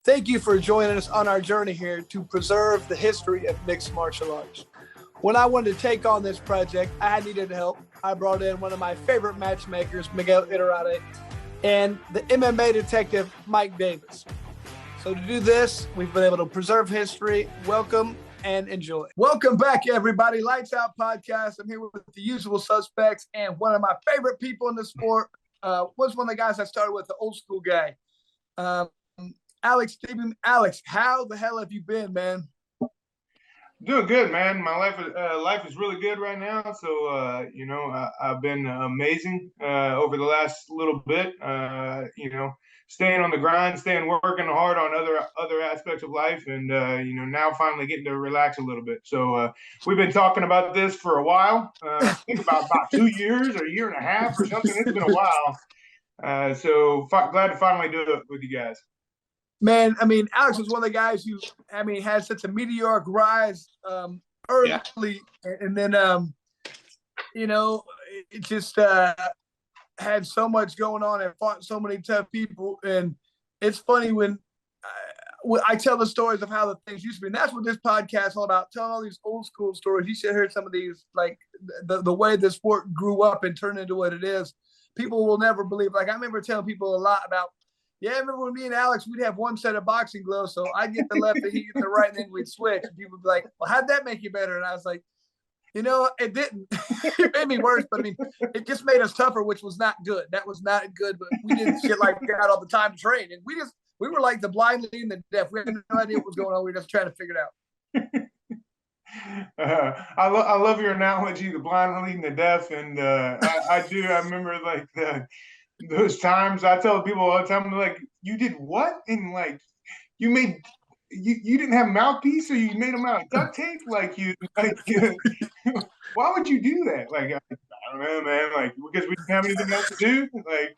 Thank you for joining us on our journey here to preserve the history of mixed martial arts. When I wanted to take on this project, I needed help. I brought in one of my favorite matchmakers, Miguel Iturrate, and the MMA detective, Mike Davis. So to do this, we've been able to preserve history. Welcome and enjoy. Welcome back, everybody. Lights Out Podcast. I'm here with the usual suspects and one of my favorite people in the sport. Was one of the guys I started with, the old school guy. Alex Stiebling. Alex, how the hell have you been, man? Doing good, man. My life is really good right now. So, I've been amazing over the last little bit. Staying on the grind, working hard on other aspects of life, and now finally getting to relax a little bit. So, we've been talking about this for a while. I think about 2 years or a year and a half or something. It's been a while. Glad to finally do it with you guys. Man, I mean, Alex was one of the guys who, had such a meteoric rise early, and then, it just had so much going on and fought so many tough people. And it's funny when I tell the stories of how the things used to be. And that's what this podcast is all about, telling all these old school stories. You should hear some of these, like the way the sport grew up and turned into what it is. People will never believe. Like, I remember telling people a lot about, I remember when me and Alex, we'd have one set of boxing gloves. So I'd get the left and he'd get the right, and then we'd switch. And people would be like, well, how'd that make you better? And I was like, it didn't. It made me worse. But, it just made us tougher, which was not good. That was not good. But we did shit like that all the time to train. And we were like the blind leading the deaf. We had no idea what was going on. We were just trying to figure it out. I love your analogy, the blind leading the deaf. And I do. I remember like those times I tell people all the time, like, you did what? And like, you didn't have mouthpiece, or you made them out of duct tape? Why would you do that? Like, I don't know, man. Like, because we didn't have anything else to do. Like,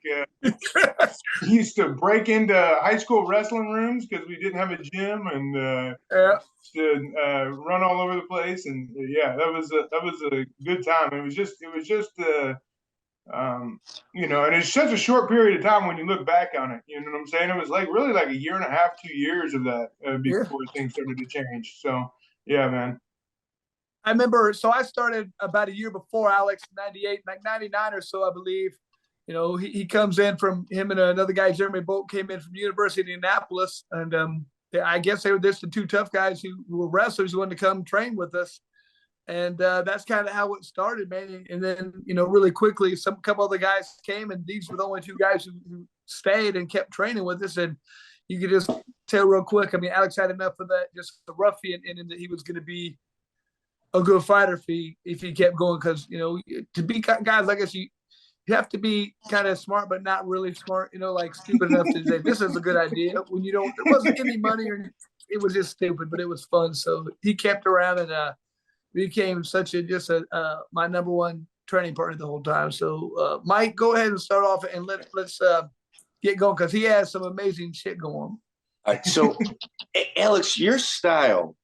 we used to break into high school wrestling rooms because we didn't have a gym, and run all over the place. And that was a good time. It was just. And it's such a short period of time when you look back on it. You know what I'm saying? It was like really like a year and a half, 2 years of that before things started to change. So, yeah, man. I remember, so I started about a year before Alex, 98, like 99 or so, I believe. He comes in from him and another guy, Jeremy Bolt, came in from University of Indianapolis. And I guess they were just the two tough guys who were wrestlers who wanted to come train with us. And that's kind of how it started, man. And then, really quickly, a couple other guys came, and these were the only two guys who stayed and kept training with us. And you could just tell real quick. Alex had enough of that, just the ruffian, and that he was going to be a good fighter if he kept going. Because, to be guys like us, you have to be kind of smart, but not really smart, like stupid enough to say, this is a good idea. When there wasn't any money, or it was just stupid, but it was fun. So he kept around and, became my number one training partner the whole time. So, Mike, go ahead and start off, and let's get going, because he has some amazing shit going on. All right, so Alex, your style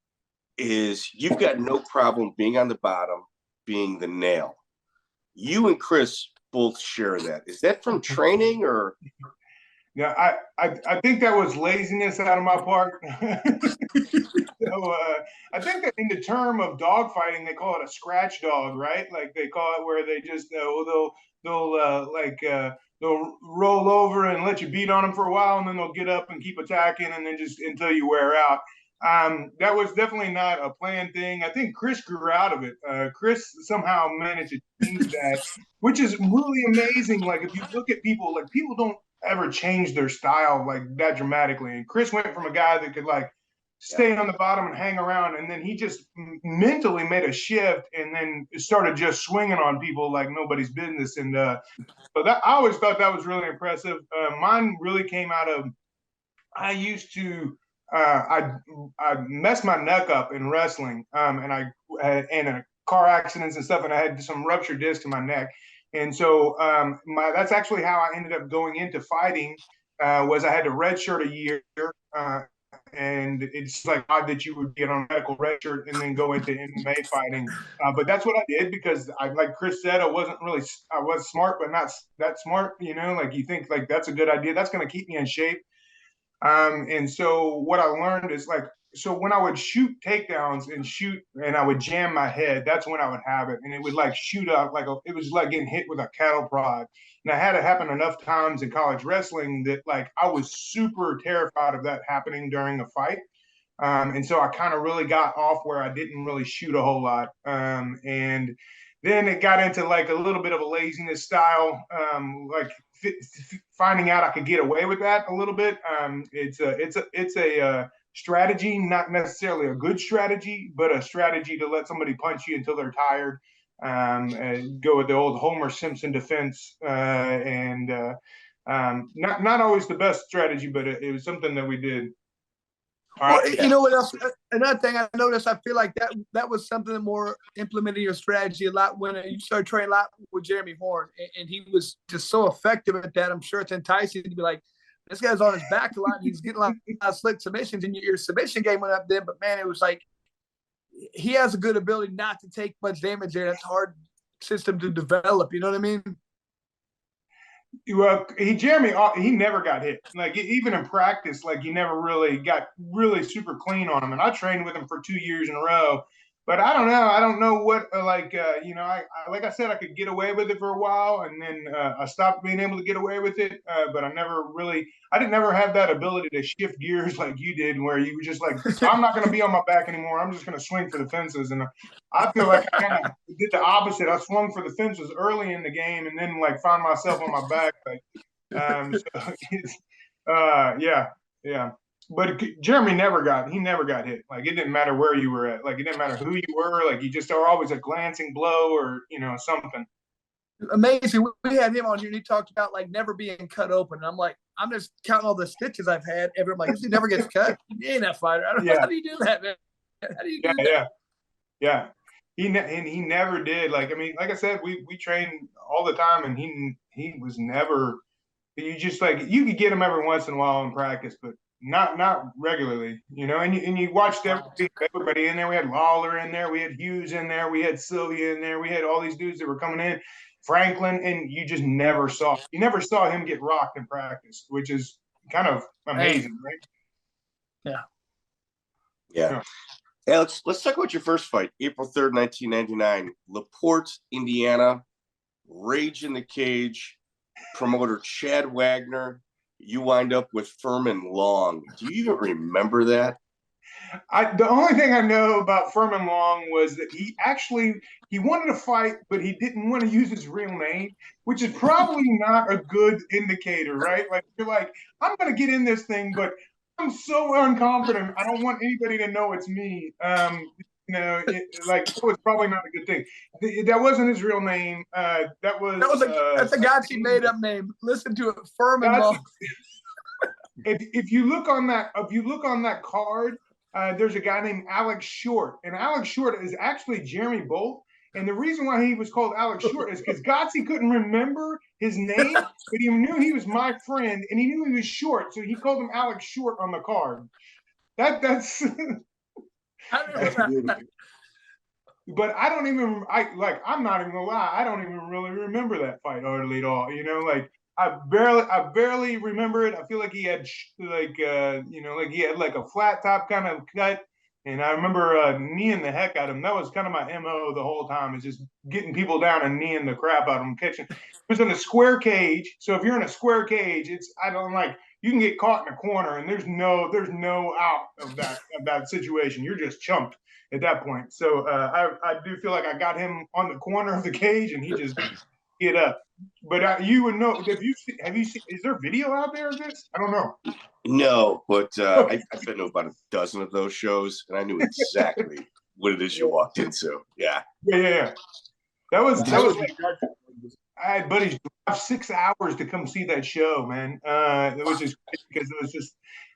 is you've got no problem being on the bottom, being the nail. You and Chris both share that. Is that from training, or? Yeah, I think that was laziness out of my part. So I think that in the term of dog fighting, they call it a scratch dog, right? Like they call it where they just they'll roll over and let you beat on them for a while, and then they'll get up and keep attacking, and then just until you wear out. That was definitely not a planned thing. I think Chris grew out of it. Chris somehow managed to change that, which is really amazing. Like, if you look at people, like, people don't ever change their style like that dramatically. And Chris went from a guy that could like stay on the bottom and hang around, and then he just mentally made a shift and then started just swinging on people like nobody's business. And but that, I always thought that was really impressive. Mine really came out of, I used to I messed my neck up in wrestling, and I had in car accidents and stuff, and I had some ruptured disc in my neck. And so that's actually how I ended up going into fighting, was I had to redshirt a year, and it's like odd that you would get on a medical redshirt and then go into MMA fighting. But that's what I did, because like Chris said, I was smart, but not that smart, like you think like that's a good idea. That's going to keep me in shape. And so what I learned is like, so when I would shoot takedowns and I would jam my head, that's when I would have it. And it would like shoot up it was like getting hit with a cattle prod. And I had it happen enough times in college wrestling that like I was super terrified of that happening during a fight. And so I kind of really got off where I didn't really shoot a whole lot. And then it got into like a little bit of a laziness style, finding out I could get away with that a little bit. It's a strategy, not necessarily a good strategy, but a strategy to let somebody punch you until they're tired. And go with the old Homer Simpson defense, not always the best strategy, but it was something that we did. Well, you know what else? Another thing I noticed, I feel like that was something that more implemented your strategy a lot when you started training a lot with Jeremy Horn, and he was just so effective at that. I'm sure it's enticing to be like, this guy's on his back a lot. He's getting a lot of slick submissions, and your submission game went up then. But man, it was like he has a good ability not to take much damage there. That's a hard system to develop. You know what I mean? Well, Jeremy, he never got hit. Like even in practice, like he never really got really super clean on him. And I trained with him for 2 years in a row. But I don't know. I don't know what I like I said, I could get away with it for a while, and then I stopped being able to get away with it. But I didn't never have that ability to shift gears like you did, where you were just like, I'm not going to be on my back anymore. I'm just going to swing for the fences. And I feel like I kind of did the opposite. I swung for the fences early in the game, and then like found myself on my back. Yeah. But Jeremy never got hit. Like it didn't matter where you were at. Like it didn't matter who you were. Like you just are always a glancing blow or something. Amazing. We had him on here and he talked about like never being cut open. And I'm like, I'm just counting all the stitches I've had. I'm like, he never gets cut. He ain't that fighter. I don't know. How do you do that, man? How do you do that? Yeah. He never did. Like, I mean, like I said, we trained all the time, and he was never. You just like you could get him every once in a while in practice, but not regularly, and you watched everybody in there. We had Lawler in there, we had Hughes in there, we had Sylvia in there, we had all these dudes that were coming in, Franklin, and you just never saw him get rocked in practice, which is kind of amazing, right? Yeah. Alex, let's talk about your first fight, April 3rd, 1999, LaPorte, Indiana, Rage in the Cage, promoter Chad Wagner. You wind up with Furman Long. Do you even remember that? The only thing I know about Furman Long was that he wanted to fight, but he didn't want to use his real name, which is probably not a good indicator, right? Like you're like, I'm going to get in this thing, but I'm so unconfident. I don't want anybody to know it's me. It was probably not a good thing. That wasn't his real name. That's a Gotchi made up name. Listen to it, Furman Long. If you look on that card, there's a guy named Alex Short, and Alex Short is actually Jeremy Bolt. And the reason why he was called Alex Short is because Gotchi couldn't remember his name, but he knew he was my friend, and he knew he was short, so he called him Alex Short on the card. That's. But I'm not even gonna lie, I don't even really remember that fight hardly at all. I barely remember it. I feel like he had he had like a flat top kind of cut, and I remember kneeing the heck out of him. That was kind of my MO the whole time, is just getting people down and kneeing the crap out of them, catching. It was in a square cage, so if you're in a square cage, you can get caught in a corner, and there's no out of that situation. You're just chumped at that point. So I do feel like I got him on the corner of the cage, and he just get up. But you would know. Have you seen? Is there video out there of this? I don't know. No, but I've been to about a dozen of those shows, and I knew exactly what it is you walked into. Yeah. That was like, I had buddies drive 6 hours to come see that show, man. It was just because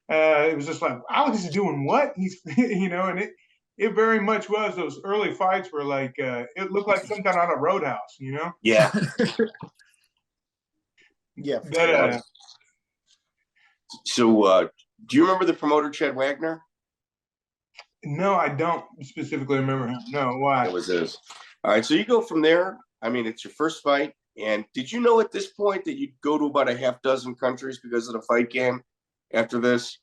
it was just like, Alex is doing what? He's and it very much was. Those early fights were like it looked like some kind of roadhouse, Yeah. Yeah. So do you remember the promoter Chad Wagner? No, I don't specifically remember him. No, why? It was this. All right, so you go from there. I mean, it's your first fight. And did you know at this point that you'd go to about a half dozen countries because of the fight game after this?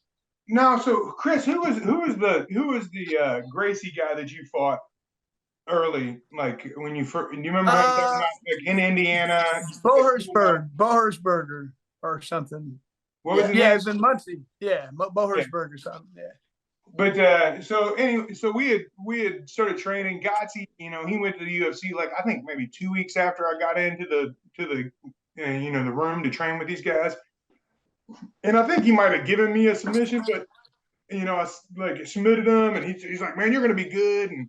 No, so Chris, who was the Gracie guy that you fought early? Like when you first, do you remember him talking about like in Indiana? Bohersberger or something. What was his Yeah, name? it's in Muncie. Yeah, Yeah. Bohersberger or something. Yeah. But so anyway, so we had started training. Gotti, he went to the UFC like I think maybe 2 weeks after I got into the the room to train with these guys, and I think he might have given me a submission, but I like submitted him, and he's like, man, you're gonna be good, and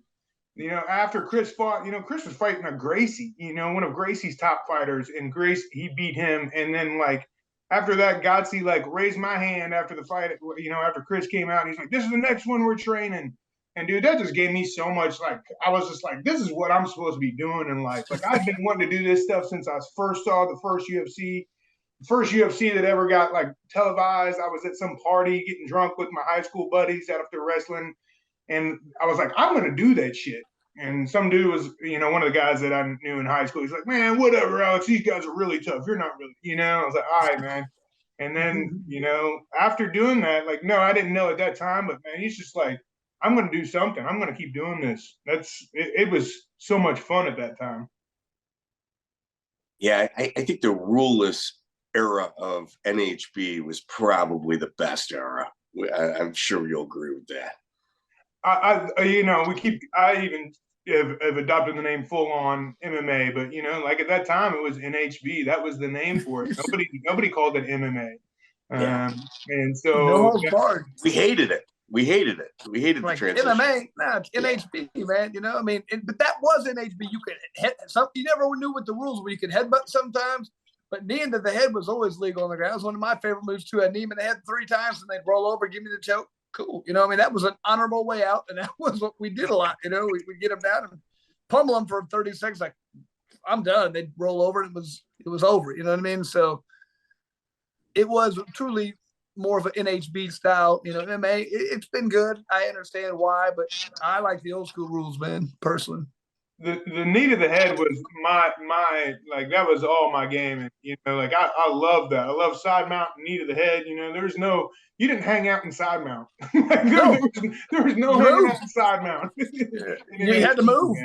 after Chris fought, Chris was fighting a Gracie, one of Gracie's top fighters, and Grace he beat him, and then like. After that, Godsey like raised my hand after the fight, after Chris came out, and he's like, this is the next one we're training. And dude, that just gave me so much, like, I was just like, this is what I'm supposed to be doing in life. Like, I've been wanting to do this stuff since I first saw the first UFC that ever got like televised. I was at some party getting drunk with my high school buddies after wrestling. And I was like, I'm going to do that shit. And some dude was, one of the guys that I knew in high school. He's like, man, whatever, Alex. These guys are really tough. You're not really, I was like, all right, man. And then, after doing that, like, no, I didn't know at that time, but man, he's just like, I'm going to do something. I'm going to keep doing this. It was so much fun at that time. Yeah, I think the ruleless era of NHB was probably the best era. I'm sure you'll agree with that. I even have adopted the name full on MMA, but like at that time it was NHB. That was the name for it. Nobody called it MMA. Yeah. And so we hated it. We hated like the transition. MMA, it's NHB, man. But that was NHB. You could hit something. You never knew what the rules were. You could headbutt sometimes, but kneeing to the head was always legal on the ground. It was one of my favorite moves too. I knee him in the head 3 times, and they'd roll over, give me the choke. Cool. That was an honorable way out, and that was what we did a lot. We'd get them down and pummel them for 30 seconds. Like, I'm done. They'd roll over, and it was over. You know what I mean? So it was truly more of an NHB style. MMA. It's been good. I understand why, but I like the old school rules, man. Personally. The knee to the head was my like that was all my game, and like I love that. I love side mount, knee to the head. You didn't hang out in side mount. there was no hanging out in side mount. You had to move,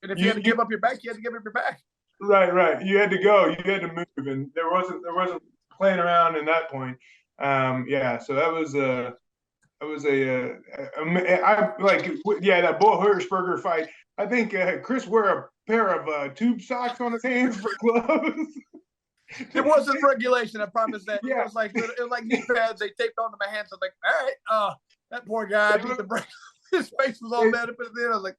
and if you had to give up your back, you had to give up your back. Right. You had to go. You had to move, and there wasn't playing around in that point. So that was that Bo Hirschberger fight. I think Chris wore a pair of tube socks on his hands for gloves. It wasn't regulation, I promise that. Yeah. It was like knee pads they taped onto my hands. I was like, all right, that poor guy beat the break. His face was all bad up at the end. I was like,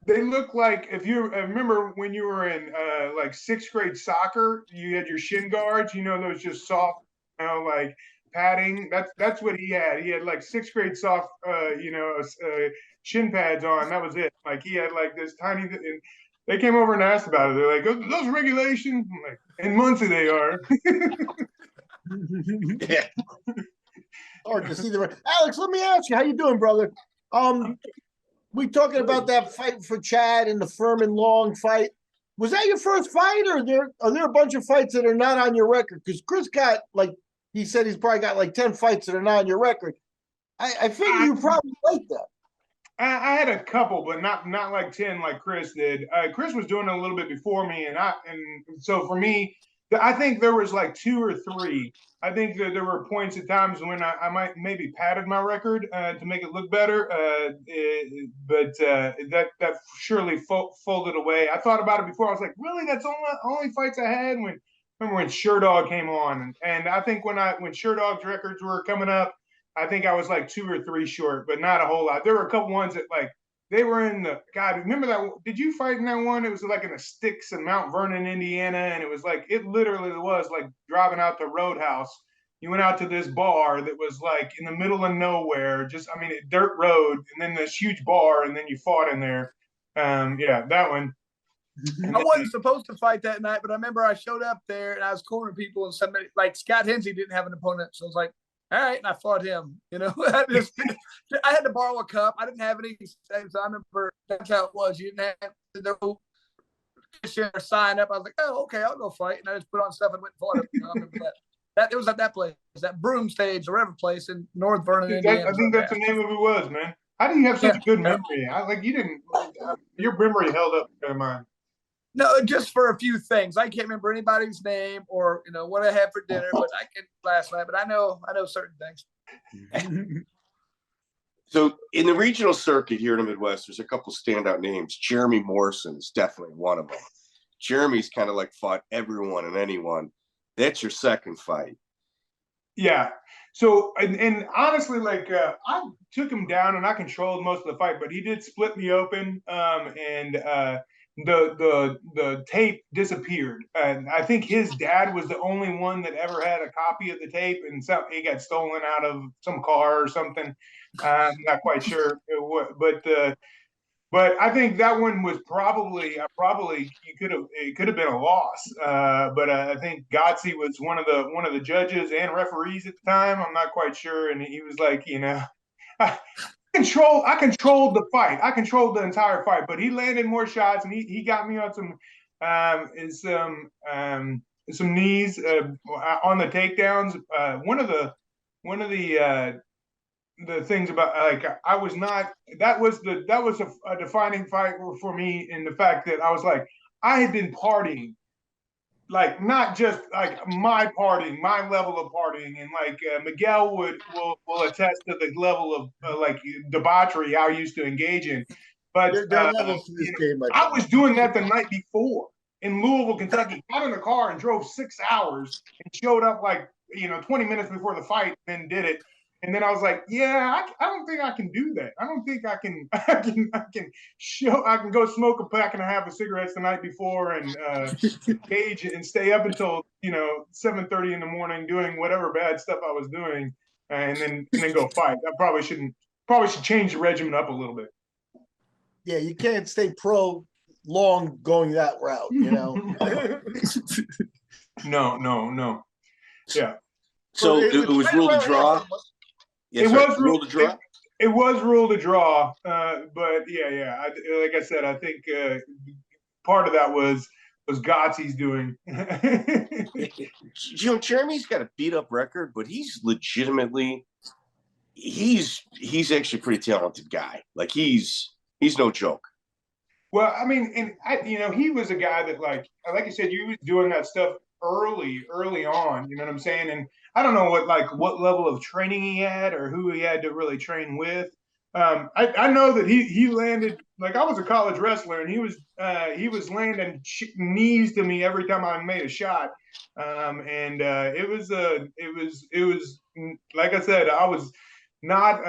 They look like, if you remember when you were in like 6th grade soccer, you had your shin guards, those just soft, like padding. That's what he had. He had like 6th grade soft, shin pads on. That was it. Like he had like this tiny. And they came over and asked about it. They're like, "Those regulations." I'm like, in Muncie they are. Yeah. Hard to see the Alex. Let me ask you, how you doing, brother? We talking about that fight for Chad and the Furman Long fight. Was that your first fight, or are there a bunch of fights that are not on your record? Because Chris got, like, he said he's probably got like 10 fights that are not on your record. I figure you probably like that. I had a couple, but not like 10 like Chris did. Chris was doing it a little bit before me, and so for me, I think there was like 2 or 3. I think that there were points at times when I might maybe padded my record to make it look better, but that surely folded away. I thought about it before. I was like, really? That's only fights I had remember when Sherdog came on, and I think when Sherdog's records were coming up, I think I was like 2 or 3 short, but not a whole lot. There were a couple ones that like they were in the God. Remember that? Did you fight in that one? It was like in the sticks in Mount Vernon, Indiana, and it was like it literally was like driving out to Roadhouse. You went out to this bar that was like in the middle of nowhere, dirt road, and then this huge bar, and then you fought in there. That one. I wasn't supposed to fight that night, but I remember I showed up there and I was cornering people, and somebody like Scott Hensey didn't have an opponent, so I was like, all right, and I fought him. I had to borrow a cup. I didn't have any, so I remember that's how it was. You didn't have no sign up. I was like, oh, okay, I'll go fight, and I just put on stuff and went and fought him. I remember that. That it was at that place, that Broom Stage or whatever place in North Vernon, Indiana. I think that's the name of it was, man. How do you have such a good memory? You didn't. Your memory held up in mine. No, just for a few things. I can't remember anybody's name or what I had for dinner, but I can last night. But I know certain things. So in the regional circuit here in the Midwest, there's a couple standout names. Jeremy Morrison is definitely one of them. Jeremy's kind of like fought everyone and anyone. That's your second fight. Yeah. So, and honestly, I took him down and I controlled most of the fight, but he did split me open. The tape disappeared. And I think his dad was the only one that ever had a copy of the tape, and he got stolen out of some car or something. I'm not quite sure but I think that one was probably it could have been a loss. But I think Gotzi was one of the judges and referees at the time. I'm not quite sure, and he was like, I controlled the fight. I controlled the entire fight, but he landed more shots, and he got me on some knees on the takedowns. One of the things about I was not that was a defining fight for me in the fact that I was like, I had been partying, not just my partying, my level of partying, and Miguel will attest to the level of debauchery I used to engage in. But I was doing that the night before in Louisville, Kentucky. Got in the car and drove 6 hours and showed up 20 minutes before the fight, and then did it. And then I was like, I don't think I can do that. I don't think I can go smoke a pack and a half of cigarettes the night before and engage and stay up until 7:30 in the morning doing whatever bad stuff I was doing, and then go fight. I probably should change the regimen up a little bit. Yeah, you can't stay pro long going that route, No. Yeah. So it was ruled a draw. Yes, it was ruled a draw. It was ruled a draw, but yeah. Like I said, I think part of that was Gotzi's doing. Jeremy's got a beat up record, but he's legitimately he's actually a pretty talented guy. He's no joke. Well, I mean, and he was a guy that like I said, you was doing that stuff early on. You know what I'm saying? And I don't know what level of training he had or who he had to really train with. I know that he landed I was a college wrestler, and he was landing knees to me every time I made a shot. It was like I said, I was not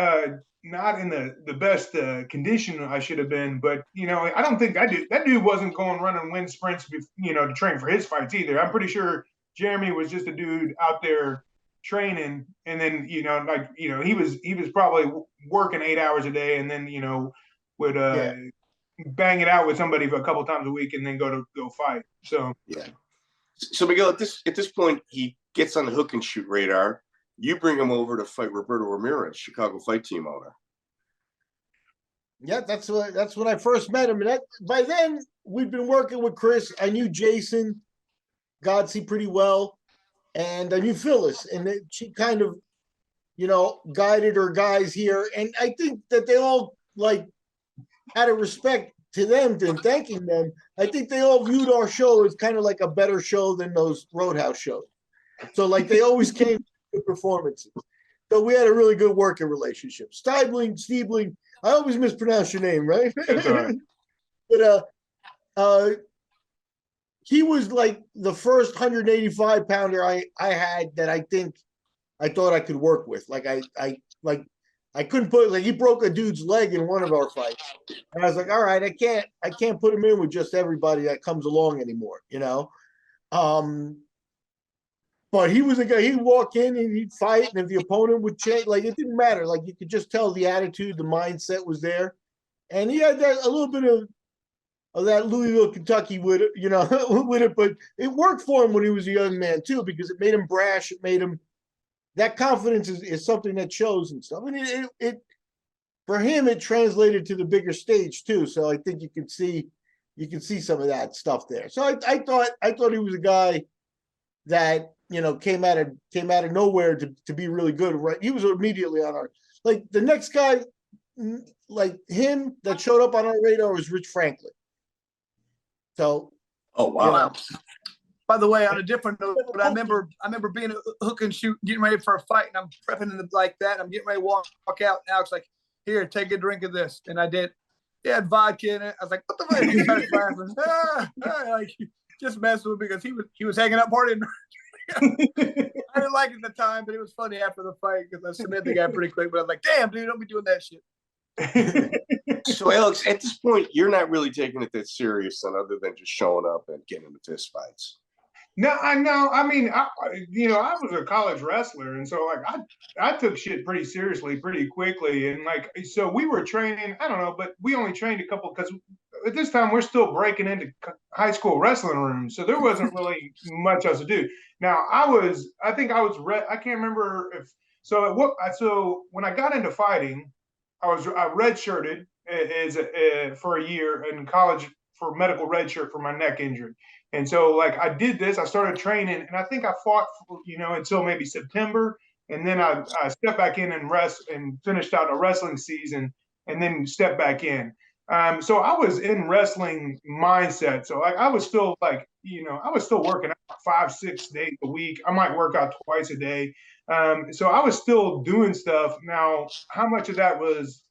in the best condition I should have been, but I don't think that dude wasn't going running wind sprints, to train for his fights either. I'm pretty sure Jeremy was just a dude out there training, and then he was probably working 8 hours a day, and then would bang it out with somebody for a couple times a week, and then go fight. So yeah. So Miguel, at this point, he gets on the hook and shoot radar. You bring him over to fight Roberto Ramirez, Chicago Fight Team owner. Yeah, that's when I first met him. And by then, we'd been working with Chris. I knew Jason Gotzi pretty well, and I knew Phyllis. And she kind of, guided her guys here. And I think that they all, out of respect to them and thanking them, I think they all viewed our show as kind of like a better show than those Roadhouse shows. So, they always came good performances. So we had a really good working relationship. Stiebling, I always mispronounce your name, right? That's all right. But he was the first 185 pounder I had that I thought I could work with. I couldn't put he broke a dude's leg in one of our fights. And I was like, all right, I can't put him in with just everybody that comes along anymore, But he was a guy, he'd walk in and he'd fight, and if the opponent would change, it didn't matter. You could just tell the attitude, the mindset was there. And he had a little bit of that Louisville, Kentucky with it, but it worked for him when he was a young man too, because it made him brash. It made him, that confidence is something that shows and stuff. And it for him, it translated to the bigger stage too. So I think you can see some of that stuff there. So I thought he was a guy that came out of nowhere to be really good. Right, he was immediately on our the next guy like him that showed up on our radar was Rich Franklin. So, oh wow. By the way, on a different note, but I remember being a hook and shoot, getting ready for a fight, and I'm prepping it like that. I'm getting ready to walk out. Now it's like, here, take a drink of this, and I did. He had vodka in it. I was like, what the fuck? He started laughing. Like just messing with me because he was hanging out partying. I didn't like it at the time, but it was funny after the fight because I submitted the guy pretty quick. But I was like, damn, dude, don't be doing that shit. So, Alex, at this point, you're not really taking it that serious, other than just showing up and getting into fist fights. No, I know. I mean, I was a college wrestler, and so I took shit pretty seriously, pretty quickly, and so we were training. I don't know, but we only trained a couple because at this time we're still breaking into high school wrestling rooms, so there wasn't really much else to do. Now I can't remember if so. So when I got into fighting, I redshirted for a year in college for medical red shirt for my neck injury. And so I did this, I started training, and I think I fought until maybe September. And then I stepped back in and finished out a wrestling season and then stepped back in. So I was in wrestling mindset. So I was still I was still working out 5-6 days a week. I might work out twice a day. So I was still doing stuff. Now, how much of that was,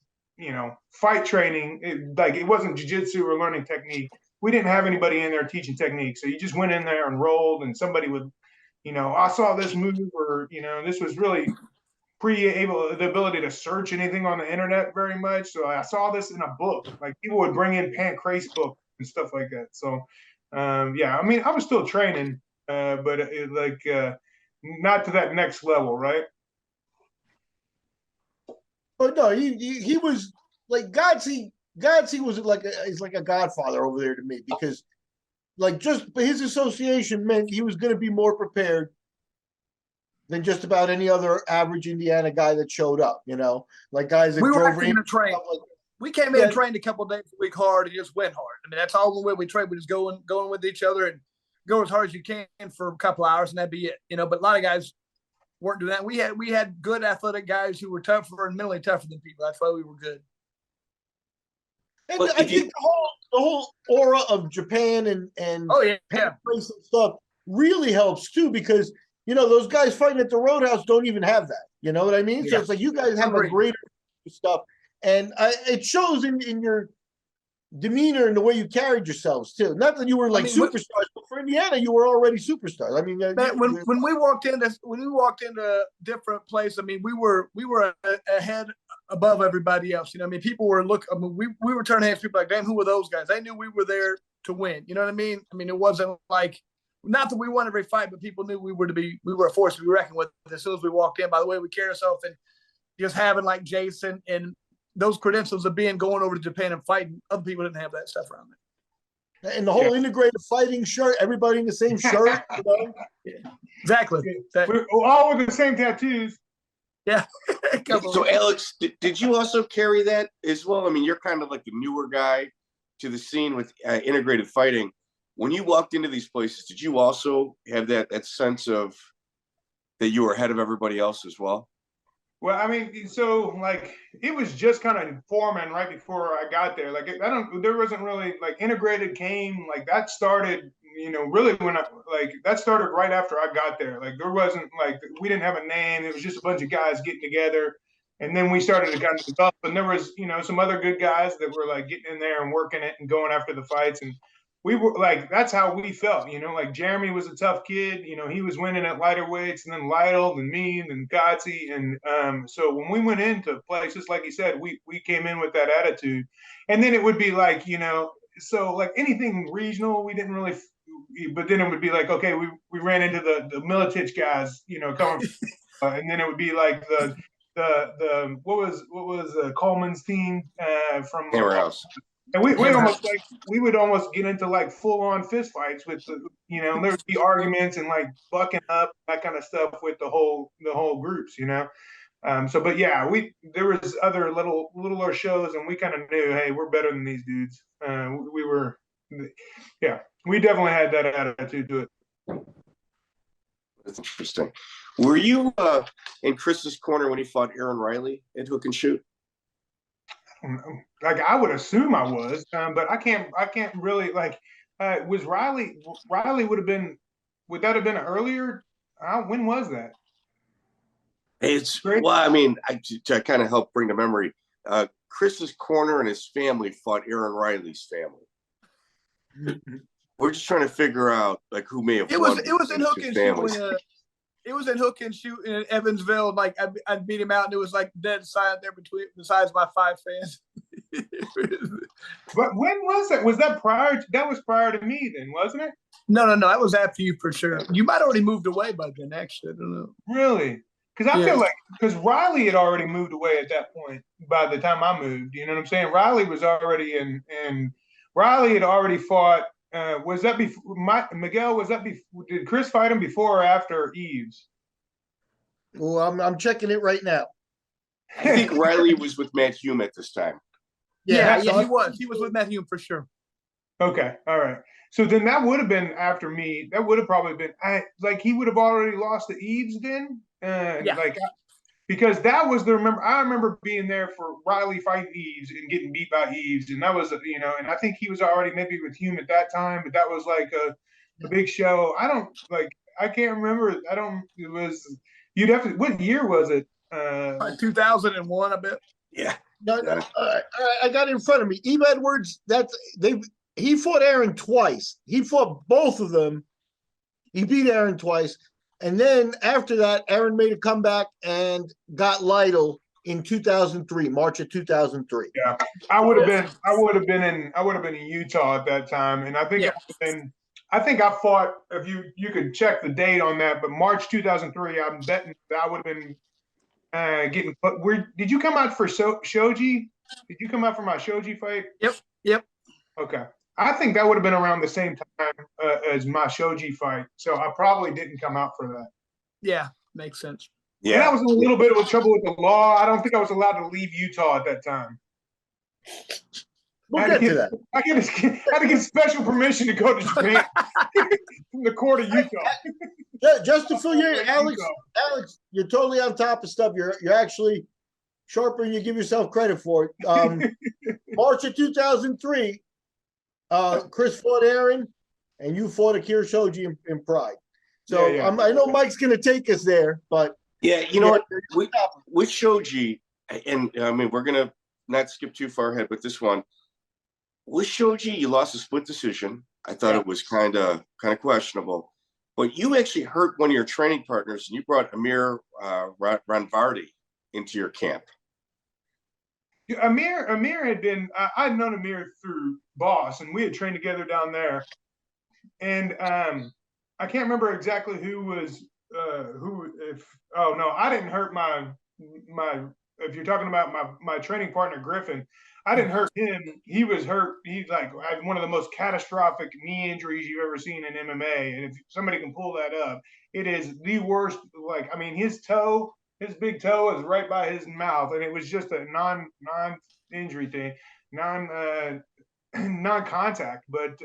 fight training? It wasn't jiu-jitsu or learning technique. We didn't have anybody in there teaching technique. So you just went in there and rolled, and somebody would, I saw this move, or, this was really the ability to search anything on the internet very much. So I saw this in a book. People would bring in Pancrase books and stuff like that. So, yeah, I mean, I was still training, but not to that next level, right? Oh no, he was Godsey was is like a godfather over there to me, because just his association meant he was going to be more prepared than just about any other average Indiana guy that showed up. Guys that drove in to train. We came in and trained a couple of days a week hard and just went hard. I mean, that's all the way we trained. We just going with each other and go as hard as you can for a couple of hours, and that'd be it. But a lot of guys weren't doing that. We had good athletic guys who were tougher and mentally tougher than people. That's why we were good. And I think the whole aura of Japan and stuff really helps too, because those guys fighting at the Roadhouse don't even have that. You know what I mean? Yeah. So it's you guys have a greater stuff, and it shows in your demeanor and the way you carried yourselves too. Not that you were superstars, but for Indiana, you were already superstars. I mean, when we walked into different places, I mean, we were ahead above everybody else. I mean, people were we were turning heads. People damn, who were those guys? They knew we were there to win. You know what I mean? I mean, it wasn't not that we won every fight, but people knew we were a force to be reckoned with as soon as we walked in. By the way we carried ourselves, and just having Jason and those credentials of going over to Japan and fighting, other people didn't have that stuff around it. And the whole integrated fighting shirt, everybody in the same shirt. Yeah. Exactly. We're all with the same tattoos. Yeah. So, Alex, did you also carry that as well? I mean, you're kind of like the newer guy to the scene with integrated fighting. When you walked into these places, did you also have that sense of that you were ahead of everybody else as well? Well, I mean, so it was just kind of forming right before I got there. There wasn't really integrated came that started, really when that started right after I got there. There wasn't we didn't have a name. It was just a bunch of guys getting together, and then we started to kind of develop. And there was some other good guys that were getting in there and working it and going after the fights, and we were that's how we felt. Jeremy was a tough kid. He was winning at lighter weights, and then Lytle and me and then Godsey. And so when we went into places, like you said, we came in with that attitude. And then it would be so anything regional, we didn't really, but then it would be okay, we ran into the Militich guys, coming, and then it would be the what was Coleman's team from Hammerhouse. And we almost we would almost get into full on fist fights with there would be arguments and bucking up, that kind of stuff with the whole groups, So, but yeah, there was other littler shows, and we kind of knew, hey, we're better than these dudes. We definitely had that attitude to it. That's interesting. Were you in Chris's corner when he fought Aaron Riley at Hook and Shoot? Like I would assume I was, but I can't really like. Was Riley would that have been earlier? When was that? Well, I mean, to kind of help bring to memory, Chris's corner and his family fought Aaron Riley's family. We're just trying to figure out like who may have won. It was in Hook and Shoot. It was in Hook and Shoot in Evansville. Like I beat him out, and it was like dead silent there besides my 5 fans. But when was that? Was that prior? That was prior to me, then, wasn't it? No. That was after you for sure. You might already moved away by then. Actually, I don't know. Really? Because I feel like Riley had already moved away at that point by the time I moved. You know what I'm saying? Riley was already in Riley had already fought. Was that before Miguel? Was that before? Did Chris fight him before or after Eves? Well, I'm checking it right now. I think Riley was with Matt Hume at this time. Yeah, he was. He was with Matt Hume for sure. Okay, all right. So then that would have been after me. That would have probably been like he would have already lost to Eves then. Because that was I remember being there for Riley fighting Eves and getting beat by Eves, and that was and I think he was already maybe with Hume at that time, but that was like a big show. I can't remember. It was you'd have to. What year was it? 2001, I bet. Yeah. No, all right, I got it in front of me. Eve Edwards. He fought Aaron twice. He fought both of them. He beat Aaron twice. And then after that, Aaron made a comeback and got Lytle in 2003, March of 2003. Yeah, I would have been in Utah at that time, and I think I fought. If you could check the date on that, but March 2003, I'm betting that I would have been getting. Did you come out for Shoji? Did you come out for my Shoji fight? Yep. Okay. I think that would have been around the same time as my Shoji fight. So I probably didn't come out for that. Yeah, makes sense. Yeah. And I was in a little bit of trouble with the law. I don't think I was allowed to leave Utah at that time. We'll get to that. I had to get special permission to go to Japan from the court of Utah. Just to fill you in, Alex, you're totally on top of stuff. You're actually sharper than you give yourself credit for. March of 2003, Chris fought Aaron, and you fought Akira Shoji in Pride. So I know Mike's going to take us there, but you know what? With Shoji, and I mean we're going to not skip too far ahead, but this one with Shoji, you lost a split decision. I thought it was kind of questionable, but you actually hurt one of your training partners, and you brought Amir Ranvardi into your camp. Amir had been. I'd known Amir through Boss, and we had trained together down there. And I can't remember exactly who was who. I didn't hurt my. If you're talking about my training partner Griffin, I didn't hurt him. He was hurt. He's like had one of the most catastrophic knee injuries you've ever seen in MMA. And if somebody can pull that up, it is the worst. Like I mean, his big toe is right by his mouth, and it was just a non-injury thing, non-contact. But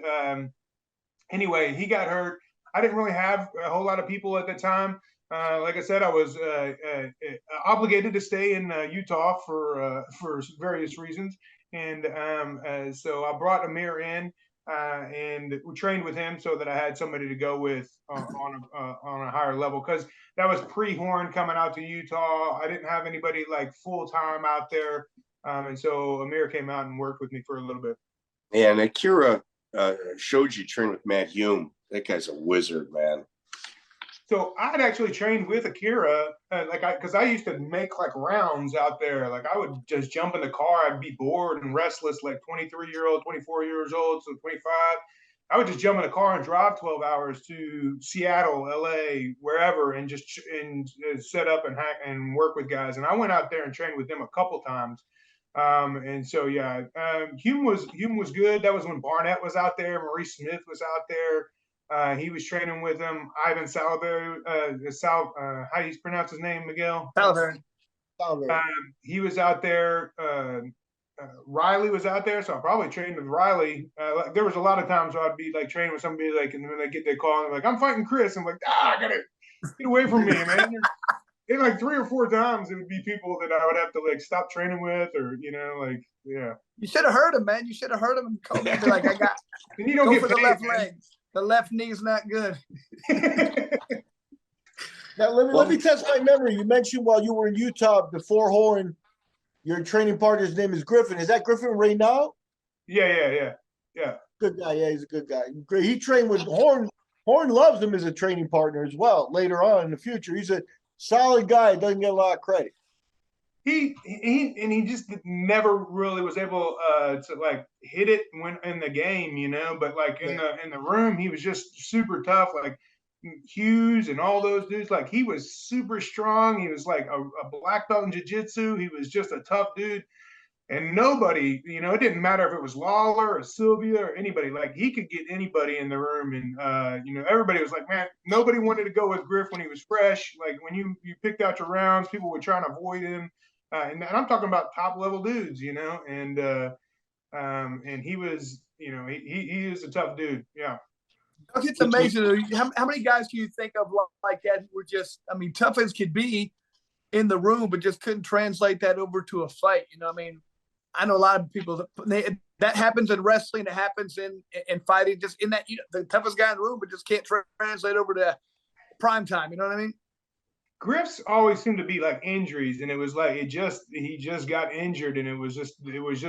anyway, he got hurt. I didn't really have a whole lot of people at the time. Like I said, I was obligated to stay in Utah for various reasons, and so I brought Amir in. And we trained with him so that I had somebody to go with on a higher level, because that was pre-Horn coming out to Utah. I didn't have anybody like full time out there, and so Amir came out and worked with me for a little bit. And Akira Shoji trained with Matt Hume. That guy's a wizard, man. So I had actually trained with Akira, because I used to make like rounds out there. Like I would just jump in the car. I'd be bored and restless, like 23-year-old, 24 years old, so 25. I would just jump in the car and drive 12 hours to Seattle, LA, wherever, and just set up and hack and work with guys. And I went out there and trained with them a couple times. And so Hume was good. That was when Barnett was out there. Maurice Smith was out there. He was training with him. Ivan Salveri, how do you pronounce his name, Miguel? Salveri. He was out there. Riley was out there, so I probably trained with Riley. There was a lot of times where I'd be like training with somebody, like, and then they get their call and they're like, "I'm fighting Chris." I'm like, I gotta Get away from me, man. And like 3 or 4 times, it would be people that I would have to like stop training with, or like, yeah. You should have heard him, man. You should have heard him and called me. Be like, I got. And you don't go get for paid, the left man. leg. The left knee's not good. Now let me test my memory. You mentioned while you were in Utah before Horn, your training partner's name is Griffin. Is that Griffin Reynal? Yeah. Good guy. Yeah, he's a good guy. Great. He trained with Horn. Horn loves him as a training partner as well. Later on in the future, he's a solid guy. Doesn't get a lot of credit. He just never really was able to like hit it when in the game, but like in the room, he was just super tough. Like Hughes and all those dudes, like he was super strong. He was like a black belt in jiu-jitsu. He was just a tough dude. And nobody, it didn't matter if it was Lawler or Sylvia or anybody, like he could get anybody in the room. And, everybody was like, man, nobody wanted to go with Griff when he was fresh. Like when you picked out your rounds, people were trying to avoid him. And I'm talking about top level dudes, and he was, he is a tough dude. Yeah. It's amazing. How many guys can you think of like that were just, tough as could be in the room, but just couldn't translate that over to a fight? I know a lot of people that happens in wrestling. It happens in fighting, just in that, the toughest guy in the room, but just can't translate over to prime time. You know what I mean? Griff's always seemed to be like injuries, and it was like he just got injured, and it was just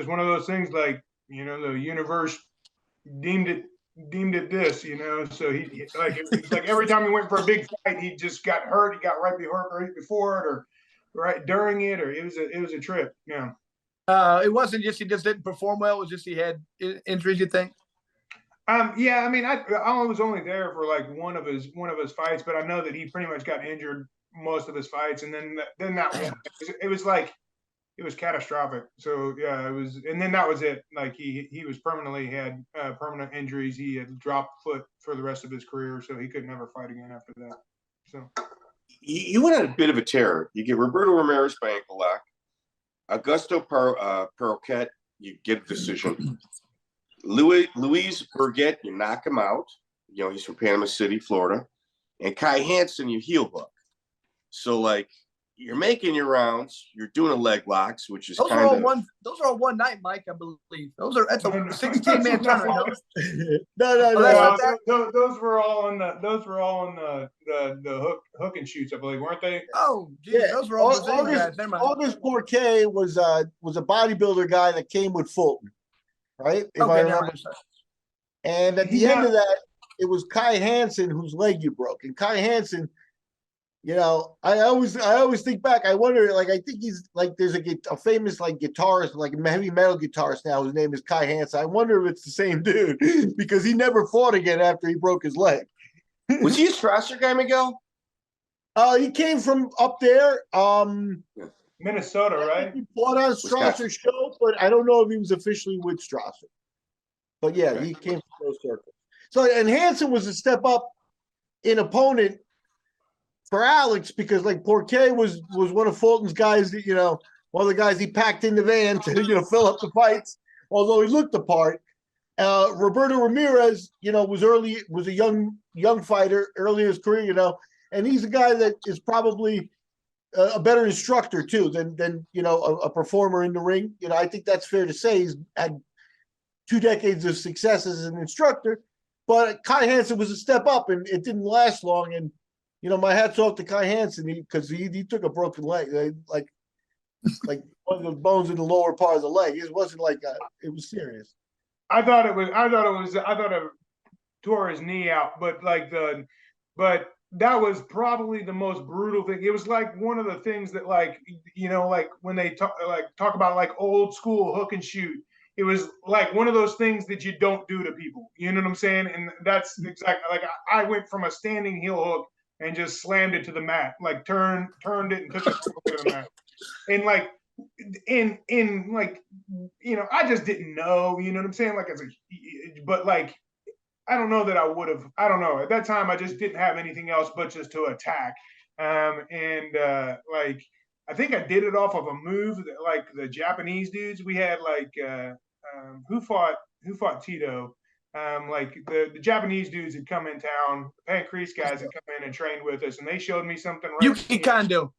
one of those things like, the universe deemed it this, so he like it's like every time he went for a big fight, he just got hurt. He got right before it, or right during it, or it was a trip. Yeah. It wasn't just he just didn't perform well. It was just he had injuries, you think? Yeah. I was only there for like one of his fights, but I know that he pretty much got injured most of his fights, and then that one, it was like it was catastrophic. So yeah, it was, and then that was it. Like he was permanently had permanent injuries. He had dropped foot for the rest of his career, so he could never fight again after that. So you went on a bit of a tear. You get Roberto Ramirez by ankle lock. Augusto Perroquet, you get a decision. Luiz Burgett, you knock him out. He's from Panama City, Florida. And Kai Hansen, you heel hook. So, like, you're making your rounds. You're doing a leg locks, which is those are all one night, Mike. I believe that's a 16-man tournament. No. Those were all in the hook and shoots, I believe, weren't they? Oh, geez, yeah. Those were all guys. August Porquet was a bodybuilder guy that came with Fulton, right? If I remember. And at the end of that, it was Kai Hansen whose leg you broke, and Kai Hansen. I always think back. I wonder, like, I think he's like, there's a famous like guitarist, like a heavy metal guitarist now, whose name is Kai Hansen. I wonder if it's the same dude because he never fought again after he broke his leg. Was he a Strasser guy, Miguel? He came from up there, Minnesota, right? He fought on Strasser's show, but I don't know if he was officially with Strasser. But yeah, he came from those circles. So, and Hansen was a step up in opponent for Alex, because like Porquet was one of Fulton's guys that, one of the guys he packed in the van to, fill up the fights, although he looked the part. Roberto Ramirez, was a young fighter early in his career, and he's a guy that is probably a better instructor too than a performer in the ring. I think that's fair to say. He's had 2 decades of success as an instructor, but Kai Hansen was a step up, and it didn't last long. And my hat's off to Kai Hansen because he took a broken leg, like one of the bones in the lower part of the leg. It wasn't like it was serious. I thought it tore his knee out, but that was probably the most brutal thing. It was like one of the things that like when they talk about like old school hook and shoot. It was like one of those things that you don't do to people. You know what I'm saying? And that's exactly like I went from a standing heel hook and just slammed it to the mat, like turned it and took it to the mat. And like, I just didn't know, you know what I'm saying? Like, but like, I don't know that I would have, I don't know. At that time, I just didn't have anything else but just to attack. Like, I think I did it off of a move that, like the Japanese dudes we had, like, who fought Tito? Like the Japanese dudes had come in town, the Pancrase guys had come in and trained with us, and they showed me something. Yuki Kondo.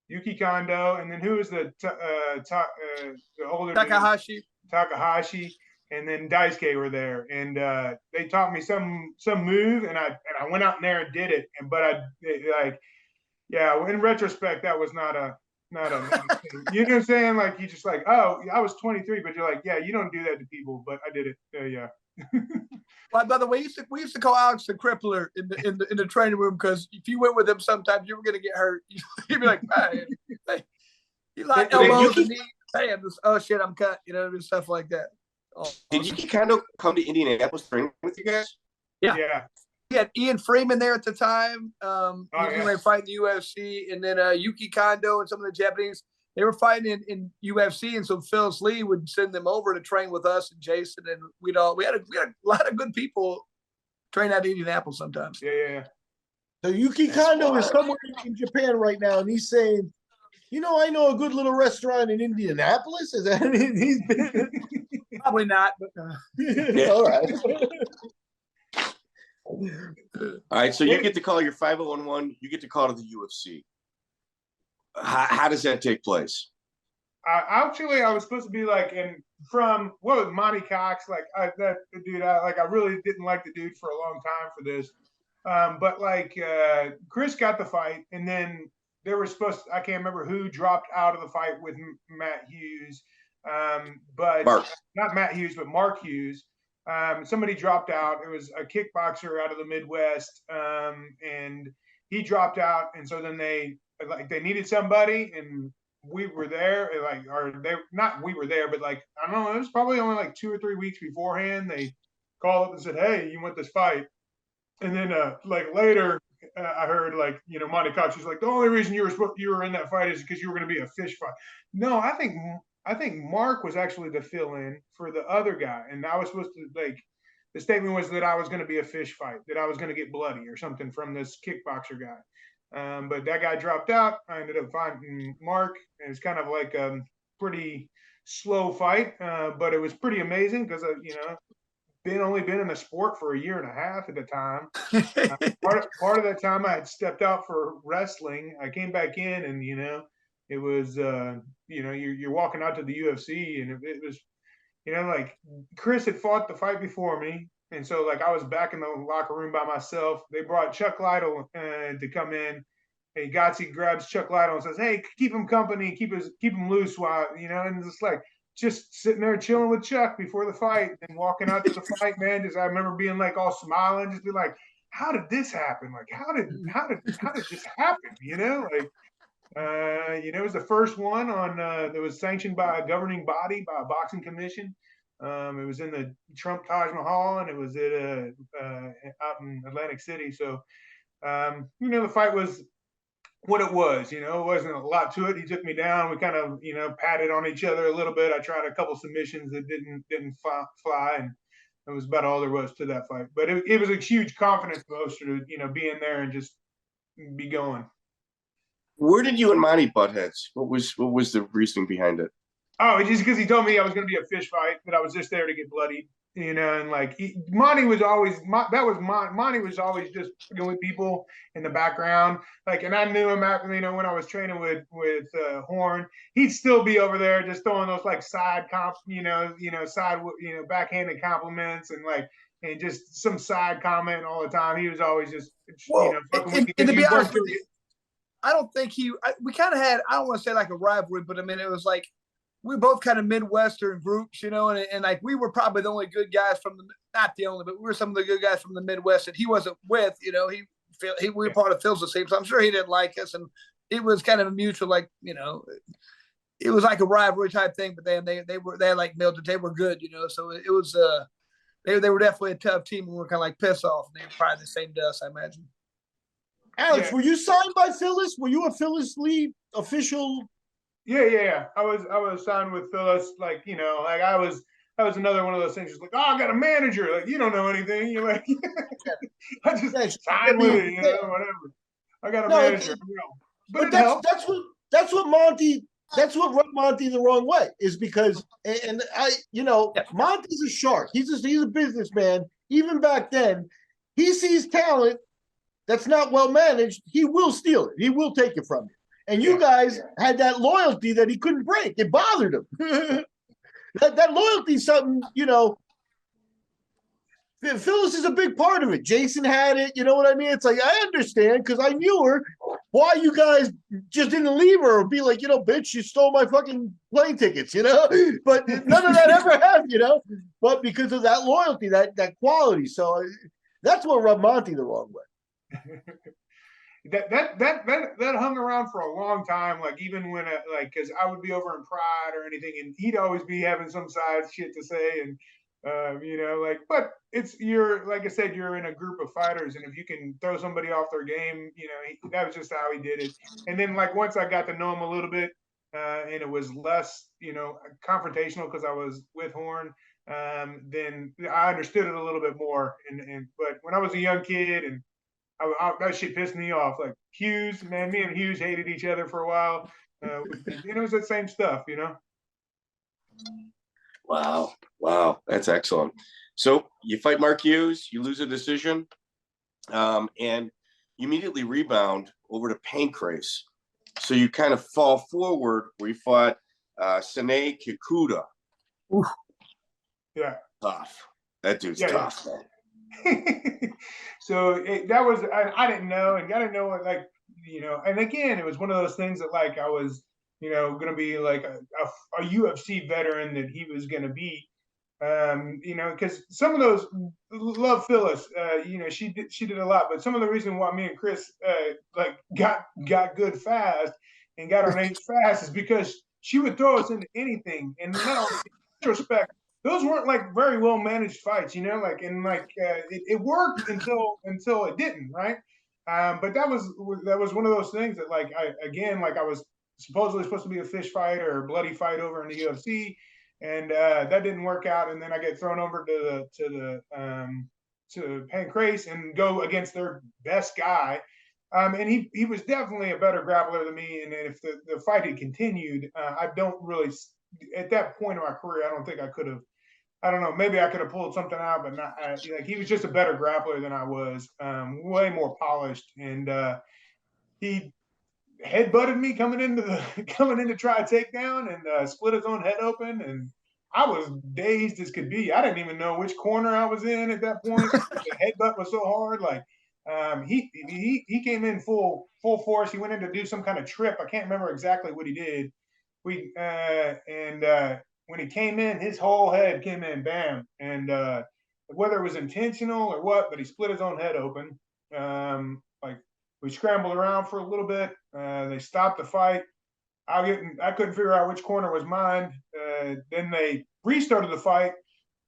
Yuki Kondo, and then who was the older Takahashi? Dude? Takahashi, and then Daisuke were there, and they taught me some move, and I went out in there and did it, in retrospect, that was not a nice thing. You know what I'm saying? Like you just like, oh, I was 23, but you're like, yeah, you don't do that to people, but I did it. Yeah. By the way, we used to call Alex the crippler in the training room because if you went with him, sometimes you were gonna get hurt. You'd be like, man, he like elbows and knees. Bam, oh shit, I'm cut. You know, stuff like that. Did Yuki Kondo come to Indianapolis training with you guys? Yeah. He had Ian Freeman there at the time. He was fighting the UFC, and then Yuki Kondo and some of the Japanese. They were fighting in UFC, and so Phyllis Lee would send them over to train with us and Jason, and we had a lot of good people train out of Indianapolis sometimes. Yeah. So Yuki Kondo is somewhere in Japan right now, and he's saying, I know a good little restaurant in Indianapolis. Is that he's been? Probably not, but all right. All right, so you get to call your 5011. You get to call to the UFC. How does that take place? I was supposed to be like from what was Monty Cox, like I really didn't like the dude for a long time for this, but Chris but I can't remember who dropped out of the fight with Matt Hughes, but not Matt Hughes, but Mark Hughes. Somebody dropped out. It was a kickboxer out of the Midwest, and he dropped out, and so then they needed somebody, and we were there, we were there, but I don't know, it was probably only 2 or 3 weeks beforehand. They called up and said, "Hey, you want this fight?" And then later, I heard Monty Cox was like, "The only reason you were in that fight is because you were going to be a fish fight." No, I think Mark was actually the fill-in for the other guy, and I was supposed to the statement was that I was going to be a fish fight, that I was going to get bloody or something from this kickboxer guy. But that guy dropped out. I ended up finding Mark, and it's kind of like a pretty slow fight, but it was pretty amazing because only been in the sport for a year and a half at the time. Part of that time I had stepped out for wrestling. I came back in, and it was you're walking out to the UFC, and it was Chris had fought the fight before me. And so, I was back in the locker room by myself. They brought Chuck Lytle to come in. Hey, Gotzi grabs Chuck Lytle and says, "Hey, keep him company, keep him loose while And it's just sitting there chilling with Chuck before the fight and walking out to the fight, man. I remember being all smiling, just be like, "How did this happen? How did this happen?" It was the first one that was sanctioned by a governing body, by a boxing commission. It was in the Trump Taj Mahal, and it was out in Atlantic City. So, the fight was what it was. It wasn't a lot to it. He took me down. We kind of, patted on each other a little bit. I tried a couple submissions that didn't fly, and that was about all there was to that fight. But it was a huge confidence booster to, be in there and just be going. Where did you and Monty butt heads? What was the reasoning behind it? Oh, just because he told me I was going to be a fish fight, that I was just there to get bloodied, and Monty was always just with people in the background, and I knew him after, when I was training with Horn, he'd still be over there just throwing those side backhanded compliments and just some side comment all the time. He was always just fucking with me. And to be honest with you, I don't think we kind of had, I don't want to say a rivalry, but it was we were both kind of Midwestern groups, and we were probably the only good guys not the only, but we were some of the good guys from the Midwest, and he wasn't with, we were part of Phil's team, so I'm sure he didn't like us, and it was kind of a mutual, it was like a rivalry type thing, but they had Milton, they were good, so it was, they were definitely a tough team, and we were kind of pissed off, and they were probably the same to us, I imagine. Alex, were you signed by Phyllis? Were you a Phyllis Lee official? Yeah. I was signed with Phyllis. I was another one of those things. Just I got a manager. You don't know anything. You're I just signed with it. Whatever. I got a manager. But that's what Monty that's what rubbed Monty the wrong way, is because, and I, Monty's a shark. He's a businessman. Even back then, he sees talent that's not well managed. He will steal it. He will take it from you. And you guys had that loyalty that he couldn't break. It bothered him. that loyalty is something, Phyllis is a big part of it. Jason had it. You know what I mean? It's like, I understand because I knew her. Why you guys just didn't leave her or be like, bitch, you stole my fucking plane tickets, But none of that ever happened, But because of that loyalty, that quality. So that's what rubbed Monty the wrong way. that hung around for a long time. Like even when because I would be over in Pride or anything, and he'd always be having some side shit to say, and but you're like I said, you're in a group of fighters, and if you can throw somebody off their game, that was just how he did it. And then like once I got to know him a little bit, and it was less confrontational because I was with Horn, then I understood it a little bit more. But when I was a young kid and that shit pissed me off. Like Hughes, man, me and Hughes hated each other for a while. It was the same stuff, Wow, that's excellent. So you fight Mark Hughes, you lose a decision, and you immediately rebound over to Pancrase. So you kind of fall forward where you fought Sanae Kikuta. Oof. Yeah. Tough. That dude's tough, man. So that was I didn't know, and got to know it, like and again it was one of those things that like I was gonna be like a UFC veteran that he was gonna be, because some of those love Phyllis, she did a lot, but some of the reason why me and Chris got good fast and got our names fast is because she would throw us into anything, and now in retrospect, those weren't like very well managed fights, it worked until it didn't, right? But that was one of those things that I was supposedly supposed to be a fish fight or a bloody fight over in the UFC, and that didn't work out. And then I get thrown over to Pancrase and go against their best guy, and he was definitely a better grappler than me. And if the fight had continued, I don't really, at that point in my career, I don't think I could have. I don't know. Maybe I could have pulled something out, but not. He was just a better grappler than I was, way more polished, and he headbutted me coming in to try a takedown, and split his own head open, and I was dazed as could be. I didn't even know which corner I was in at that point. The headbutt was so hard. He came in full force. He went in to do some kind of trip. I can't remember exactly what he did. When he came in, his whole head came in, bam. And whether it was intentional or what, but he split his own head open. We scrambled around for a little bit. They stopped the fight. I couldn't figure out which corner was mine. Then they restarted the fight.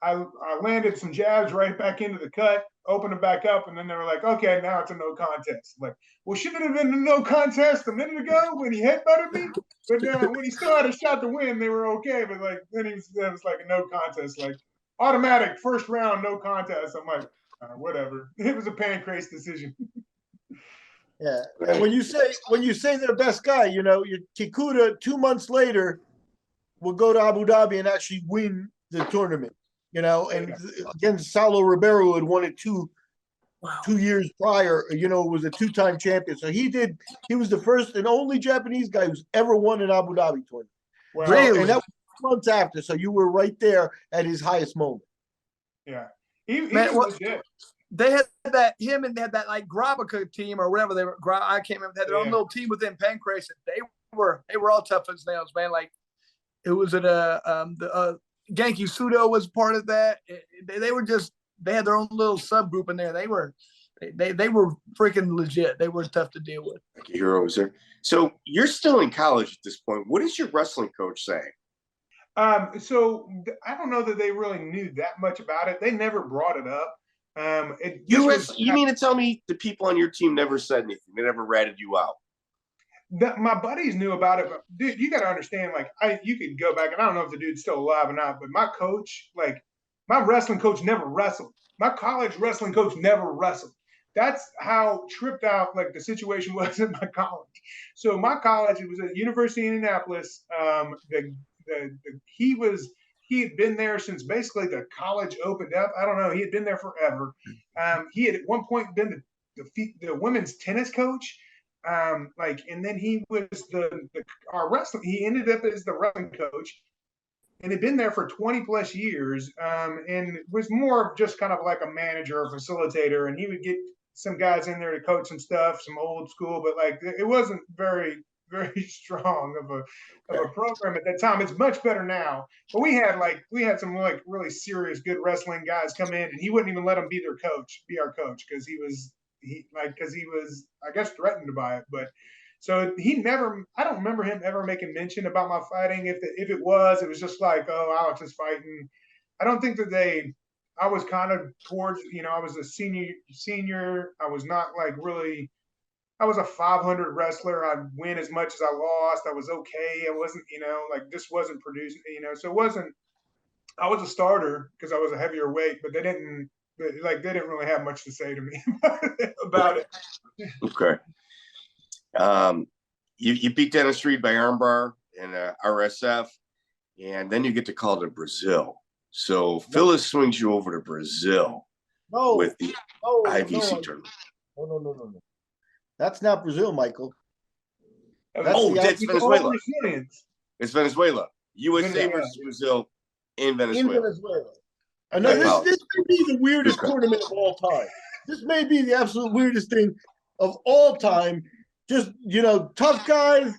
I landed some jabs right back into the cut, opened it back up, and then they were like, okay, now it's a no contest. Like, well, shouldn't it have been a no contest a minute ago when he headbutted me? But when he still had a shot to win, they were okay. But then it was like a no contest, like automatic first round no contest. I'm like, whatever. It was a Pancrase decision. Yeah, and when you say their best guy, your Kikuta 2 months later will go to Abu Dhabi and actually win the tournament. And against Saulo Ribeiro, who had won it 2 years prior, was a 2-time champion. So he was the first and only Japanese guy who's ever won an Abu Dhabi tournament. Wow. Really? And that was months after. So you were right there at his highest moment. Yeah. He was legit. They had that they had that like Grabica team or whatever they were. I can't remember. They had their own little team within Pancrase. They were all tough as nails, man. Like it was at Genki Sudo was part of that. They had their own little subgroup in there. They were freaking legit. They were tough to deal with. Like heroes there. So you're still in college at this point. What is your wrestling coach saying? So I don't know that they really knew that much about it. They never brought it up. You mean to tell me the people on your team never said anything? They never ratted you out? My buddies knew about it, but dude, you got to understand. You could go back, and I don't know if the dude's still alive or not. But my coach, my wrestling coach, never wrestled. My college wrestling coach never wrestled. That's how tripped out like the situation was at my college. So my college, it was at University of Indianapolis. He had been there since basically the college opened up. I don't know. He had been there forever. He had at one point been the women's tennis coach. And then he was our wrestling. He ended up as the wrestling coach, and had been there for 20 plus years. And was more of just kind of like a manager or facilitator. And he would get some guys in there to coach some stuff, some old school, but like it wasn't very, very strong of a program at that time. It's much better now. But we had some like really serious, good wrestling guys come in, and he wouldn't even let them be our coach, because he was, I guess, threatened by it. But so I don't remember him ever making mention about my fighting. If it was just like, oh, Alex is fighting. I don't think that I was kind of towards, I was a senior. I was not like really, I was a 500 wrestler. I'd win as much as I lost. I was okay. I wasn't, like this wasn't producing, so it wasn't, I was a starter because I was a heavier weight, but they didn't really have much to say to me about it. Okay. You beat Dennis Reed by armbar in RSF, and then you get to call to Brazil. So Phyllis swings you over to Brazil with the IVC tournament. No. That's not Brazil, Michael. That's Venezuela. It's Venezuela. USA versus Brazil in Venezuela. I know this may be the weirdest tournament of all time. This may be the absolute weirdest thing of all time. Just, tough guys,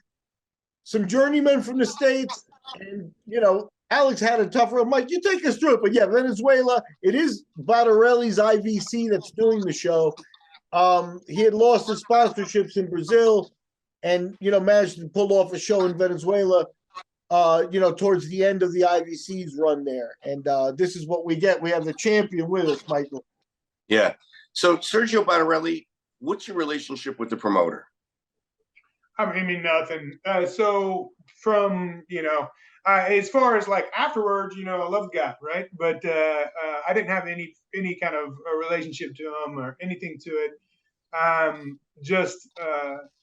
some journeymen from the States, and, Alex had a tougher. Mike, you take us through it. But, yeah, Venezuela, it is Wanderlei's IVC that's doing the show. He had lost his sponsorships in Brazil and, managed to pull off a show in Venezuela, towards the end of the IVC's run there. And this is what we get. We have the champion with us, Michael. Yeah. So, Sergio Wanderlei, what's your relationship with the promoter? I mean, nothing. So from, as far as like afterwards, I love the guy, right? But I didn't have any kind of a relationship to him or anything to it.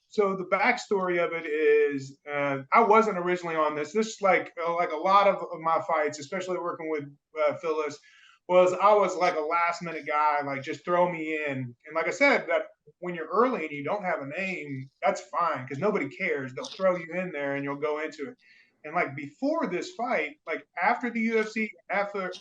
So the backstory of it is I wasn't originally on this. This is like a lot of my fights, especially working with Phyllis, I was like a last minute guy, like just throw me in. And like I said, that when you're early and you don't have a name, that's fine because nobody cares. They'll throw you in there and you'll go into it. And like before this fight, like after the UFC, after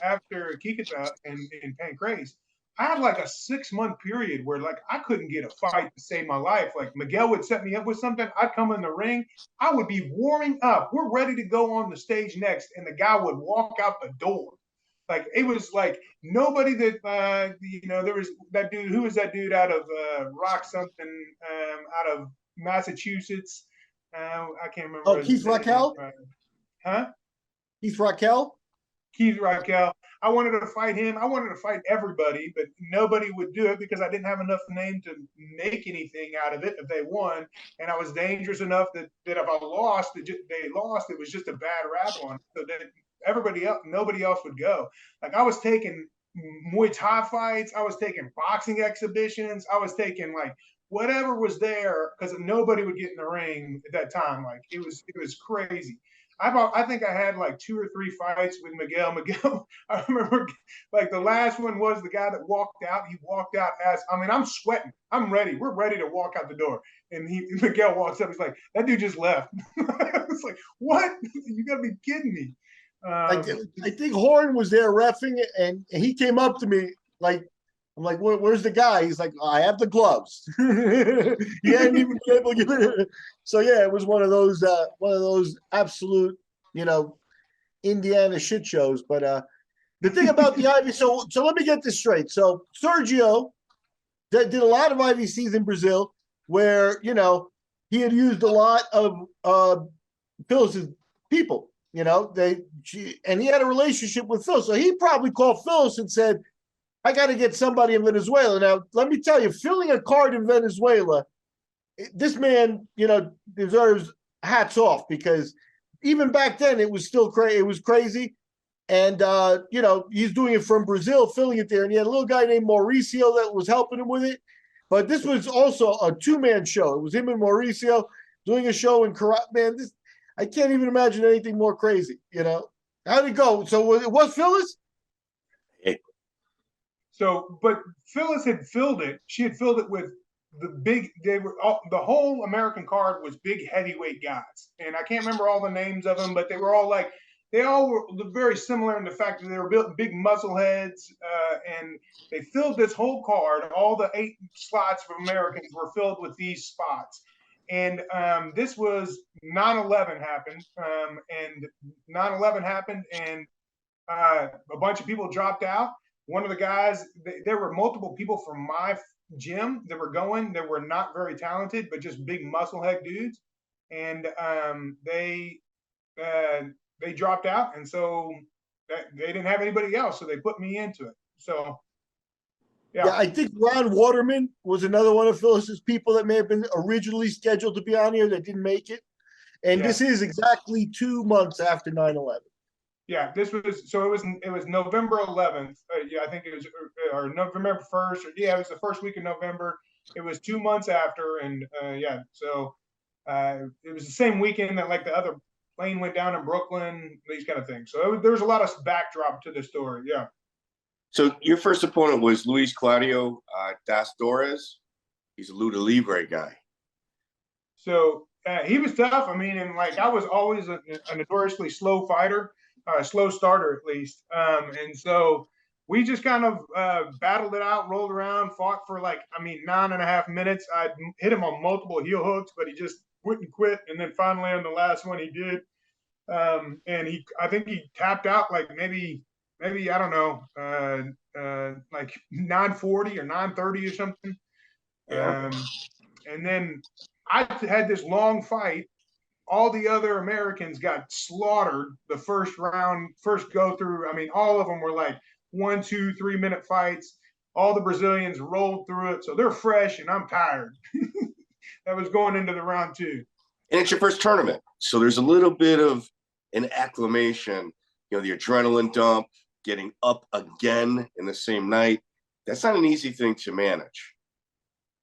Kikuta and Pancrase, I had like a 6-month period where like I couldn't get a fight to save my life. Like Miguel would set me up with something. I'd come in the ring. I would be warming up. We're ready to go on the stage next. And the guy would walk out the door. Like it was like nobody that there was that dude. Who was that dude out of Rock something out of Massachusetts? I can't remember. Oh, Keith Raquel? Huh? Keith Raquel? Keith Raquel. I wanted to fight him. I wanted to fight everybody, but nobody would do it because I didn't have enough name to make anything out of it if they won. And I was dangerous enough that if I lost, they lost. It was just a bad rap on. So that nobody else would go. Like I was taking Muay Thai fights. I was taking boxing exhibitions. I was taking like whatever was there because nobody would get in the ring at that time. Like it was crazy. I think I had like 2 or 3 fights with Miguel. Miguel, I remember like the last one was the guy that walked out. He walked out I'm sweating. I'm ready. We're ready to walk out the door. And Miguel walks up. He's like, that dude just left. It's like, what? You got to be kidding me. I think Horn was there reffing it, and he came up to me like, I'm like, where's the guy? He's like, I have the gloves. He hadn't even been able to get it. So yeah, it was one of those absolute, Indiana shit shows. But the thing about the Ivy, so let me get this straight. So Sergio did a lot of IVCs in Brazil, where he had used a lot of Phyllis's people. And he had a relationship with Phil. So he probably called Phyllis and said, I got to get somebody in Venezuela. Now, let me tell you, filling a card in Venezuela, this man, deserves hats off because even back then it was still crazy. It was crazy. And, he's doing it from Brazil, filling it there. And he had a little guy named Mauricio that was helping him with it. But this was also a two-man show. It was him and Mauricio doing a show in Karate. Man, I can't even imagine anything more crazy, you know? How'd it go? So it was Phyllis? So, but Phyllis had filled it. She had filled it with the whole American card was big heavyweight guys. And I can't remember all the names of them, but they all were very similar in the fact that they were built big muscle heads, and they filled this whole card. All the 8 slots of Americans were filled with these spots. And this was 9/11 happened, and 9/11 happened, and a bunch of people dropped out. One of the guys, there were multiple people from my gym that were going that were not very talented, but just big musclehead dudes, and they dropped out, and so they didn't have anybody else, so they put me into it. So yeah, I think Ron Waterman was another one of Phyllis's people that may have been originally scheduled to be on here that didn't make it. And this is exactly 2 months after 9/11. Yeah, this was it was November 11th. I think it was or November 1st. It was the first week of November. It was 2 months after, and so it was the same weekend that like the other plane went down in Brooklyn, these kind of things. So there was a lot of backdrop to the story. Yeah. So your first opponent was Luiz Claudio das Dores. He's a Luta Libre guy. So he was tough. I mean, and like I was always a notoriously slow fighter. Slow starter at least. And so we just kind of battled it out, rolled around, fought for 9.5 minutes. I hit him on multiple heel hooks, but he just wouldn't quit. And then finally on the last one he did. And I think he tapped out like maybe I don't know, like 9:40 or 9:30 or something. Yeah. And then I had this long fight. All the other Americans got slaughtered the first round, first go through. I mean, all of them were like 1, 2, 3 minute fights. All the Brazilians rolled through it. So they're fresh and I'm tired. That was going into the round 2. And it's your first tournament. So there's a little bit of an acclimation, the adrenaline dump, getting up again in the same night. That's not an easy thing to manage.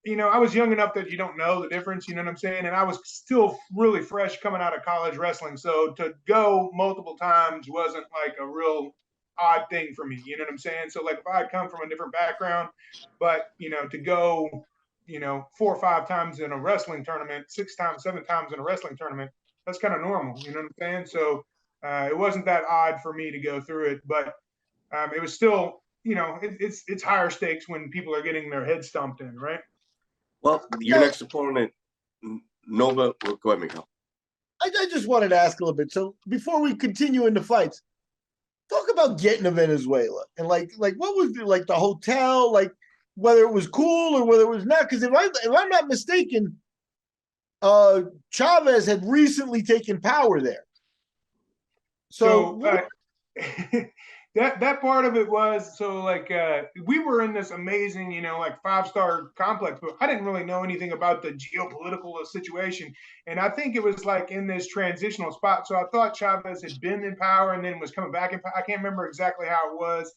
I was young enough that you don't know the difference, you know what I'm saying? And I was still really fresh coming out of college wrestling. So to go multiple times wasn't like a real odd thing for me, you know what I'm saying? So like if I had come from a different background, but, to go, 4 or 5 times in a wrestling tournament, 6 times, 7 times in a wrestling tournament, that's kind of normal, you know what I'm saying? So it wasn't that odd for me to go through it, but it was still, it's higher stakes when people are getting their head stomped in, right? Well, your next opponent, Nova. Go ahead, Mikko. I just wanted to ask a little bit. So before we continue into fights, talk about getting to Venezuela and like what was like the hotel, like whether it was cool or whether it was not. Because if I'm not mistaken, Chavez had recently taken power there. So that part of it was we were in this amazing 5-star complex, but I didn't really know anything about the geopolitical situation, and I think it was like in this transitional spot. So I thought Chavez had been in power and then was coming back in power. I can't remember exactly how it was,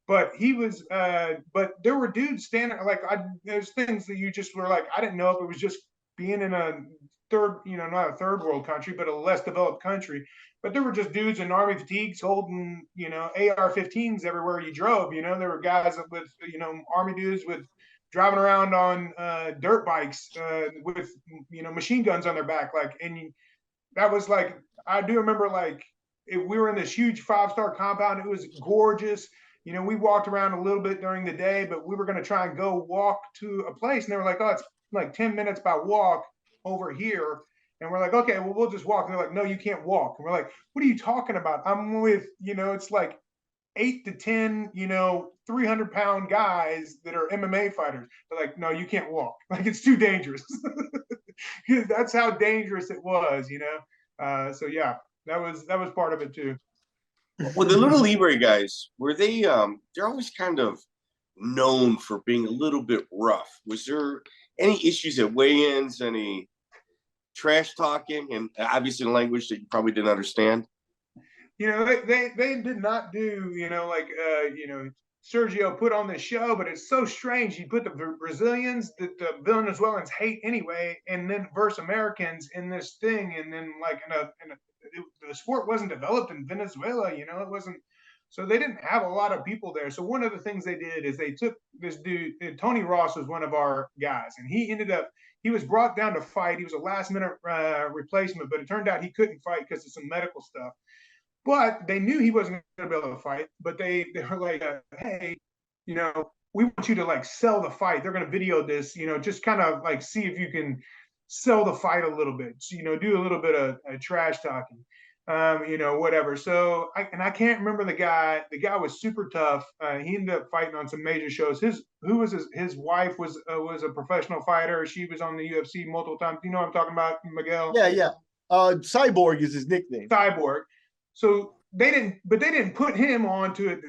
but he was. But there were dudes standing there's things that you just were like I didn't know if it was just being in a third, not a third world country, but a less developed country. But there were just dudes in army fatigues holding, AR-15s everywhere you drove. There were guys with, army dudes with driving around on dirt bikes with, machine guns on their back. That was I do remember we were in this huge 5-star compound. It was gorgeous. We walked around a little bit during the day, but we were going to try and go walk to a place. And they were like, oh, it's like 10 minutes by walk over here. And we're like, okay, well, we'll just walk. And they're like, no, you can't walk. And we're like, what are you talking about? I'm with, it's like 8 to 10, 300-pound guys that are MMA fighters. They're like, no, you can't walk. Like, it's too dangerous. That's how dangerous it was, So yeah, that was part of it too. Well, the Luta Libre guys, were they? They're always kind of known for being a little bit rough. Was there any issues at weigh-ins? Any trash talking, and obviously in language that you probably didn't understand? They did not do Sergio put on this show, but it's so strange. He put the Brazilians that the Venezuelans hate anyway, and then versus Americans in this thing, and then like the sport wasn't developed in Venezuela, you know, it wasn't. So they didn't have a lot of people there. So one of the things they did is they took this dude, Tony Ross was one of our guys, and he was brought down to fight. He was a last minute replacement, but it turned out he couldn't fight because of some medical stuff. But they knew he wasn't going to be able to fight. But they were like, hey, you know, we want you to like sell the fight. They're going to video this, you know, just kind of like see if you can sell the fight a little bit. So, you know, do a little bit of trash talking, you know, whatever. So I can't remember the guy. The guy was super tough. He ended up fighting on some major shows. His wife was a professional fighter. She was on the UFC multiple times. You know what I'm talking about, Miguel? Yeah. Cyborg is his nickname. Cyborg. So they didn't put him onto it.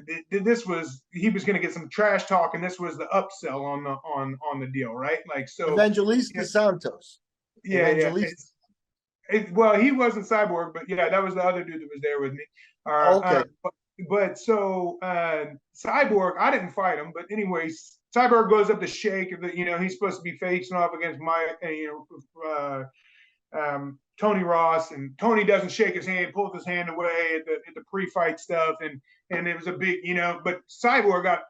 He was going to get some trash talk, and this was the upsell on the deal, right? Like so. Evangelista Santos. Yeah, Evangelista. Well, he wasn't Cyborg, but yeah, that was the other dude that was there with me. Okay. But so Cyborg, I didn't fight him, but anyways, Cyborg goes up to shake. You know, he's supposed to be facing off against Tony Ross, and Tony doesn't shake his hand, pulls his hand away at the pre-fight stuff, and it was a big, you know, but Cyborg got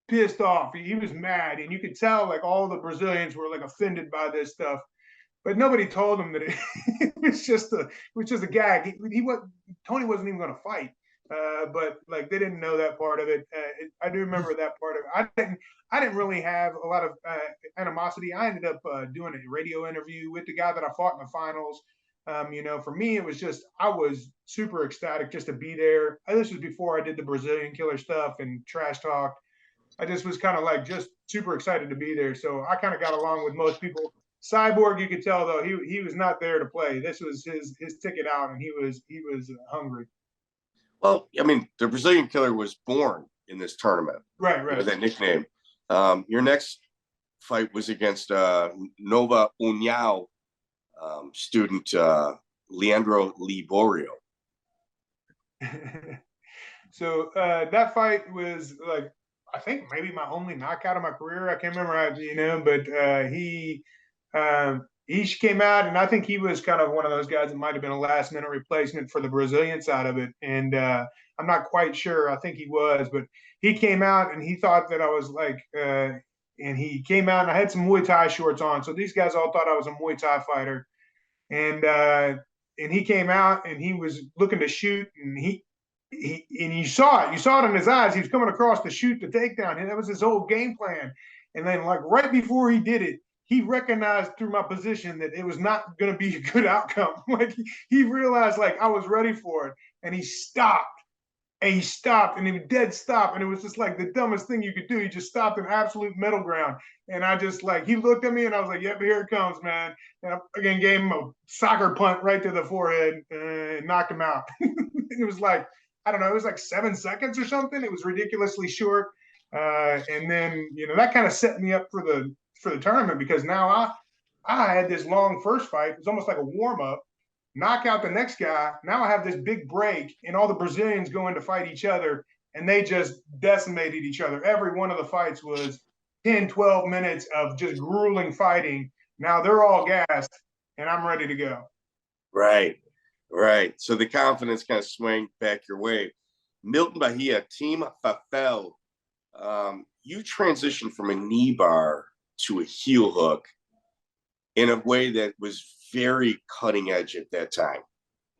pissed off. He was mad, and you could tell like all the Brazilians were like offended by this stuff, but nobody told him that it was just a gag. Tony wasn't even going to fight, but like they didn't know that part of it. I do remember that part of it. I didn't really have a lot of animosity. I ended up doing a radio interview with the guy that I fought in the finals. You know, for me, it was just, I was super ecstatic just to be there. This was before I did the Brazilian killer stuff and trash talk. I just was kind of like just super excited to be there. So I kind of got along with most people. Cyborg, you could tell though, he was not there to play. This was his ticket out, and he was hungry. Well, I mean, the Brazilian killer was born in this tournament. Right. With that nickname. Your next fight was against Nova União student Leandro Liborio. So that fight was like, I think maybe my only knockout of my career. I can't remember how, you know, but he came out, and I think he was kind of one of those guys that might have been a last minute replacement for the Brazilian side of it. And I'm not quite sure. I think he was, but he came out and he thought that I was like, and he came out and I had some Muay Thai shorts on. So these guys all thought I was a Muay Thai fighter. And he came out and he was looking to shoot, and you saw it in his eyes. He was coming across to shoot the takedown, and that was his whole game plan. And then like right before he did it, he recognized through my position that it was not going to be a good outcome. Like he realized like I was ready for it, and he stopped. And he stopped, and he was dead stop. And it was just like the dumbest thing you could do. He just stopped in absolute middle ground. And I just like, he looked at me and I was like, yep, here it comes, man. And I again gave him a soccer punt right to the forehead and knocked him out. It was like, I don't know, it was like 7 seconds or something. It was ridiculously short. And then, you know, that kind of set me up for the tournament, because now I had this long first fight. It was almost like a warm up. Knock out the next guy. Now I have this big break, and all the Brazilians go in to fight each other, and they just decimated each other. Every one of the fights was 10, 12 minutes of just grueling fighting. Now they're all gassed, and I'm ready to go. Right. So the confidence kind of swung back your way. Milton Bahia, Team Fafel, you transitioned from a knee bar to a heel hook in a way that was very cutting edge at that time.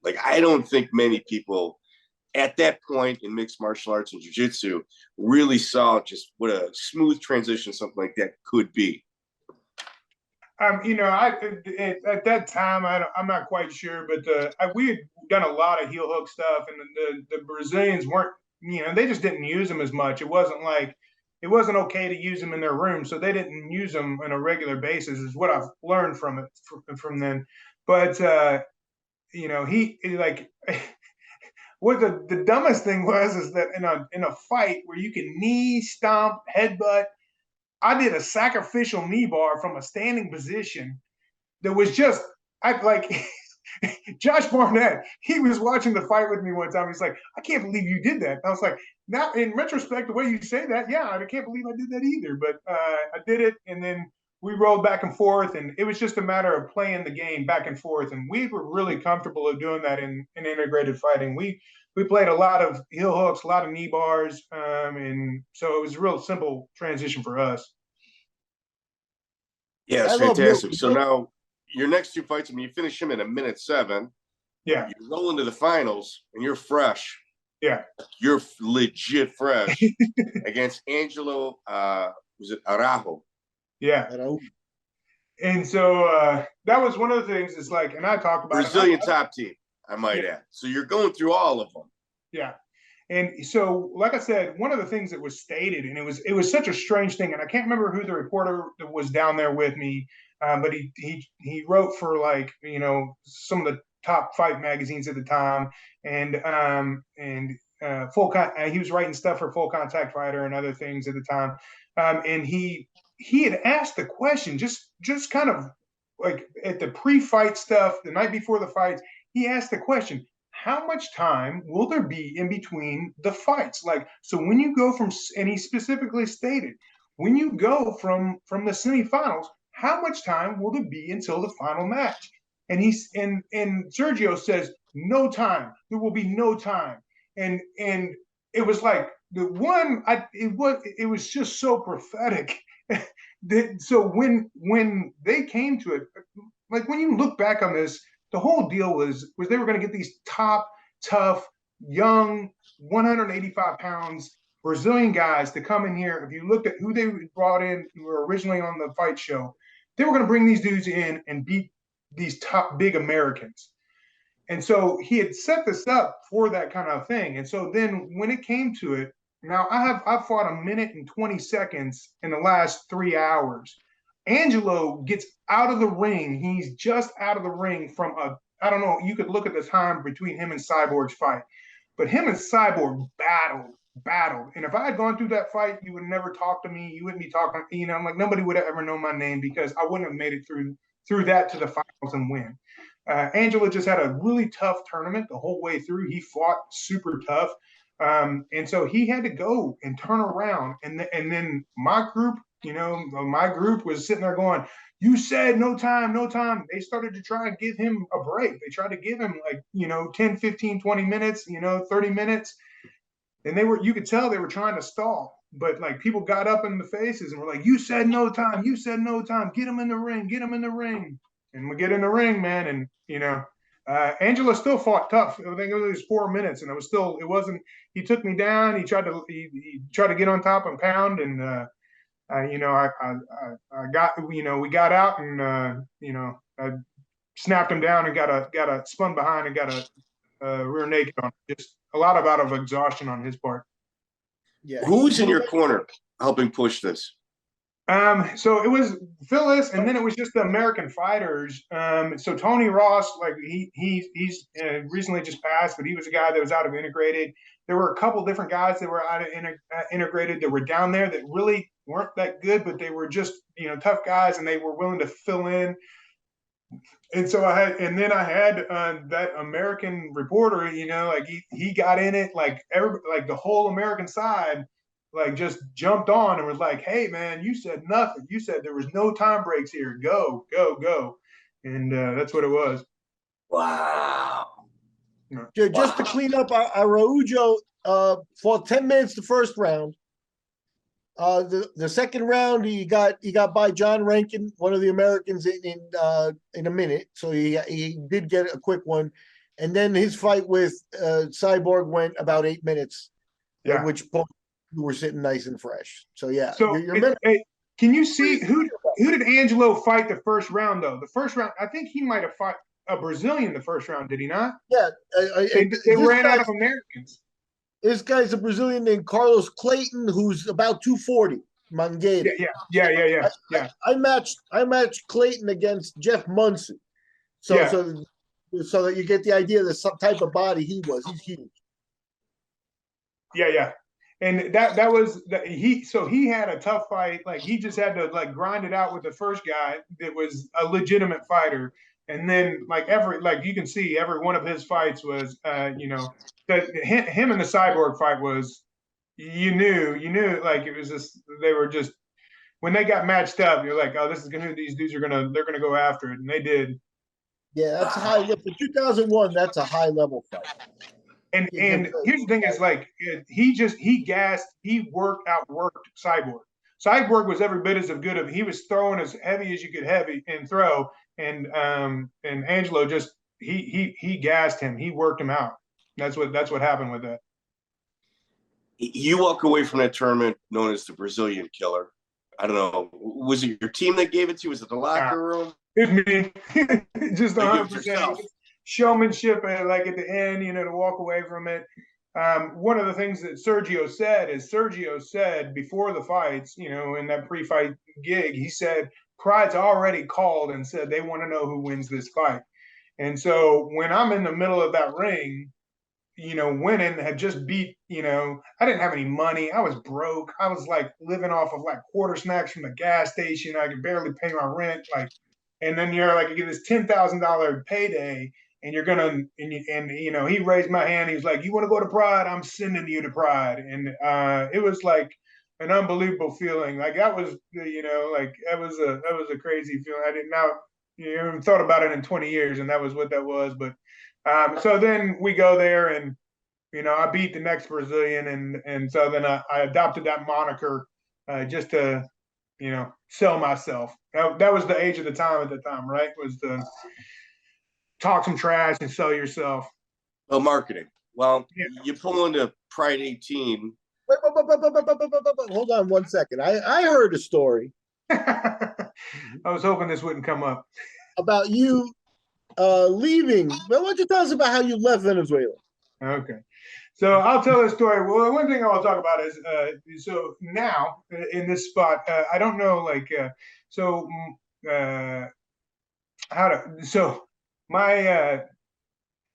Like, I don't think many people at that point in mixed martial arts and jiu-jitsu really saw just what a smooth transition something like that could be. You know, at that time, I'm not quite sure, but we had done a lot of heel hook stuff, and the Brazilians weren't, you know, they just didn't use them as much. It wasn't okay to use them in their room, so they didn't use them on a regular basis, is what I've learned from then. But, you know, he like, what the dumbest thing was is that in a fight where you can knee, stomp, headbutt, I did a sacrificial knee bar from a standing position that was just, Josh Barnett, he was watching the fight with me one time. He's like, I can't believe you did that. And I was like, now in retrospect, the way you say that, yeah, I can't believe I did that either. But I did it, and then we rolled back and forth, and it was just a matter of playing the game back and forth. And we were really comfortable of doing that in integrated fighting. We played a lot of heel hooks, a lot of knee bars, and so it was a real simple transition for us. Yeah, it's fantastic. So now your next two fights, I mean, you finish him in 1:07. Yeah. You roll into the finals, and you're fresh. Yeah. You're legit fresh against Angelo, was it Araujo? Yeah. And so that was one of the things. It's like, and I talked about Brazilian top team, I might add. So you're going through all of them. Yeah. And so, like I said, one of the things that was stated, and it was such a strange thing, and I can't remember who the reporter that was down there with me, but he wrote for, like, you know, some of the top fight magazines at the time, and he was writing stuff for Full Contact Fighter and other things at the time, and he had asked the question, just kind of like at the pre-fight stuff, the night before the fights, he asked the question, how much time will there be in between the fights? Like, so when you go from, and he specifically stated, when you go from the semifinals, how much time will there be until the final match? And and Sergio says, no time. There will be no time. And it was like it was just so prophetic. So when they came to it, like when you look back on this, the whole deal was they were going to get these top, tough, young, 185 pounds Brazilian guys to come in here. If you looked at who they brought in, who were originally on the fight show, they were going to bring these dudes in and beat these top big Americans. And so he had set this up for that kind of thing. And so then when it came to it, now I've fought 1:20 in the last 3 hours. Angelo gets out of the ring. He's just out of the ring from I don't know, you could look at the time between him and Cyborg's fight. But him and Cyborg battled. And if I had gone through that fight, you would never talk to me. You wouldn't be talking, you know, like nobody would have ever known my name because I wouldn't have made it through that to the finals and win. Angelo just had a really tough tournament the whole way through. He fought super tough. And so he had to go and turn around. And then my group, you know, my group was sitting there going, you said no time, no time. They started to try and give him a break. They tried to give him like, you know, 10, 15, 20 minutes, you know, 30 minutes. And you could tell they were trying to stall. But like people got up in the faces and were like, you said no time, you said no time. Get him in the ring, get him in the ring. And we get in the ring, man. And, you know, Angelo still fought tough. I think it was 4 minutes, and it wasn't. He took me down. He tried to get on top and pound, and you know, I got, you know, we got out, and you know, I snapped him down and got a spun behind and got a rear naked on him. Just a lot out of exhaustion on his part. Yeah. Who's in your corner helping push this? So it was Phyllis, and then it was just the American fighters. So Tony Ross, like he's recently just passed, but he was a guy that was out of integrated. There were a couple different guys that were out of integrated that were down there that really weren't that good, but they were just, you know, tough guys, and they were willing to fill in. And so I had that American reporter, you know, like he got in it, like like the whole American side, like just jumped on and was like, hey man, you said nothing. You said there was no time breaks here. Go, go, go. And that's what it was. Wow. Just to clean up, Araujo fought 10 minutes the first round. The second round, he got by John Rankin, one of the Americans, in a minute. So he did get a quick one. And then his fight with Cyborg went about 8 minutes. Yeah. At which point you were sitting nice and fresh. So yeah. So can you see who did Angelo fight the first round though? The first round, I think he might have fought a Brazilian the first round, did he not? Yeah. They ran out of Americans. This guy's a Brazilian named Carlos Clayton, who's about 240. Mangueira. Yeah. I matched Clayton against Jeff Munson. So that you get the idea of the type of body he was. He's huge. Yeah. And that was he had a tough fight. Like he just had to like grind it out with the first guy that was a legitimate fighter. And then like you can see every one of his fights was, him and the Cyborg fight was, you knew like it was just, they were just, when they got matched up, you're like, oh, these dudes they're gonna go after it, and they did. Yeah, that's a high level. For 2001, that's a high level fight. And here's the thing is like he outworked Cyborg. Cyborg was every bit as good of, he was throwing as heavy as you could heavy and throw, and Angelo just he gassed him. He worked him out. That's what happened with that. You walk away from that tournament known as the Brazilian Killer. I don't know. Was it your team that gave it to you? Was it the locker room? It's me. Just 100%. Showmanship, like at the end, to walk away from it. One of the things that Sergio said before the fights, in that pre-fight gig, he said, Pride's already called and said they want to know who wins this fight. And so when I'm in the middle of that ring, winning, had just beat, I didn't have any money. I was broke. I was like living off of like quarter snacks from the gas station. I could barely pay my rent. And then you're like, you get this $10,000 payday, and you're gonna, he raised my hand. He was like, "You want to go to Pride? I'm sending you to Pride." And it was like an unbelievable feeling. Like that was, that was a crazy feeling. I didn't haven't thought about it in 20 years, and that was what that was. But so then we go there, and I beat the next Brazilian, and so then I adopted that moniker just to sell myself. That was the age of the time at the time, right? Was to talk some trash and sell yourself. Well, marketing. Well, you pull into Pride 18. Wait, hold on 1 second. I heard a story. I was hoping this wouldn't come up. About you leaving. Well, why don't you tell us about how you left Venezuela? Okay. So I'll tell a story. Well, one thing I want to talk about is, so now in this spot, I don't know,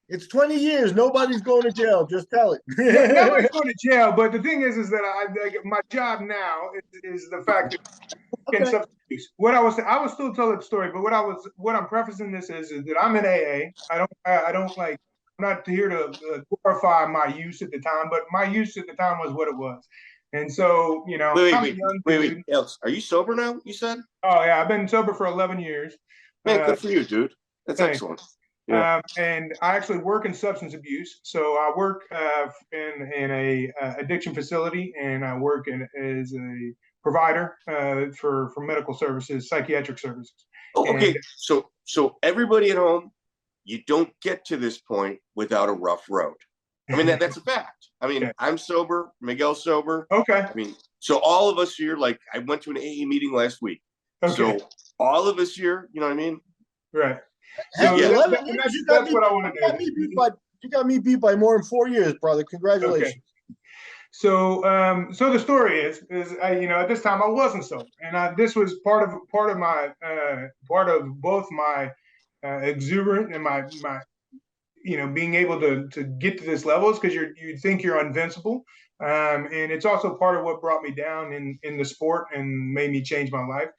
it's 20 years. Nobody's going to jail. Just tell it. Nobody's going to jail. But the thing is that my job now is the fact that substance abuse. I will still tell the story, but what I'm prefacing this is that I'm in AA. I'm not here to glorify my use at the time, but my use at the time was what it was. And so, wait, Alex, are you sober now, you said? Oh, yeah, I've been sober for 11 years. Man, good for you, dude. That's excellent. Yeah. And I actually work in substance abuse. So I work in a addiction facility, and I work as a provider for medical services, psychiatric services. Oh, okay, so everybody at home, you don't get to this point without a rough road. I mean, that's a fact. I mean, I'm sober, Miguel's sober. Okay. I mean, so all of us here, like I went to an AA meeting last week. Okay. So all of us here, you know what I mean? Right. So that's what I want to do. You got me beat by more than 4 years, brother. Congratulations. Okay. So the story is at this time I wasn't sober, and this was part of both my exuberant and my being able to get to this level is because you think you're invincible, and it's also part of what brought me down in the sport and made me change my life.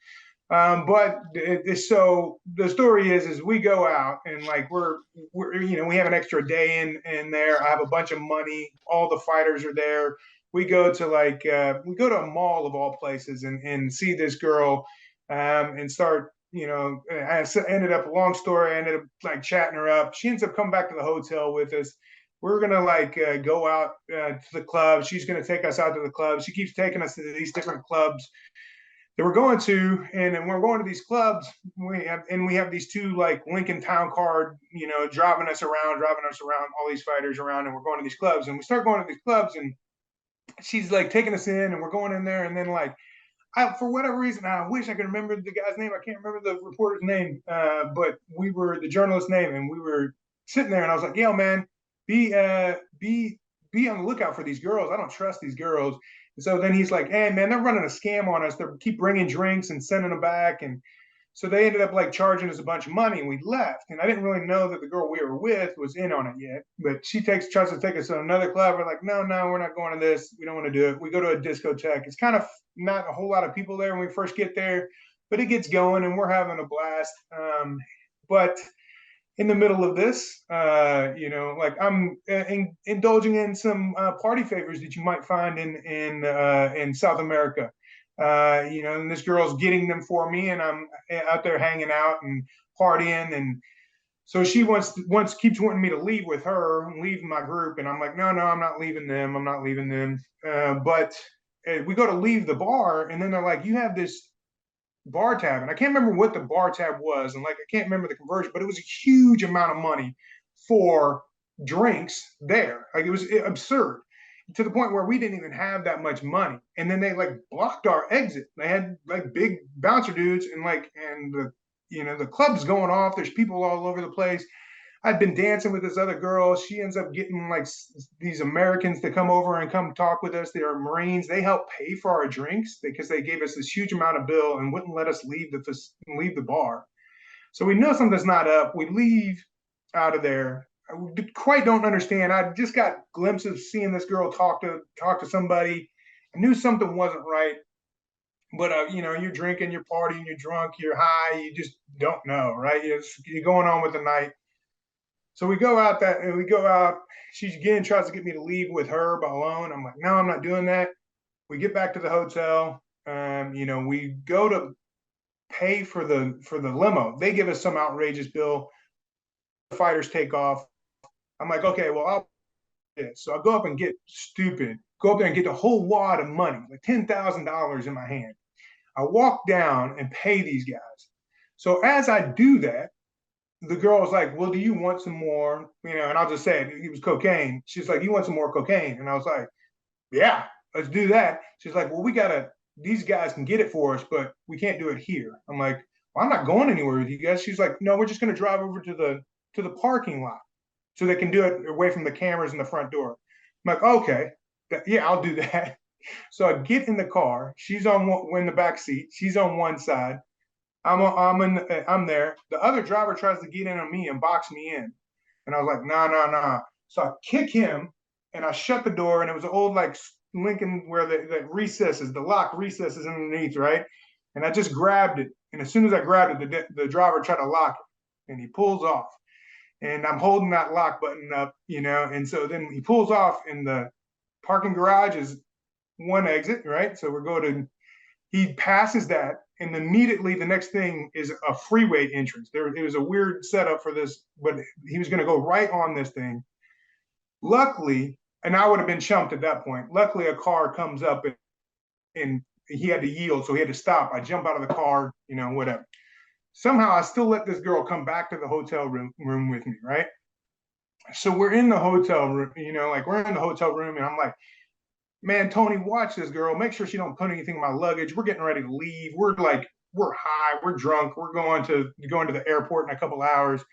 So the story is we go out and like we're we have an extra day in there. I have a bunch of money. All the fighters are there. We go to a mall of all places and see this girl and start. I ended up, long story, I ended up like chatting her up. She ends up coming back to the hotel with us. We're going to go out to the club. She's going to take us out to the club. She keeps taking us to these different clubs that we're going to. And when we're going to these clubs, we have these two like Lincoln Town Card, driving us around, all these fighters around, and we're going to these clubs. And we start going to these clubs, and she's like taking us in, and we're going in there, and then like, for whatever reason, I wish I could remember the guy's name. I can't remember the reporter's name, but we were the journalist's name, and we were sitting there, and I was like, "Yo, man, be on the lookout for these girls. I don't trust these girls." And so then he's like, "Hey, man, they're running a scam on us. They keep bringing drinks and sending them back." And so they ended up like charging us a bunch of money, and we left. And I didn't really know that the girl we were with was in on it yet. But she tries to take us to another club. We're like, no, we're not going to this. We don't want to do it. We go to a discotheque. It's kind of not a whole lot of people there when we first get there, but it gets going, and we're having a blast. But in the middle of this, like I'm indulging in some party favors that you might find in South America. And this girl's getting them for me, and I'm out there hanging out and partying, and so she keeps wanting me to leave with her, leave my group, and I'm like, no, I'm not leaving them. I'm not leaving them. But we go to leave the bar, and then they're like, you have this bar tab, and I can't remember what the bar tab was, and like I can't remember the conversion, but it was a huge amount of money for drinks there. Like it was absurd to the point where we didn't even have that much money. And then they like blocked our exit. They had like big bouncer dudes, and the club's going off. There's people all over the place. I'd been dancing with this other girl. She ends up getting like these Americans to come over and come talk with us. They are Marines. They help pay for our drinks because they gave us this huge amount of bill and wouldn't let us leave the bar. So we know something's not up. We leave out of there. I quite don't understand. I just got glimpses of seeing this girl talk to somebody. I knew something wasn't right. But you're drinking, you're partying, you're drunk, you're high. You just don't know, right? You're going on with the night. So we go out. She again tries to get me to leave with her alone. I'm like, no, I'm not doing that. We get back to the hotel. We go to pay for the limo. They give us some outrageous bill. The fighters take off. I'm like, okay, well, I'll do this. So I go up and get the whole wad of money, like $10,000 in my hand. I walk down and pay these guys. So as I do that, the girl was like, well, do you want some more? And I'll just say it was cocaine. She's like, you want some more cocaine? And I was like, yeah, let's do that. She's like, well, these guys can get it for us, but we can't do it here. I'm like, well, I'm not going anywhere with you guys. She's like, no, we're just going to drive over to the parking lot so they can do it away from the cameras in the front door. I'm like, okay, yeah, I'll do that. So I get in the car. She's in the back seat. She's on one side. I'm there. The other driver tries to get in on me and box me in. And I was like, no. So I kick him and I shut the door, and it was an old like Lincoln where the lock recesses underneath, right? And I just grabbed it. And as soon as I grabbed it, the driver tried to lock it, and he pulls off. And I'm holding that lock button up, and so then he pulls off, and the parking garage is one exit, right? So he passes that, and immediately the next thing is a freeway entrance. It was a weird setup for this, but he was going to go right on this thing. Luckily, and I would have been chumped at that point. Luckily, a car comes up and he had to yield, so he had to stop. I jump out of the car, whatever. Somehow, I still let this girl come back to the hotel room with me, right? So we're in the hotel room, we're in the hotel room, and I'm like, man, Tony, watch this girl. Make sure she don't put anything in my luggage. We're getting ready to leave. We're high. We're drunk. We're going to the airport in a couple hours.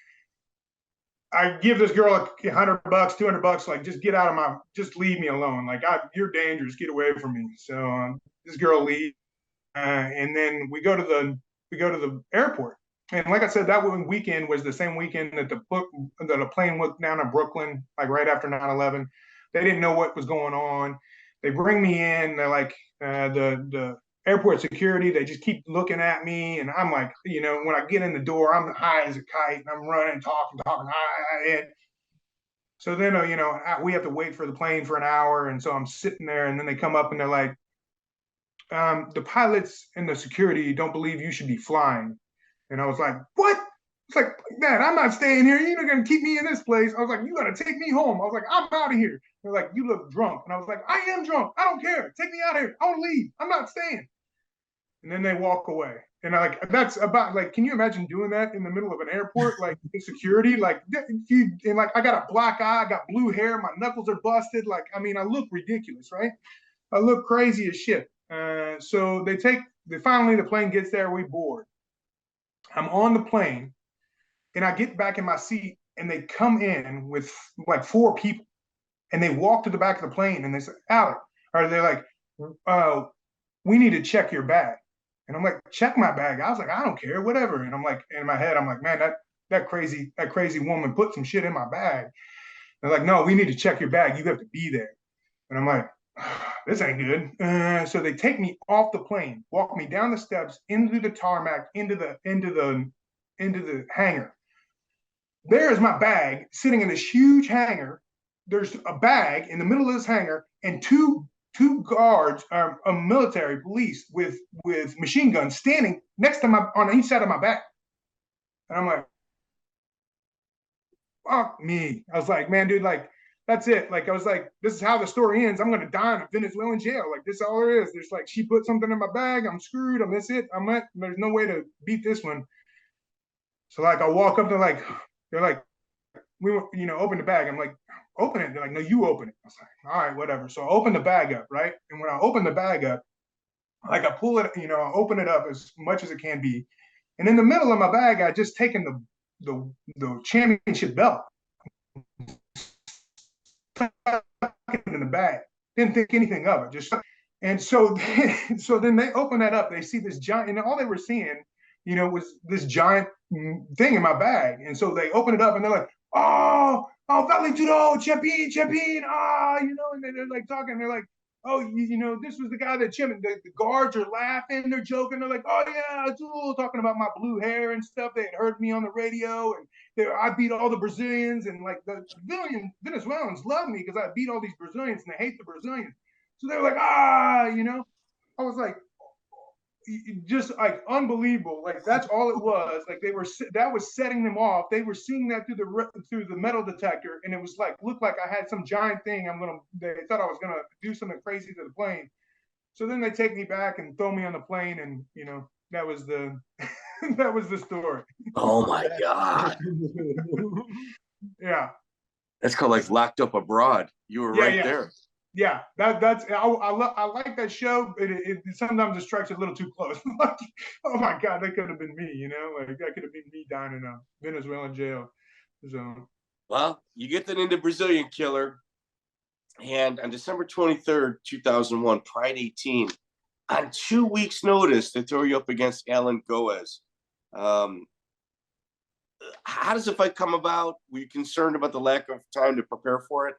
I give this girl $100, $200, like, just leave me alone. Like, you're dangerous. Get away from me. So this girl leaves, and then we go to the airport. And like I said, that weekend was the same weekend that the plane went down to Brooklyn, like right after 9/11. They didn't know what was going on. They bring me in. They're like, the airport security, they just keep looking at me. And I'm like, when I get in the door, I'm high as a kite, and I'm running, talking. And so then, we have to wait for the plane for an hour. And so I'm sitting there, and then they come up and they're like, the pilots and the security don't believe you should be flying. And I was like, what? It's like, Dad, I'm not staying here. You're not going to keep me in this place. I was like, you got to take me home. I was like, I'm out of here. They're like, you look drunk. And I was like, I am drunk. I don't care. Take me out of here. I want to leave. I'm not staying. And then they walk away. And that's about, like, can you imagine doing that in the middle of an airport? Like, the security, like, I got a black eye, I got blue hair, my knuckles are busted. Like, I mean, I look ridiculous, right? I look crazy as shit. So finally the plane gets there, we board. I'm on the plane, and I get back in my seat, and they come in with like 4 people, and they walk to the back of the plane, and they say, Allan, or they're like, we need to check your bag. And I'm like, check my bag. I was like, I don't care, whatever. And I'm like, in my head, I'm like, man, that crazy woman put some shit in my bag. They're like, no, we need to check your bag. You have to be there. And I'm like, this ain't good. So they take me off the plane, walk me down the steps into the tarmac, into the hangar. there's my bag sitting in this huge hangar. There's a bag in the middle of this hangar and two guards, military police with machine guns standing next to on each side of my back. And I'm like, fuck me. I was like, man, dude, like, that's it. Like, I was like, this is how the story ends. I'm going to die in a Venezuelan jail. Like, this is all there is. There's like, she put something in my bag. I'm screwed. That's it. There's no way to beat this one. So like, I walk up to like, they're like, we open the bag. I'm like, open it. They're like, no, you open it. I was like, all right, whatever. So I open the bag up, right? And when I open the bag up, like I pull it, I open it up as much as it can be. And in the middle of my bag, I just taken the championship belt. In the bag. Didn't think anything of it. And so then they open that up. They see this giant, and all they were seeing, was this giant thing in my bag. And so they open it up and they're like, oh, Valley Judo, champion, and they're like talking. They're like, oh, this was the guy that the guards are laughing, they're joking. They're like, oh yeah, Azul, talking about my blue hair and stuff. They had heard me on the radio, and I beat all the Brazilians, and like the Venezuelans love me because I beat all these Brazilians, and they hate the Brazilians. So they were like, I was like, just like unbelievable. Like that's all it was. Like that was setting them off. They were seeing that through the metal detector, and it was like looked like I had some giant thing. They thought I was gonna do something crazy to the plane. So then they take me back and throw me on the plane, and that was the that was the story. Oh my God. Yeah. That's called like Locked Up Abroad. You were right there. Yeah, that's I like that show. It sometimes it strikes a little too close. Like, oh my God, that could have been me. Like that could have been me dying in a Venezuelan jail. So, well, you get that into Brazilian Killer, and on December 23rd, 2001, Pride 18, on 2 weeks' notice, they throw you up against Allan Goes. How does the fight come about? Were you concerned about the lack of time to prepare for it?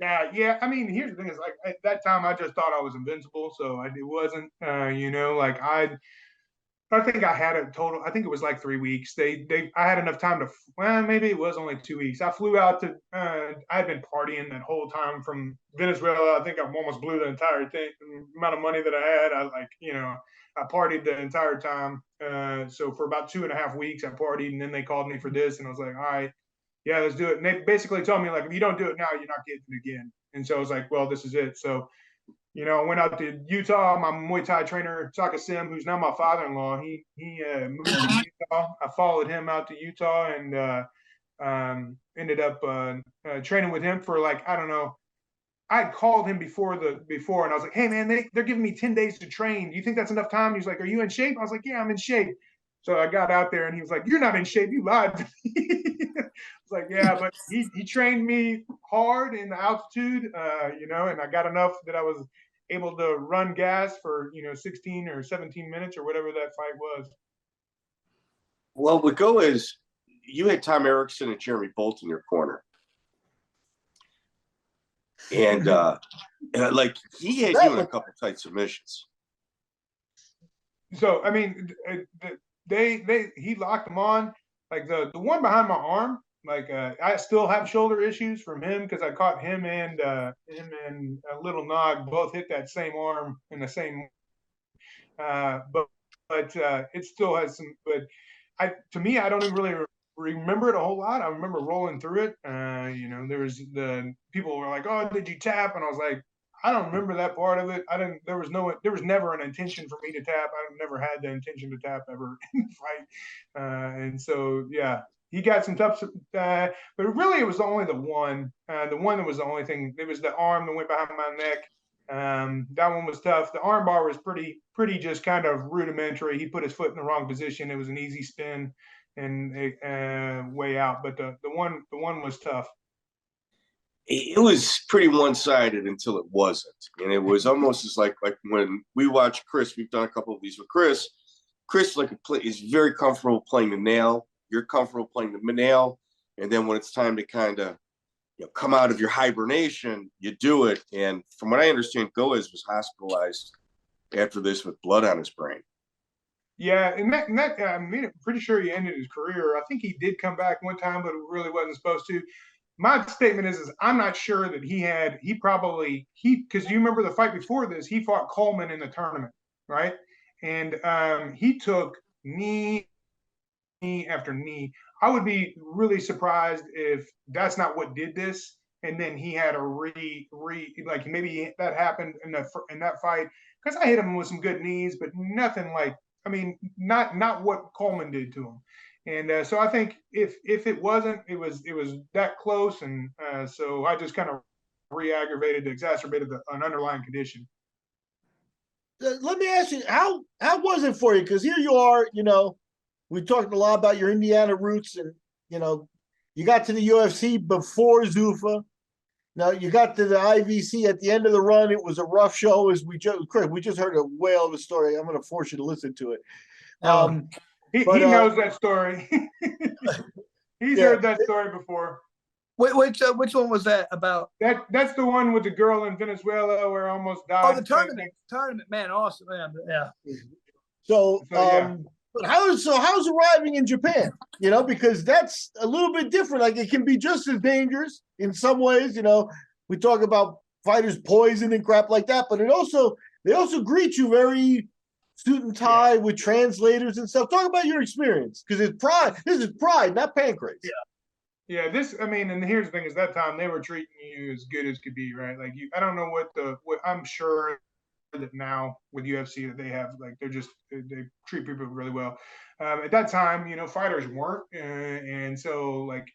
Yeah. I mean, here's the thing: is like at that time, I just thought I was invincible, so it wasn't. Like I think I had a total. I think it was like 3 weeks. I had enough time to. Well, maybe it was only 2 weeks. I flew out to. I'd been partying that whole time from Venezuela. I think I almost blew the entire thing. The amount of money that I had, I partied the entire time. So for about 2.5 weeks, I partied, and then they called me for this, and I was like, all right. Yeah, let's do it. And they basically told me, like, if you don't do it now, you're not getting it again. And so I was like, well, this is it. So, I went out to Utah. My Muay Thai trainer, Taka Sim, who's now my father-in-law, he moved to Utah. I followed him out to Utah and ended up training with him for like, I don't know. I had called him before, and I was like, hey, man, they're giving me 10 days to train. Do you think that's enough time? He's like, are you in shape? I was like, yeah, I'm in shape. So I got out there and he was like, you're not in shape. You lied to me. I was like, yeah, but he trained me hard in the altitude, and I got enough that I was able to run gas for, 16 or 17 minutes or whatever that fight was. Well, what go is you had Tom Erickson and Jeremy Bolt in your corner. And like he had you in a couple tight submissions. So, I mean, he locked them on. Like the one behind my arm, like I still have shoulder issues from him because I caught him and Little Nog both hit that same arm in the same. But it still has some. But to me, I don't even really remember it a whole lot. I remember rolling through it. There was the people were like, "Oh, did you tap?" And I was like, I don't remember that part of it. There was never an intention for me to tap. I never had the intention to tap ever in the fight. And so, yeah, he got some tough, but really it was only the one that was the only thing. It was the arm that went behind my neck. That one was tough. The arm bar was pretty just kind of rudimentary. He put his foot in the wrong position. It was an easy spin and way out. But the one was tough. It was pretty one-sided until it wasn't. And it was almost as like when we watch Chris, we've done a couple of these with Chris. Chris is very comfortable playing the nail. You're comfortable playing the nail. And then when it's time to kind of come out of your hibernation, you do it. And from what I understand, Goes was hospitalized after this with blood on his brain. Yeah, and that I mean, I'm pretty sure he ended his career. I think he did come back one time, but it really wasn't supposed to. My statement is I'm not sure that he probably because you remember the fight before this, he fought Coleman in the tournament, right? And he took knee after knee. I would be really surprised if that's not what did this. And then he had a like maybe that happened in that fight because I hit him with some good knees, but nothing like I mean not what Coleman did to him. And so I think if it wasn't, it was that close, and so I just kind of exacerbated an underlying condition. Let me ask you, how was it for you? Because here you are, we talked a lot about your Indiana roots, and you got to the UFC before Zuffa. Now you got to the IVC at the end of the run. It was a rough show, as Chris, we just heard a whale of a story. I'm going to force you to listen to it. He knows that story. He's heard that story before. Which one was that about? That's the one with the girl in Venezuela where I almost died. Oh, the tournament, man, awesome, man. Yeah. So but how's arriving in Japan? Because that's a little bit different. Like it can be just as dangerous in some ways. We talk about fighters poison and crap like that, but they also greet you very suit and tie with translators and stuff. Talk about your experience, because it's pride. This is pride, not pancreas. Yeah, and here's the thing: is that time they were treating you as good as could be, right? Like I don't know what I'm sure that now with UFC that they have, like they treat people really well. At that time, fighters weren't, and so like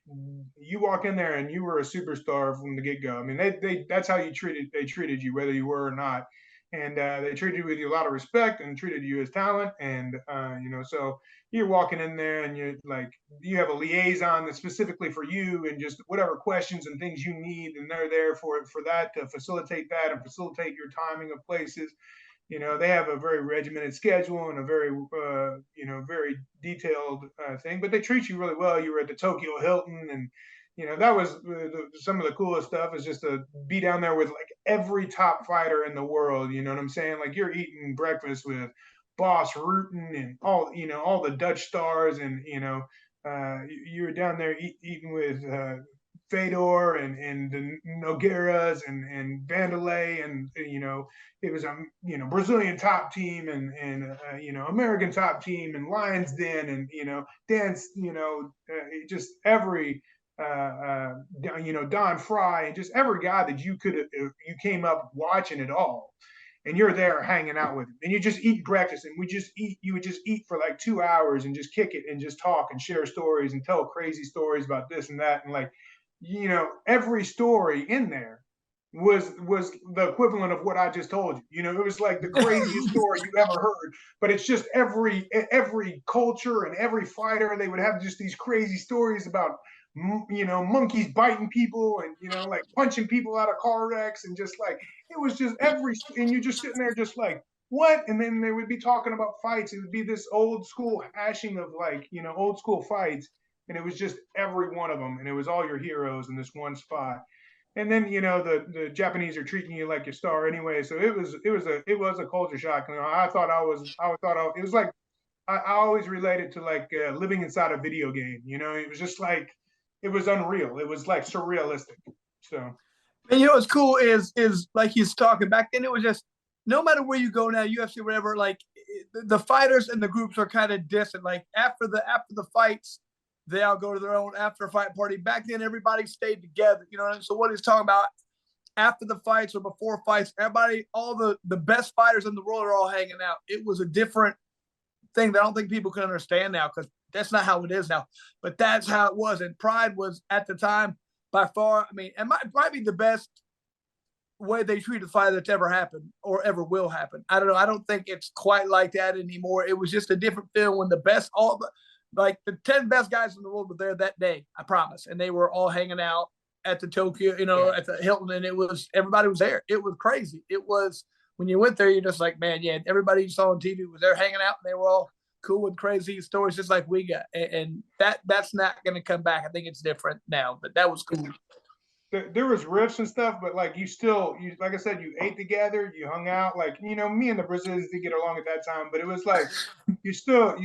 you walk in there and you were a superstar from the get go. I mean, they that's how they treated you whether you were or not, and they treated you with a lot of respect and treated you as talent, and so you're walking in there and you have a liaison that's specifically for you and just whatever questions and things you need, and they're there for that, to facilitate that and facilitate your timing of places. They have a very regimented schedule and a very very detailed thing, but they treat you really well. You were at the Tokyo Hilton, and that was some of the coolest stuff, is just to be down there with like every top fighter in the world. You know what I'm saying? Like you're eating breakfast with Bas Rutten and all the Dutch stars, and you were down there eating with Fedor and the Nogueiras and Wanderlei, and it was a Brazilian top team and American top team and Lions Den and dance just every Don Fry and just every guy that you came up watching it all. And you're there hanging out with him, and you just eat breakfast, and you would just eat for like 2 hours and just kick it and just talk and share stories and tell crazy stories about this and that. And like, every story in there was the equivalent of what I just told you. It was like the craziest story you ever heard, but it's just every culture and every fighter, they would have just these crazy stories about monkeys biting people and like punching people out of car wrecks, and just like it was just and you're just sitting there just like, what? And then they would be talking about fights. It would be this old school hashing of like old school fights, and it was just every one of them, and it was all your heroes in this one spot. And then the Japanese are treating you like your star anyway, so it was a culture shock. It was like I always related to like living inside a video game. It was just like, it was unreal. It was like surrealistic. So, and what's cool is like he's talking back then. It was just, no matter where you go now, UFC, whatever. Like the fighters and the groups are kind of distant. Like after the fights, they all go to their own after fight party. Back then, everybody stayed together. So what he's talking about, after the fights or before fights, everybody, all the best fighters in the world are all hanging out. It was a different thing that I don't think people can understand now, because that's not how it is now. But that's how it was. And Pride was at the time by far, it might be the best way they treated a fighter that's ever happened or ever will happen. I don't know. I don't think it's quite like that anymore. It was just a different feel when the 10 best guys in the world were there that day, I promise. And they were all hanging out at the Tokyo, at the Hilton, and everybody was there. It was crazy. It was, when you went there, you're just like, man, yeah, everybody you saw on TV was there hanging out, and they were all cool and crazy stories just like we got. And that's not going to come back. I think it's different now, but that was cool. there was riffs and stuff, but like like I said, you ate together, you hung out. Like, you know, me and the Brazilians did get along at that time, but it was like you still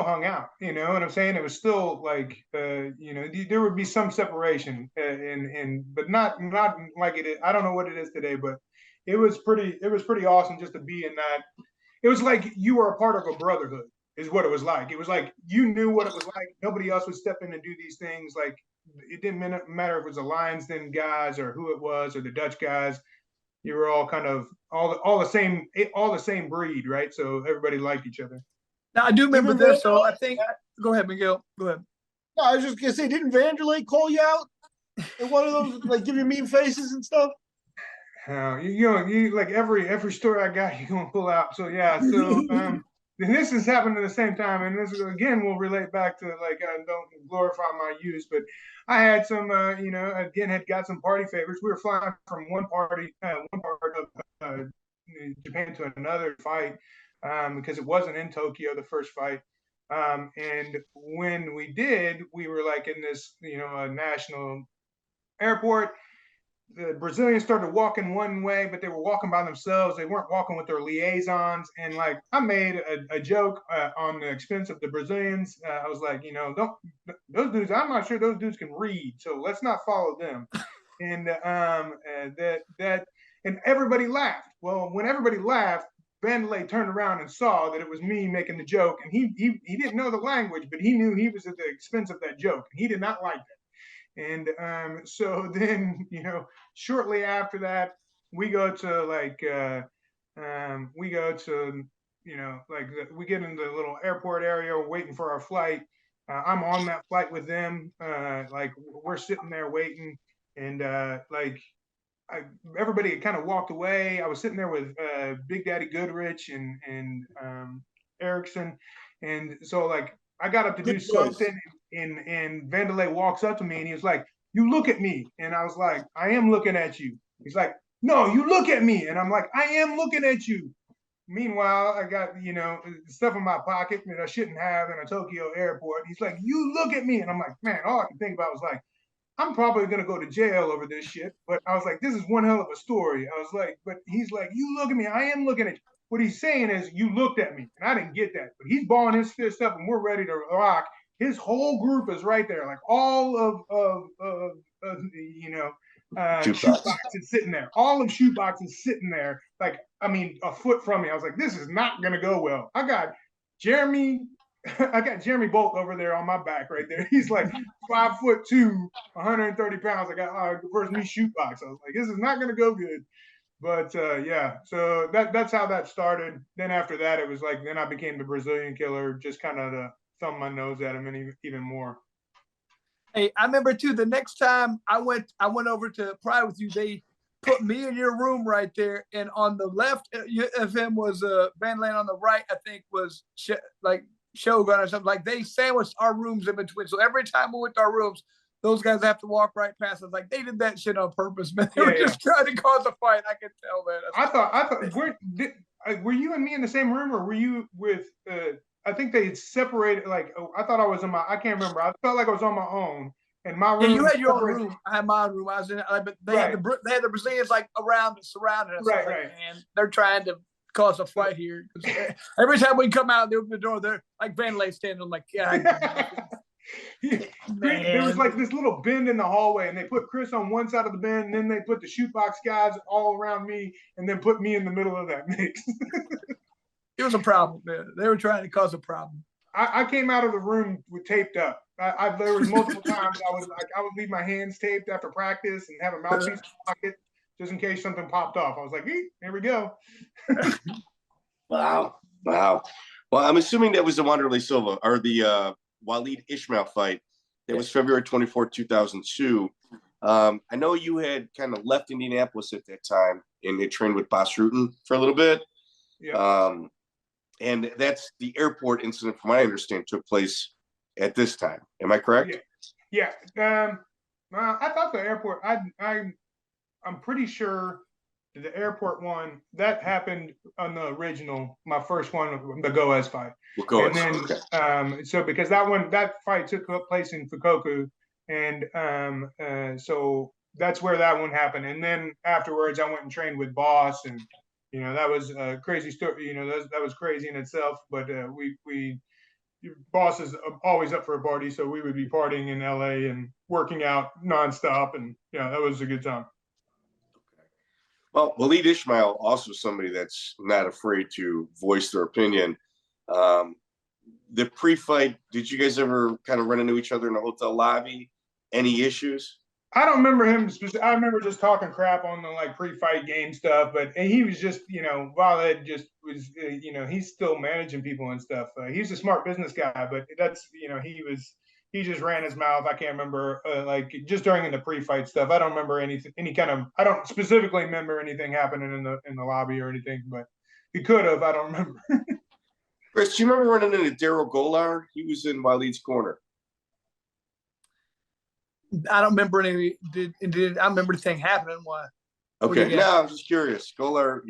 hung out. You know what I'm saying? It was still like you know, there would be some separation, but not like it is. I don't know what it is today, but it was pretty awesome just to be in that. It was like you were a part of a brotherhood, is what it was like. It was like you knew what it was like. Nobody else would step in and do these things. Like, it didn't matter if it was the Lions Den guys or who it was or the Dutch guys. You were all kind of all the same breed, right? So everybody liked each other. Now I do remember this, so I think. Go ahead, Miguel. Go ahead. No, I was just gonna say, didn't Wanderlei call you out in one of those, like, give you mean faces and stuff? You like every story I got, you're gonna pull out. So yeah, so this has happened at the same time, and this again will relate back to, like, I don't glorify my use, but I had some, you know, again had got some party favorites. We were flying from one part of Japan to another fight because it wasn't in Tokyo, the first fight. And when we did, we were like in this, you know, national airport. The Brazilians started walking one way, but they were walking by themselves. They weren't walking with their liaisons. And like, I made a joke on the expense of the Brazilians. I was like, you know, those dudes, I'm not sure those dudes can read, so let's not follow them. And and everybody laughed. Well, when everybody laughed, Wanderlei turned around and saw that it was me making the joke, and he didn't know the language, but he knew he was at the expense of that joke. He did not like that. And so then, you know, shortly after that, we go to like, you know, like we get in the little airport area, waiting for our flight. I'm on that flight with them. Like, we're sitting there waiting, and like, everybody had kind of walked away. I was sitting there with Big Daddy Goodrich and Erickson. And so, like, I got up to do something, and Wanderlei walks up to me and he was like, "You look at me." And I was like, "I am looking at you." He's like, "No, you look at me." And I'm like, "I am looking at you." Meanwhile, I got, you know, stuff in my pocket that I shouldn't have in a Tokyo airport. He's like, "You look at me." And I'm like, man, all I can think about was like, I'm probably going to go to jail over this shit. But I was like, this is one hell of a story. I was like, but he's like, "You look at me. I am looking at you." What he's saying is, you looked at me. And I didn't get that. But he's balling his fist up and we're ready to rock. His whole group is right there. Like, all of you know, Shootbox is sitting there. All of Shootbox is sitting there. Like, I mean, a foot from me. I was like, this is not going to go well. I got Jeremy Bolt over there on my back right there. He's like 5'2", 130 pounds. I got versus me Shootbox. I was like, this is not going to go good. But yeah, so that's how that started. Then after that, it was like, then I became the Brazilian Killer, just kind of to thumb my nose at him and even more. Hey, I remember too, the next time I went over to Pride with you, they put me in your room right there, and on the left of him was Wanderlei, on the right I think was like Shogun or something. Like, they sandwiched our rooms in between, so every time we went to our rooms, those guys have to walk right past us. Like, they did that shit on purpose, man. They were just trying to cause a fight. I could tell, man. I thought were you and me in the same room, or were you with I think they separated. Like, I thought I was in I can't remember. I felt like I was on my own. And my room. Yeah, you had your own room. I had my own room. I was in, but they had the Brazilians like around, surrounding us. Right. Like, man, they're trying to cause a fight here. Every time we come out, they open the door. They're like Wanderlei standing. I'm like, yeah. There was like this little bend in the hallway, and they put Chris on one side of the bend, and then they put the Shootbox guys all around me, and then put me in the middle of that mix. It was a problem, man. They were trying to cause a problem. I came out of the room with taped up. There was multiple times I would leave my hands taped after practice and have a mouthpiece in my pocket just in case something popped off. I was like, hey, here we go. Wow. Well, I'm assuming that was the Wanderlei Silva or the Walid Ishmail fight. That was February 24, 2002. I know you had kind of left Indianapolis at that time and had trained with Bas Rutten for a little bit. Yeah. And that's the airport incident, from what I understand, took place at this time. Am I correct? Yeah. I thought the airport. I'm pretty sure the airport one that happened on the original. My first one, the Goes fight. Goes. And then, so because that fight took place in Fukuoka, And so that's where that one happened. And then afterwards, I went and trained with Boss, and that was a crazy story. That was crazy in itself. But Boss is always up for a party, so we would be partying in LA and working out nonstop, and that was a good time. Well, Walid Ishmail, also somebody that's not afraid to voice their opinion. The pre-fight, did you guys ever kind of run into each other in the hotel lobby? Any issues? I don't remember him. I remember just talking crap on the pre-fight game stuff, but he was just, Walid just was, he's still managing people and stuff. He's a smart business guy, but that's, he just ran his mouth. I can't remember, just during the pre-fight stuff. I don't remember I don't specifically remember anything happening in the lobby or anything, but he could have. I don't remember. Chris, do you remember running into Daryl Golar? He was in Walid's corner. I don't remember any. I remember anything happening? Why? Okay, no, I'm just curious. Golar,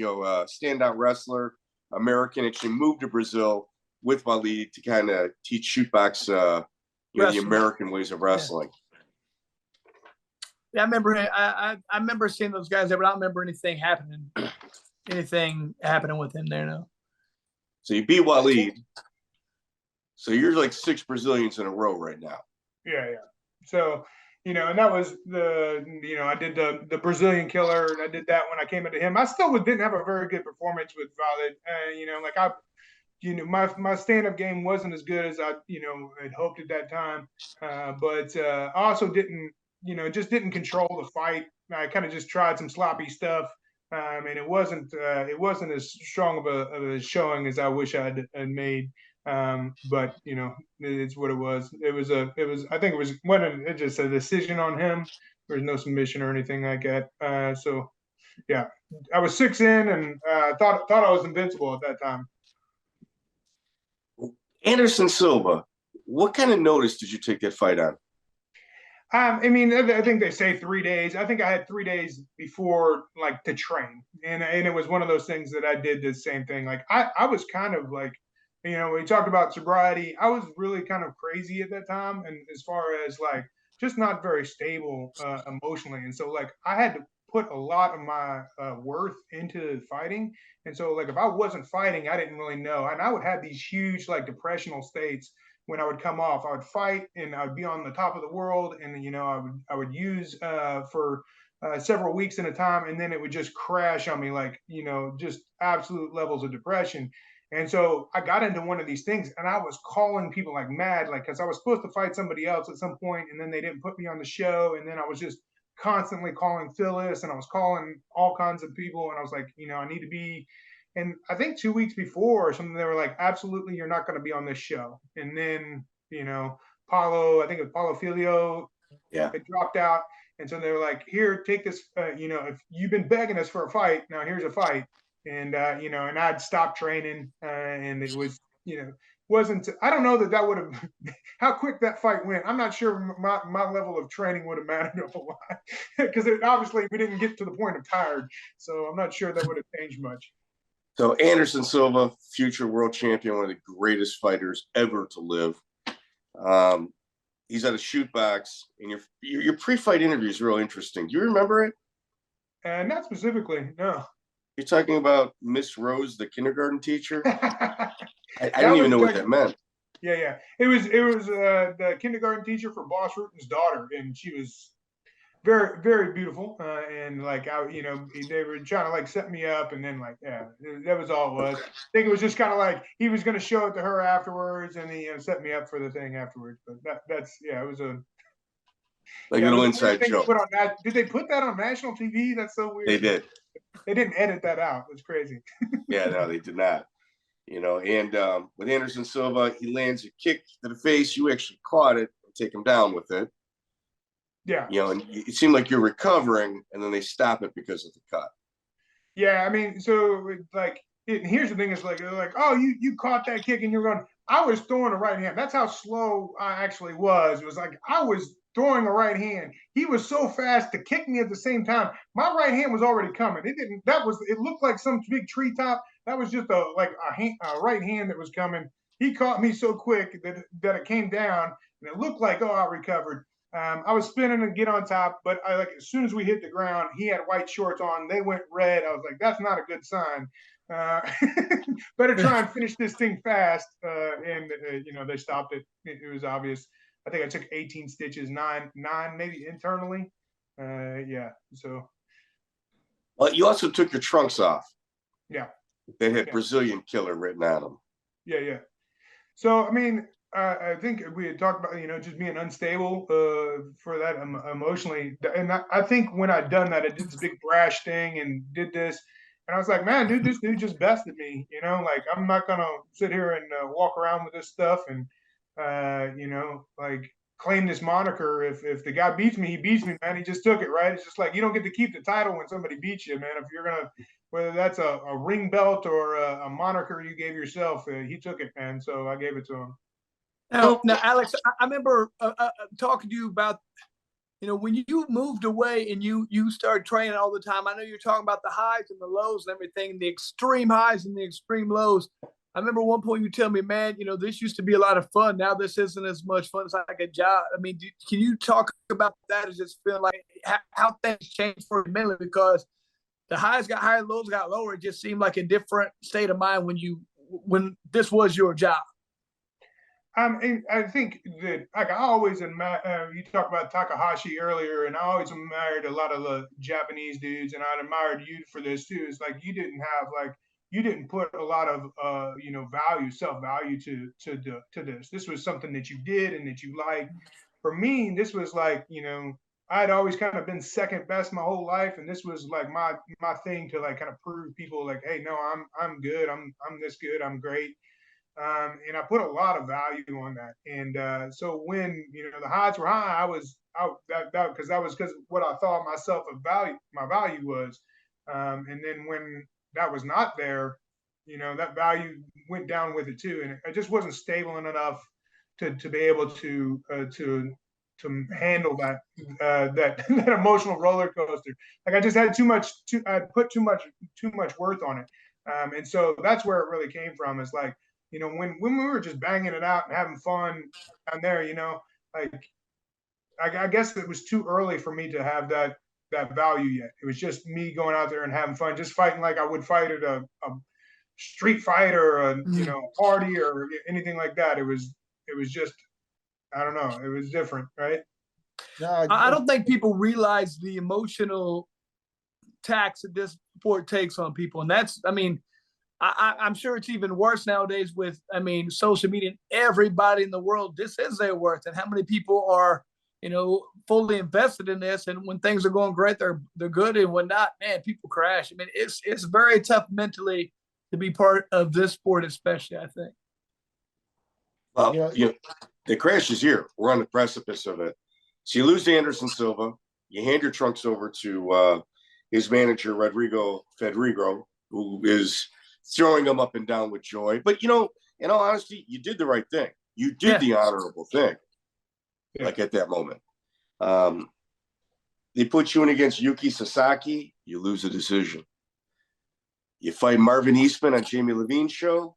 standout wrestler, American, actually moved to Brazil with Walid to kind of teach shootbox, the American ways of wrestling. Yeah, I remember. I remember seeing those guys there, but I don't remember anything happening with him there. No. So you beat Walid. So you're like 6 Brazilians in a row right now. Yeah. So. And that was I did the Brazilian Killer. I did that when I came into him. I still didn't have a very good performance with Walid. My stand-up game wasn't as good as I, had hoped at that time. But I also didn't, just didn't control the fight. I kind of just tried some sloppy stuff. And it wasn't as strong of a showing as I wish I had made. But it's what it was. I think it was just a decision on him. There was no submission or anything like that. So yeah, I was 6 in and thought I was invincible at that time. Anderson Silva, what kind of notice did you take that fight on? I think they say 3 days. I think I had 3 days before, to train, and it was one of those things that I did the same thing. I was kind of we talked about sobriety. I was really kind of crazy at that time, and as far as just not very stable emotionally, and so I had to put a lot of my worth into fighting, and so if I wasn't fighting, I didn't really know, and I would have these huge depressional states when I would come off. I would fight, and I would be on the top of the world, and I would use for several weeks at a time, and then it would just crash on me, just absolute levels of depression. And so I got into one of these things, and I was calling people like mad, because I was supposed to fight somebody else at some point, and then they didn't put me on the show. And then I was just constantly calling Phyllis, and I was calling all kinds of people, and I was like, I need to be. And I think 2 weeks before or something, they were like, absolutely, you're not going to be on this show. And then, Paulo, I think it was Paulo Filio, it dropped out. And so they were like, here, take this, if you've been begging us for a fight, now here's a fight. And, and I'd stopped training, and it was, wasn't, I don't know that would have, how quick that fight went. I'm not sure my level of training would have mattered a whole lot, because obviously we didn't get to the point of tired. So I'm not sure that would have changed much. So Anderson Silva, future world champion, one of the greatest fighters ever to live. He's at a shoot box, and your pre-fight interview is real interesting. Do you remember it? Not specifically, no. You're talking about Miss Rose, the kindergarten teacher? I didn't even know what that meant. Yeah. It was the kindergarten teacher for Bas Rutten's daughter, and she was very, very beautiful. And they were trying to set me up, and then that was all it was. I think it was just kind of he was going to show it to her afterwards, and he set me up for the thing afterwards. But it was a little inside joke. Did they put that on national TV? That's so weird. They did. They didn't edit that out. It's crazy. Yeah, no, they did not. And with Anderson Silva, he lands a kick to the face. You actually caught it and take him down with it. Yeah. And it seemed like you're recovering, and then they stop it because of the cut. Yeah, so here's the thing: is they're like, oh, you caught that kick, and you're going. I was throwing a right hand. That's how slow I actually was. It was I was throwing a right hand. He was so fast to kick me at the same time. My right hand was already coming. It looked like some big treetop. That was just a right hand that was coming. He caught me so quick that it came down, and it looked like, oh, I recovered. I was spinning and get on top, but as soon as we hit the ground, he had white shorts on. They went red. I was like, that's not a good sign. Better try and finish this thing fast. They stopped it. It was obvious. I think I took 18 stitches, nine maybe internally. So. Well, you also took your trunks off. Yeah. They had Brazilian killer written on them. Yeah. So, I mean, I think we had talked about, just being unstable for that emotionally. And I think when I'd done that, I did this big brash thing and did this. And I was like, man, dude, this dude just bested me. Like, I'm not going to sit here and walk around with this stuff and, claim this moniker. If the guy beats me, he beats me, man. He just took it, right? It's just like, you don't get to keep the title when somebody beats you, man. If you're going to, whether that's a ring belt or a moniker you gave yourself, he took it, man. So I gave it to him. Now, Alex, I remember talking to you about, when you moved away and you started training all the time. I know you're talking about the highs and the lows and everything, the extreme highs and the extreme lows. I remember one point you tell me, man, this used to be a lot of fun. Now this isn't as much fun. It's like a job. I mean, can you talk about that? Or just feel like how things changed for you mentally? Because the highs got higher, lows got lower. It just seemed like a different state of mind when this was your job. I think that, I always admire, you talked about Takahashi earlier, and I always admired a lot of the Japanese dudes, and I admired you for this too. It's like you didn't put a lot of self-value to this. This was something that you did and that you liked. For me, this was like, I'd always kind of been second best my whole life, and this was like my thing to like kind of prove people like, hey, no, I'm good. I'm this good. I'm great. And I put a lot of value on that. And so when the highs were high, I was out because what I thought my value was. And then when that was not there, that value went down with it too, and it just wasn't stable enough to be able to handle that emotional roller coaster. Like I just had I put too much worth on it, and so that's where it really came from. Is like when we were just banging it out and having fun down there, like I guess it was too early for me to have that value yet. It was just me going out there and having fun, just fighting like I would fight at a street fight or a party or anything like that. It was just, I don't know, it was different, right? No, I don't think people realize the emotional tax that this sport takes on people, and that's, I mean, I'm sure it's even worse nowadays with, social media and everybody in the world. This is their worth, and how many people are fully invested in this, and when things are going great, they're good, and when not, man, people crash. I mean, it's very tough mentally to be part of this sport, especially, I think. Well, the crash is here. We're on the precipice of it. So you lose to Anderson Silva, you hand your trunks over to his manager, Rodrigo Federico, who is throwing him up and down with joy. But, in all honesty, you did the right thing. You did the honorable thing. Like at that moment. They put you in against Yuki Sasaki, you lose a decision. You fight Marvin Eastman on Jamie Levine's show,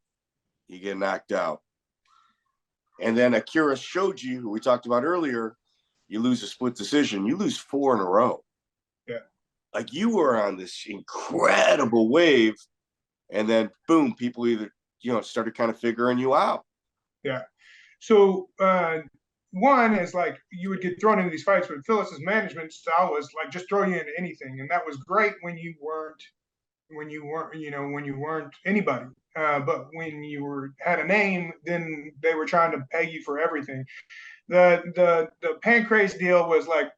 you get knocked out. And then Akira Shoji, who we talked about earlier, you lose a split decision. You lose 4 in a row. Yeah. Like you were on this incredible wave, and then boom, people either, started kind of figuring you out. Yeah. So, one is like you would get thrown into these fights, but Phyllis's management style was like just throw you into anything, and that was great when you weren't anybody. But when you had a name, then they were trying to pay you for everything. The Pancrase deal was like,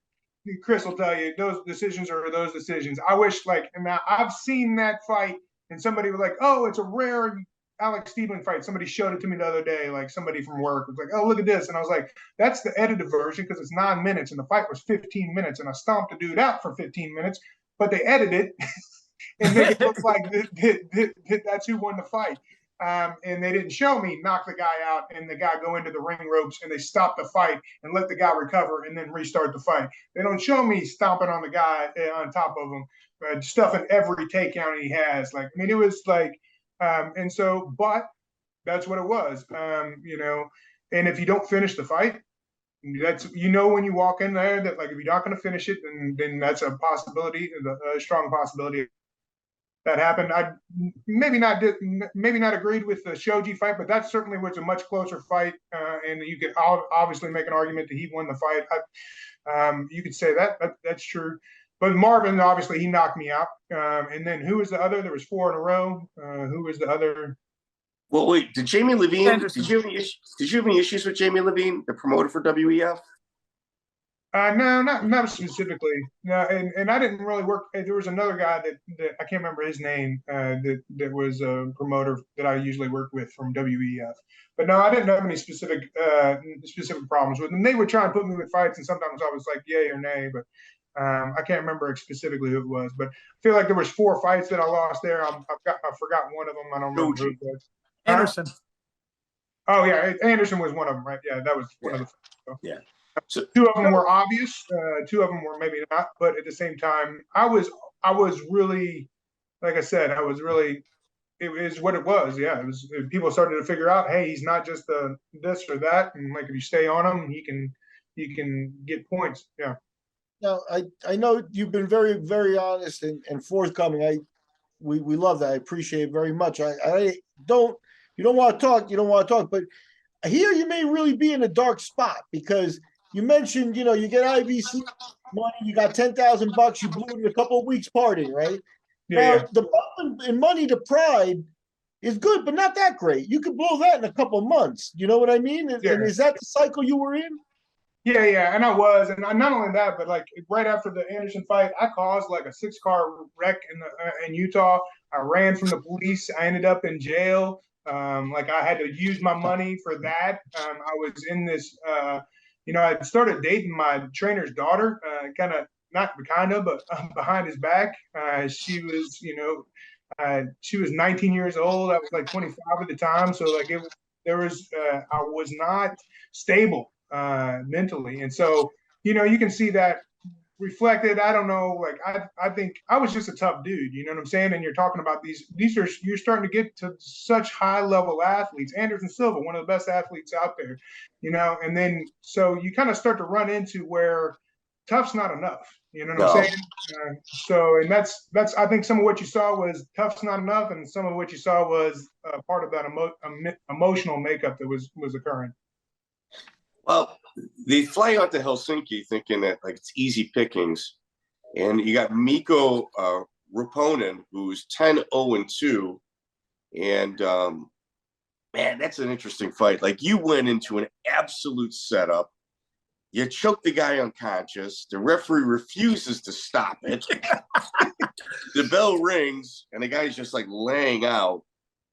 Chris will tell you, those decisions are those decisions. I wish and I've seen that fight, and somebody was like, oh, it's a rare Alex Stiebling fight. Somebody showed it to me the other day, like somebody from work was like, oh, look at this. And I was like, that's the edited version because it's 9 minutes and the fight was 15 minutes. And I stomped the dude out for 15 minutes, but they edited it and make it look like that's who won the fight. And they didn't show me knock the guy out and the guy go into the ring ropes and they stop the fight and let the guy recover and then restart the fight. They don't show me stomping on the guy on top of him, stuffing every takedown he has. Like, I mean, it was like, and so, but that's what it was, and if you don't finish the fight, that's, you know, when you walk in there that like if you're not going to finish it, then that's a possibility, a strong possibility that happened. I maybe not agreed with the Shoji fight, but that certainly was a much closer fight, and you could obviously make an argument that he won the fight. You could say that's true. But Marvin, obviously, he knocked me out. And then who was the other? There was 4 in a row. Who was the other? Well, wait, did Jamie Levine, did you have any issues with Jamie Levine, the promoter for WEF? No, not specifically. No, and I didn't really work. There was another guy that I can't remember his name, that was a promoter that I usually work with from WEF. But no, I didn't have any specific problems with them. They would try and put me with fights, and sometimes I was like yay or nay, but I can't remember specifically who it was. But I feel like there was 4 fights that I lost there. I forgot one of them. I don't remember who it was. Anderson. Oh yeah, Anderson was one of them, right? Yeah, that was one of the. So. Yeah. So 2 of them were obvious. 2 of them were maybe not, but at the same time, I was really, like I said, it was what it was. Yeah, it was. People started to figure out, hey, he's not just this or that, and like if you stay on him, he can get points. Yeah. Now, I know you've been very, very honest and forthcoming. We love that. I appreciate it very much. You don't want to talk, but here you may really be in a dark spot because you mentioned, you get IVC money, you got $10,000, you blew it in a couple of weeks partying, right? Yeah. Now, the bump in money to Pride is good, but not that great. You could blow that in a couple of months. You know what I mean? And is that the cycle you were in? Yeah, and I was, and not only that, but like right after the Anderson fight, I caused like a 6-car wreck in Utah. I ran from the police. I ended up in jail. Like I had to use my money for that. I was in this, I started dating my trainer's daughter, but behind his back. She was 19 years old. I was like 25 at the time, so like I was not stable mentally, and so you can see that reflected. I don't know, like I think I was just a tough dude, you know what I'm saying? And you're talking about you're starting to get to such high level athletes. Anderson Silva, one of the best athletes out there, and then so you kind of start to run into where tough's not enough, you know what I'm saying? And that's I think some of what you saw was tough's not enough, and some of what you saw was part of that emotional makeup that was occurring. Well, they fly out to Helsinki thinking that like it's easy pickings, and you got Mikko Rupponen, who's 10-0-2, and man, that's an interesting fight. Like you went into an absolute setup, you choke the guy unconscious, the referee refuses to stop it, the bell rings, and the guy's just like laying out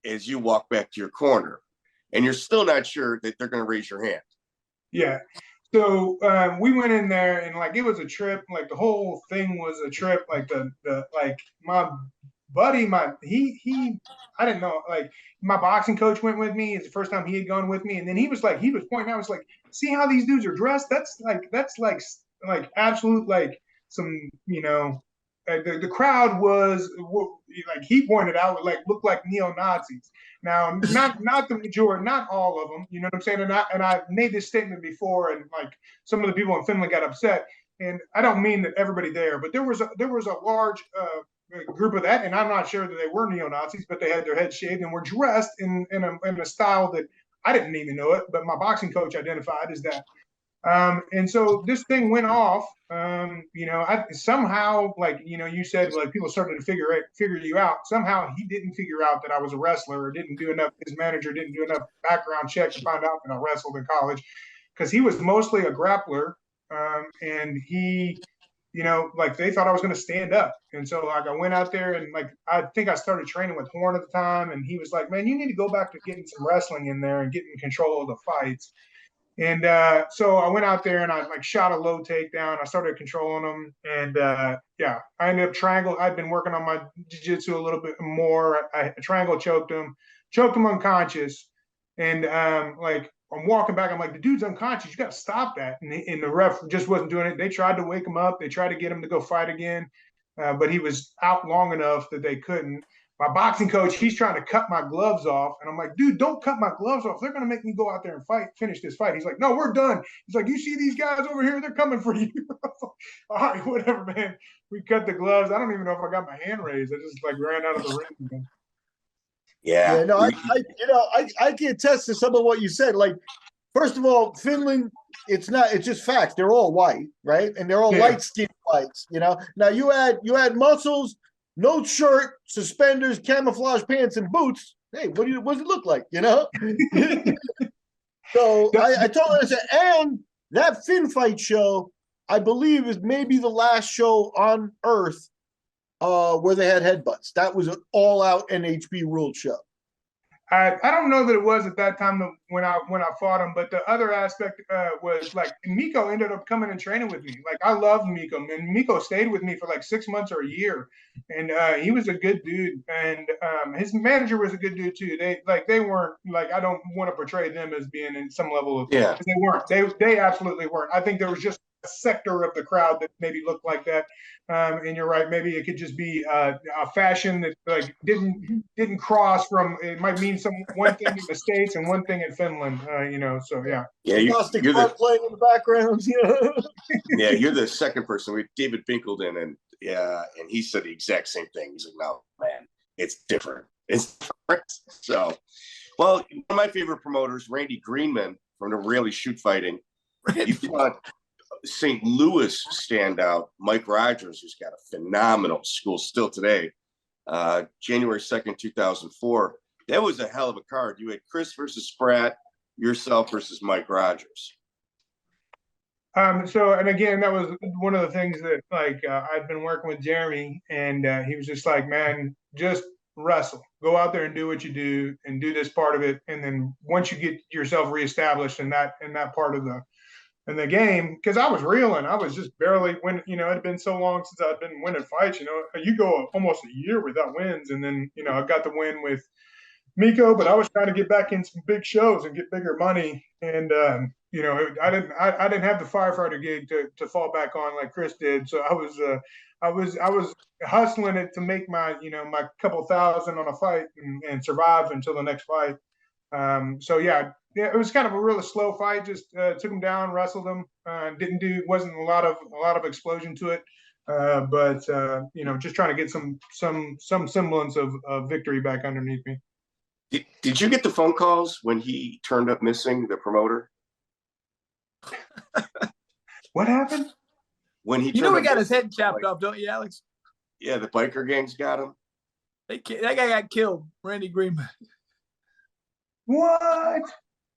as you walk back to your corner, and you're still not sure that they're going to raise your hand. Yeah. So we went in there and like it was a trip. Like the whole thing was a trip. Like like my buddy, he I didn't know. Like my boxing coach went with me. It's the first time he had gone with me, and then he was pointing out. I was like, see how these dudes are dressed? That's like absolute like some the crowd was like he pointed out like looked like neo-Nazis. Now, not the majority, not all of them, you know what I'm saying? And I made this statement before, and like some of the people in Finland got upset. And I don't mean that everybody there, but there was a large group of that, and I'm not sure that they were neo-Nazis, but they had their heads shaved and were dressed in a style that I didn't even know it, but my boxing coach identified as that. And so this thing went off. I somehow, like you said, like people started to figure you out. Somehow he didn't figure out that I was a wrestler, or didn't do enough. His manager didn't do enough background check to find out that I wrestled in college, because he was mostly a grappler, and he, like they thought I was going to stand up. And so like I went out there and like I think I started training with Horn at the time, and he was like, "Man, you need to go back to getting some wrestling in there and getting control of the fights." And so I went out there and I like shot a low takedown. I started controlling them, and I ended up triangle. I'd been working on my jiu-jitsu a little bit more. I triangle choked him unconscious, and like I'm walking back. I'm like, the dude's unconscious. You got to stop that. And the ref just wasn't doing it. They tried to wake him up. They tried to get him to go fight again, but he was out long enough that they couldn't. my boxing coach, he's trying to cut my gloves off. And I'm like, dude, don't cut my gloves off. They're going to make me go out there and finish this fight. He's like, no, we're done. He's like, you see these guys over here? They're coming for you. All right, whatever, man. We cut the gloves. I don't even know if I got my hand raised. I just like ran out of the ring again. Yeah, no, I can attest to some of what you said. Like, first of all, Finland, it's just facts. They're all white, right? And they're all light-skinned whites, Now you had muscles, no shirt, suspenders, camouflage pants, and boots. Hey, what does it look like, So I told her, and that Finn fight show, I believe, is maybe the last show on Earth where they had headbutts. That was an all-out NHB ruled show. I don't know that it was at that time when I fought him, but the other aspect was like Mikko ended up coming and training with me. Like I loved Mikko, and Mikko stayed with me for like 6 months or a year, and he was a good dude, and his manager was a good dude too. They weren't like, I don't want to portray them as being in some level of, they weren't. They absolutely weren't. I think there was just a sector of the crowd that maybe looked like that. And you're right. Maybe it could just be a fashion that like didn't cross from. It might mean one thing in the States and one thing in Finland. So yeah. Yeah, you're playing in the background. Yeah, you're the second person. We David Binkelden, and he said the exact same thing. He's like, no, man, it's different. It's different. So, well, one of my favorite promoters, Randy Greenman from the Really Shoot Fighting. You fought St. Louis standout Mike Rogers, who's got a phenomenal school still today. January 2nd, 2004. That was a hell of a card. You had Chris versus Spratt, yourself versus Mike Rogers. And again, that was one of the things that I've been working with Jeremy, and he was just like, man, just wrestle, go out there and do what you do and do this part of it. And then once you get yourself reestablished in that part of the game, because I was reeling. I was just barely winning. It had been so long since I'd been winning fights. You go almost a year without wins, and then I got the win with Mikko, but I was trying to get back in some big shows and get bigger money. And I didn't have the firefighter gig to fall back on like Chris did. So I was hustling it to make my my couple thousand on a fight and survive until the next fight. Yeah, it was kind of a really slow fight. Just took him down, wrestled him. Wasn't a lot of explosion to it, but just trying to get some semblance of victory back underneath me. Did you get the phone calls when he turned up missing, the promoter? What happened? When he he got his head chopped off, don't you, Alex? Yeah, the biker gangs got him. That guy got killed, Randy Greenman. What?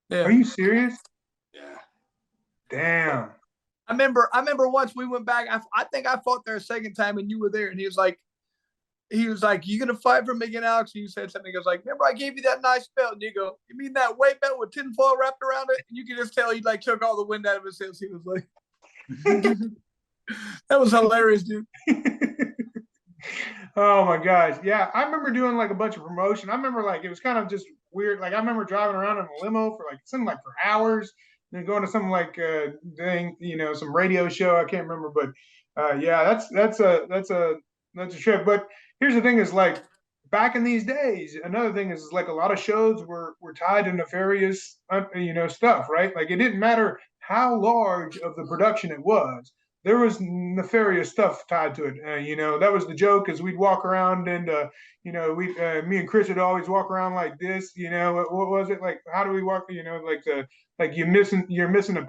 Yeah. Are you serious? Yeah. Damn. I remember once we went back. I think I fought there a second time, and you were there. And he was like, "You gonna fight for me again, Alex?" And you said something. He goes like, "Remember I gave you that nice belt?" And you go, "You mean that weight belt with tinfoil wrapped around it?" And you could just tell he like took all the wind out of his sails. He was like, "That was hilarious, dude." Oh my gosh. Yeah. I remember doing like a bunch of promotion. I remember like it was kind of just weird. Like I remember driving around in a limo for like something like for hours, and then going to some like thing, some radio show. I can't remember, but yeah, that's a trip. But here's the thing: is like back in these days, another thing is like a lot of shows were tied to nefarious, stuff, right? Like it didn't matter how large of the production it was. There was nefarious stuff tied to it. That was the joke, is we'd walk around and, me and Chris would always walk around like this. What was it? Like, how do we walk? You're missing a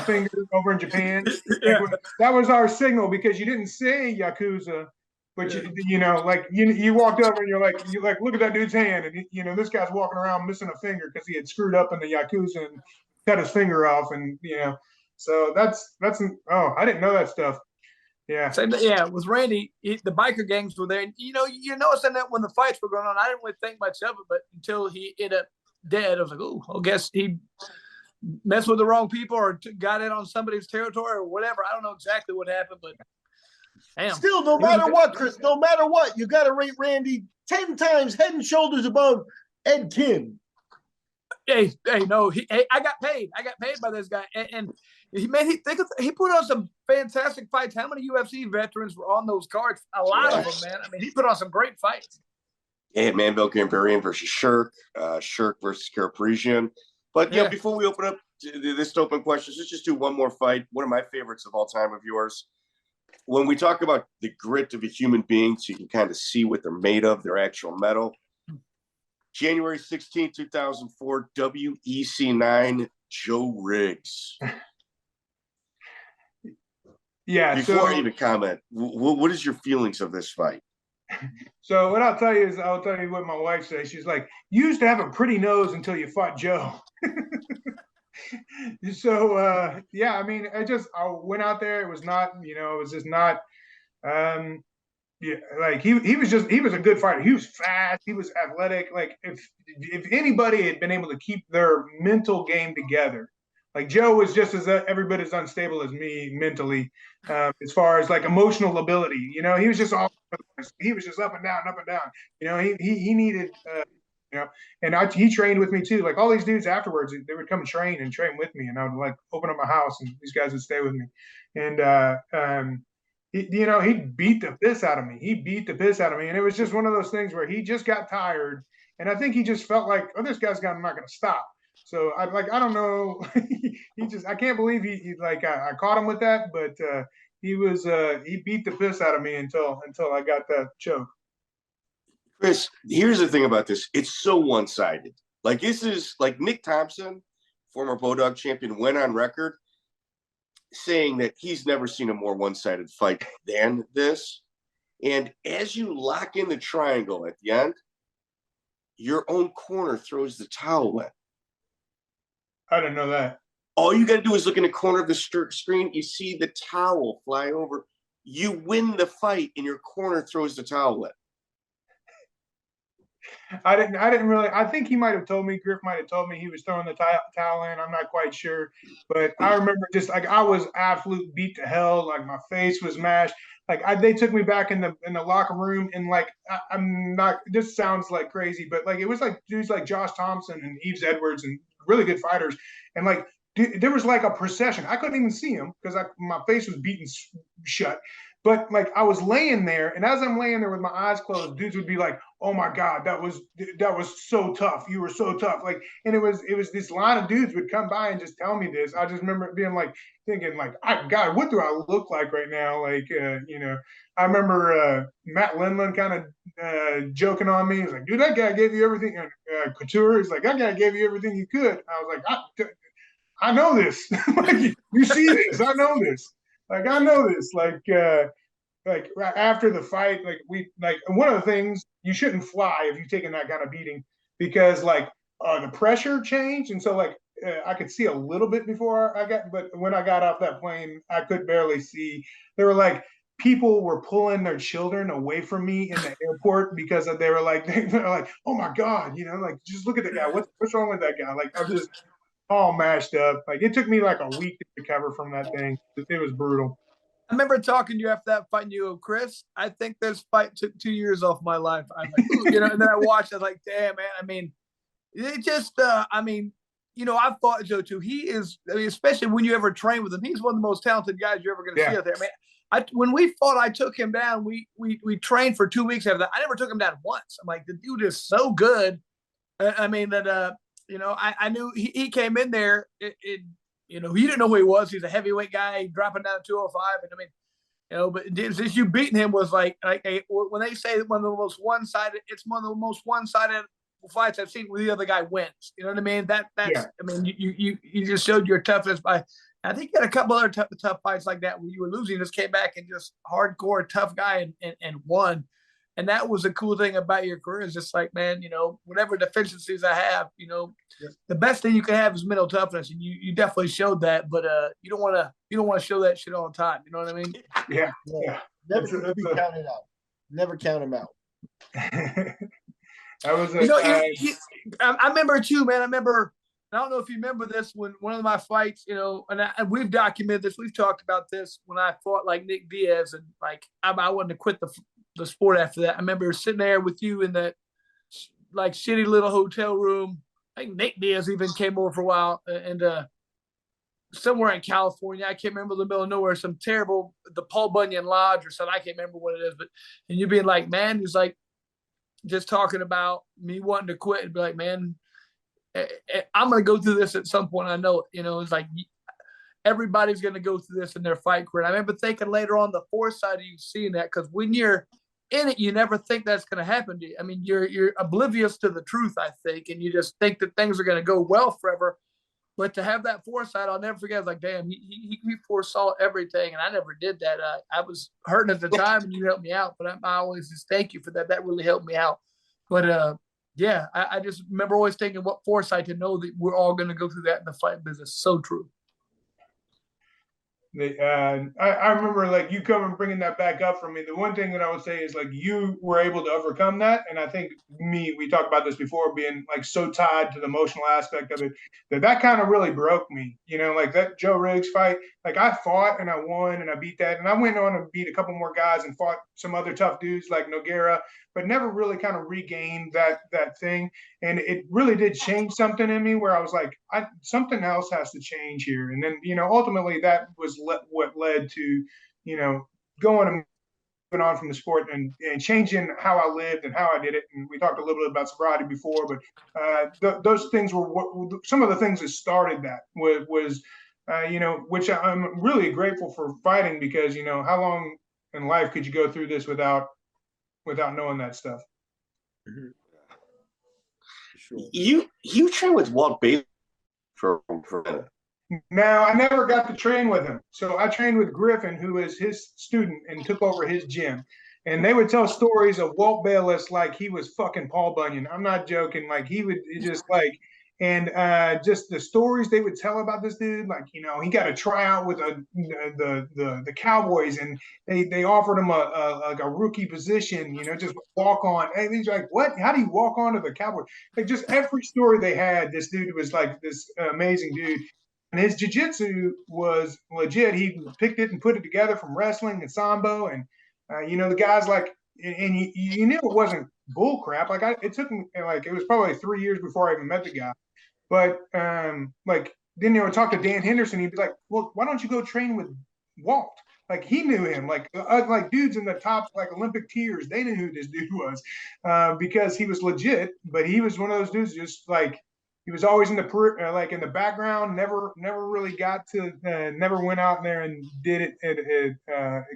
finger over in Japan. Yeah. That was our signal, because you didn't say Yakuza, but you walked over and you're like, look at that dude's hand. And, this guy's walking around missing a finger because he had screwed up in the Yakuza and cut his finger off. And, so that's I didn't know that stuff. Yeah. Same thing, yeah, with Randy, the biker gangs were there. And, you're noticing that when the fights were going on, I didn't really think much of it, but until he ended up dead, I was like, oh, I guess he messed with the wrong people or got in on somebody's territory or whatever. I don't know exactly what happened, but damn. Still, no matter what, Chris, no matter what, you got to rate Randy 10 times head and shoulders above Ed Kim. Hey, no, I got paid. I got paid by this guy, and he put on some fantastic fights. How many UFC veterans were on those cards? A lot of them, man. I mean, he put on some great fights. And Manvel Gambarian versus Shirk, Shirk versus Karaparisian. But, you know, before we open up this to open questions, let's just do one more fight. One of my favorites of all time of yours. When we talk about the grit of a human being, so you can kind of see what they're made of, their actual metal. January 16, 2004, WEC 9, Joe Riggs. Yeah. Before I even comment, what is your feelings of this fight? So what I'll tell you is I'll tell you what my wife says. She's like, you used to have a pretty nose until you fought Joe. So yeah, I mean, I went out there. It was not, you know, it was just not. Yeah, like he was a good fighter. He was fast. He was athletic. Like if anybody had been able to keep their mental game together, like Joe was just as every bit as unstable as me mentally, as far as like emotional ability. You know, he was just he was just up and down, up and down. You know, he needed, you know, and he trained with me too. Like all these dudes afterwards, they would come train with me, and I would like open up my house, and these guys would stay with me, and he beat the piss out of me. And it was just one of those things where he just got tired, and I think he just felt like, oh, this guy's not going to stop. So I don't know. I can't believe I caught him with that, but he beat the piss out of me until I got that choke. Chris, here's the thing about this. It's so one-sided. Like this is like Nick Thompson, former Bodog champion, went on record saying that he's never seen a more one-sided fight than this. And as you lock in the triangle at the end, your own corner throws the towel in. I didn't know that. All you got to do is look in the corner of the screen. You see the towel fly over. You win the fight, and your corner throws the towel in. I didn't really. I think he might have told me. Griff might have told me he was throwing the towel in. I'm not quite sure, but I remember just like I was absolute beat to hell. Like my face was mashed. Like they took me back in the locker room, and like I'm not. This sounds like crazy, but like it was like dudes like Josh Thompson and Yves Edwards and really good fighters, and like there was like a procession. I couldn't even see him because my face was beaten shut. But like I was laying there, and as I'm laying there with my eyes closed, dudes would be like, "Oh my God, that was so tough. You were so tough." Like, and it was this line of dudes would come by and just tell me this. I just remember being like thinking like, God, what do I look like right now? Like, you know, I remember Matt Lindland kind of joking on me. He's like, "Dude, that guy gave you everything." Couture is like, "That guy gave you everything you could." I was like, I know this. Like, you see this. I know this. Like, I know this. Like after the fight, like one of the things, you shouldn't fly if you're taking that kind of beating because like the pressure changed. And so like I could see a little bit before but when I got off that plane, I could barely see. There were like people were pulling their children away from me in the airport because they were like, "Oh my God," you know, like just look at the guy. What's wrong with that guy? Like I'm just all mashed up. Like it took me like a week to recover from that thing. It was brutal. I remember talking to you after that fight, and you go, Chris, I think this fight took 2 years off my life. I'm like, you know, and then I watched, I was like, damn, man. I mean, it just, I mean, you know, I've fought Joe too. He is, I mean, especially when you ever train with him, he's one of the most talented guys you're ever going to see out there. I mean, when we fought, I took him down. We trained for 2 weeks after that. I never took him down once. I'm like, the dude is so good. I mean, that, you know, I knew he came in there, you know, he didn't know who he was. He's a heavyweight guy dropping down to 205. And I mean, you know, but just you beating him was like when they say one of the most one-sided, it's one of the most one-sided fights I've seen where the other guy wins. You know what I mean? That's I mean, you just showed your toughness by. I think you had a couple other tough fights like that where you were losing, just came back and just hardcore tough guy and won. And that was a cool thing about your career is just like, man, you know, whatever deficiencies I have, you know, the best thing you can have is mental toughness. And you definitely showed that, but you don't want to show that shit all the time. You know what I mean? Yeah. Never be counted out. Never count him out. That was I remember too, man. I don't know if you remember this when one of my fights, you know, and we've documented this. We've talked about this when I fought like Nick Diaz and like I wanted to quit the sport after that. I remember sitting there with you in that like shitty little hotel room. I think Nick Diaz even came over for a while and somewhere in California. I can't remember the middle of nowhere, some terrible, the Paul Bunyan Lodge or something. I can't remember what it is, but, and you being like, man, he's like, just talking about me wanting to quit and be like, man, I'm going to go through this at some point. I know it, it's like everybody's going to go through this in their fight career. And I remember thinking later on the foresight of you seeing that, because when you're in it, you never think that's going to happen to you. I mean, you're oblivious to the truth, I think, and you just think that things are going to go well forever. But to have that foresight, I'll never forget. I was like, damn, he foresaw everything, and I never did that. I was hurting at the time, and you helped me out. But I always just thank you for that. That really helped me out. But yeah, I just remember always thinking what foresight to know that we're all going to go through that in the fight business. So true. I remember like you coming bringing that back up for me. The one thing that I would say is like you were able to overcome that, and I think we talked about this before, being like so tied to the emotional aspect of it that kind of really broke me. Like that Joe Riggs fight. Like I fought and I won and I beat that, and I went on and beat a couple more guys and fought some other tough dudes like Nogueira, but never really kind of regained that thing. And it really did change something in me where I was like, something else has to change here. And then, ultimately that was what led to, going and moving on from the sport and changing how I lived and how I did it. And we talked a little bit about sobriety before, but those things were some of the things that started that was which I'm really grateful for fighting, because, how long in life could you go through this without knowing that stuff? Mm-hmm. Sure. You trained with Walt Bayless for a minute. Now, I never got to train with him. So I trained with Griffin, who was his student and took over his gym. And they would tell stories of Walt Bayless like he was fucking Paul Bunyan. I'm not joking. Like he would just like, and just the stories they would tell about this dude, like, he got a tryout with the Cowboys, and they offered him a rookie position, just walk on. And he's like, what? How do you walk on to the Cowboys? Like just every story they had, this dude was like this amazing dude. And his jiu-jitsu was legit. He picked it and put it together from wrestling and sambo. And, the guys like, and you knew it wasn't bull crap. Like it took me, like, it was probably 3 years before I even met the guy. But like then they would talk to Dan Henderson. He'd be like, "Well, why don't you go train with Walt?" Like he knew him. Like dudes in the top like Olympic tiers, they knew who this dude was because he was legit. But he was one of those dudes, just like he was always in the like in the background. Never really got to. Never went out there and did it.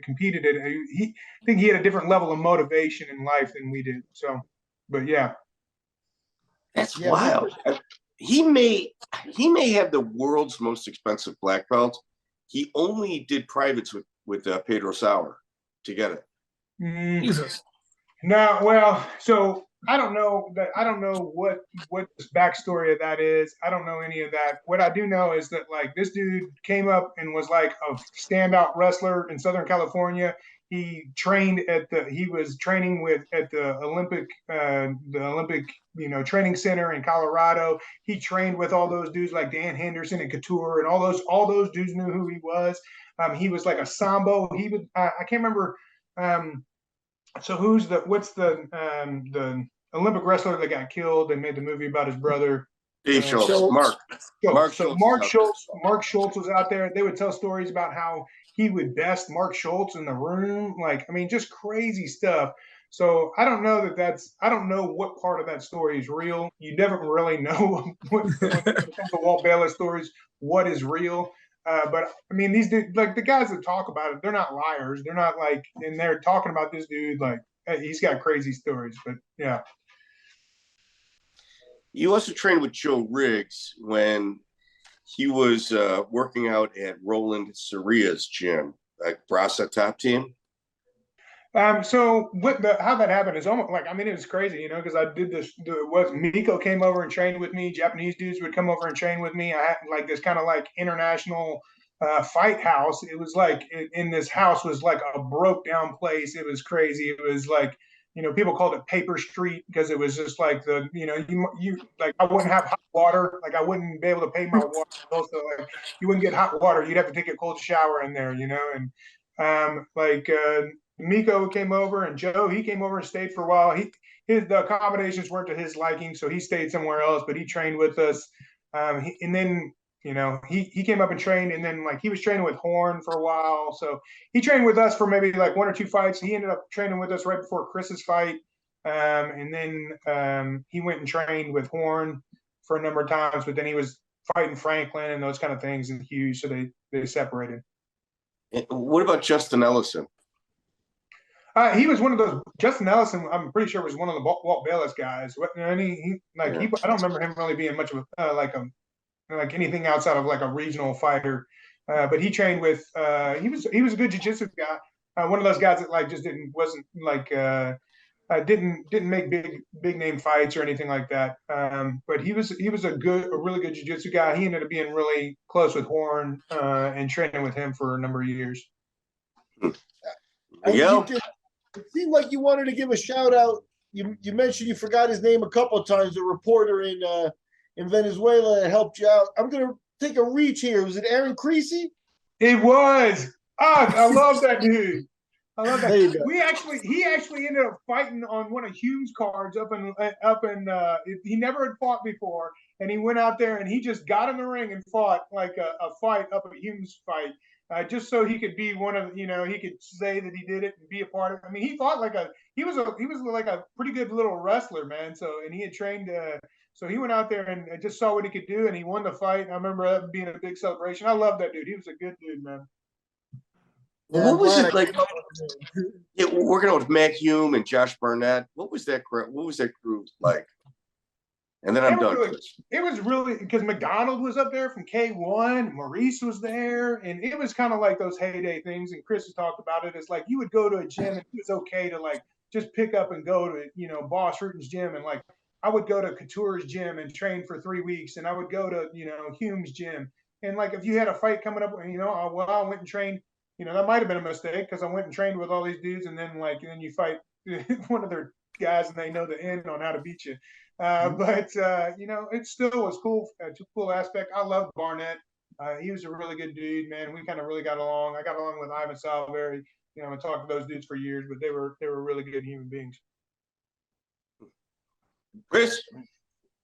Competed it. I think he had a different level of motivation in life than we did. So, but yeah, that's wild. He may have the world's most expensive black belt. He only did privates with Pedro Sauer to get it. Jesus. No, well, so I don't know what the backstory of that is. I don't know any of that. What I do know is that like this dude came up and was like a standout wrestler in Southern California. He trained he was training at the Olympic training center in Colorado. He trained with all those dudes like Dan Henderson and Couture, and all those dudes knew who he was. He was like a sambo. He would I can't remember. So what's the Olympic wrestler that got killed and made the movie about his brother? Dave Schultz. Mark Schultz was out there. They would tell stories about how he would best Mark Schultz in the room. Like, I mean, just crazy stuff. So I don't know I don't know what part of that story is real. You never really know what the Walt Bayless stories, what is real. But I mean, these dudes, like the guys that talk about it, they're not liars. They're not like, and they're talking about this dude like he's got crazy stories. But yeah. You also trained with Joe Riggs when he was working out at Roland Saria's gym, like Brasa Top Team. So how that happened is almost like, I mean, it was crazy, because I did this. Mikko came over and trained with me. Japanese dudes would come over and train with me. I had like this kind of like international fight house. It was like in this house was like a broke down place. It was crazy. It was like, people called it Paper Street because it was just like you like I wouldn't have hot water. Like I wouldn't be able to pay my water bill. So like you wouldn't get hot water. You'd have to take a cold shower in there, and Mikko came over, and Joe, he came over and stayed for a while. The accommodations weren't to his liking, so he stayed somewhere else, but he trained with us. And then, he came up and trained, and then like he was training with Horn for a while. So he trained with us for maybe like 1 or 2 fights. He ended up training with us right before Chris's fight. And then he went and trained with Horn for a number of times, but then he was fighting Franklin and those kind of things and Hughes, so they separated. And what about Justin Ellison? He was one of those. Justin Ellison, I'm pretty sure, was one of the Walt Bayless guys. And I don't remember him really being much of a like anything outside of like a regional fighter. But he trained with. He was a good jiu-jitsu guy. One of those guys that like just wasn't like didn't make big name fights or anything like that. But he was a really good jiu-jitsu guy. He ended up being really close with Horn and training with him for a number of years. It seemed like you wanted to give a shout out. You mentioned you forgot his name a couple of times. The reporter in Venezuela that helped you out. I'm gonna take a reach here. Was it Aaron Creasy? It was. I love that dude. I love that. He actually ended up fighting on one of Hume's cards up in. He never had fought before, and he went out there and he just got in the ring and fought like a fight up at Hume's fight. Just so he could be one of, he could say that he did it and be a part of it. I mean, he fought he was like a pretty good little wrestler, man. So, and he had trained, so he went out there and just saw what he could do, and he won the fight. I remember that being a big celebration. I love that dude. He was a good dude, man. What was it like? Yeah, working with Matt Hume and Josh Barnett. What was that crew like? And then I'm done. It was really because McDonald was up there from K1, Maurice was there, and it was kind of like those heyday things. And Chris has talked about it. It's like you would go to a gym and it was okay to like just pick up and go to Bas Rutten's gym, and like I would go to Couture's gym and train for 3 weeks, and I would go to Hume's gym, and like if you had a fight coming up, I went and trained. That might have been a mistake because I went and trained with all these dudes, and then you fight one of their guys and they know the end on how to beat you. But it still was cool. A cool aspect. I loved Barnett. He was a really good dude, man. We kind of really got along. I got along with Ivan Salveri. I talked to those dudes for years, but they were really good human beings. Chris,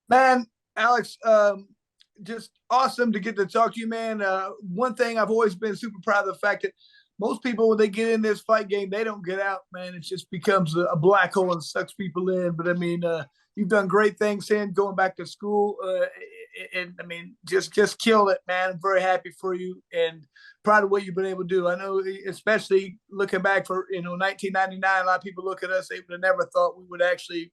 man, Alex, just awesome to get to talk to you, man. One thing I've always been super proud of the fact that most people, when they get in this fight game, they don't get out, man. It just becomes a black hole and sucks people in. But I mean, you've done great things since going back to school, and I mean, just killed it, man. I'm very happy for you and proud of what you've been able to do. I know, especially looking back for 1999, a lot of people look at us, they would have never thought we would actually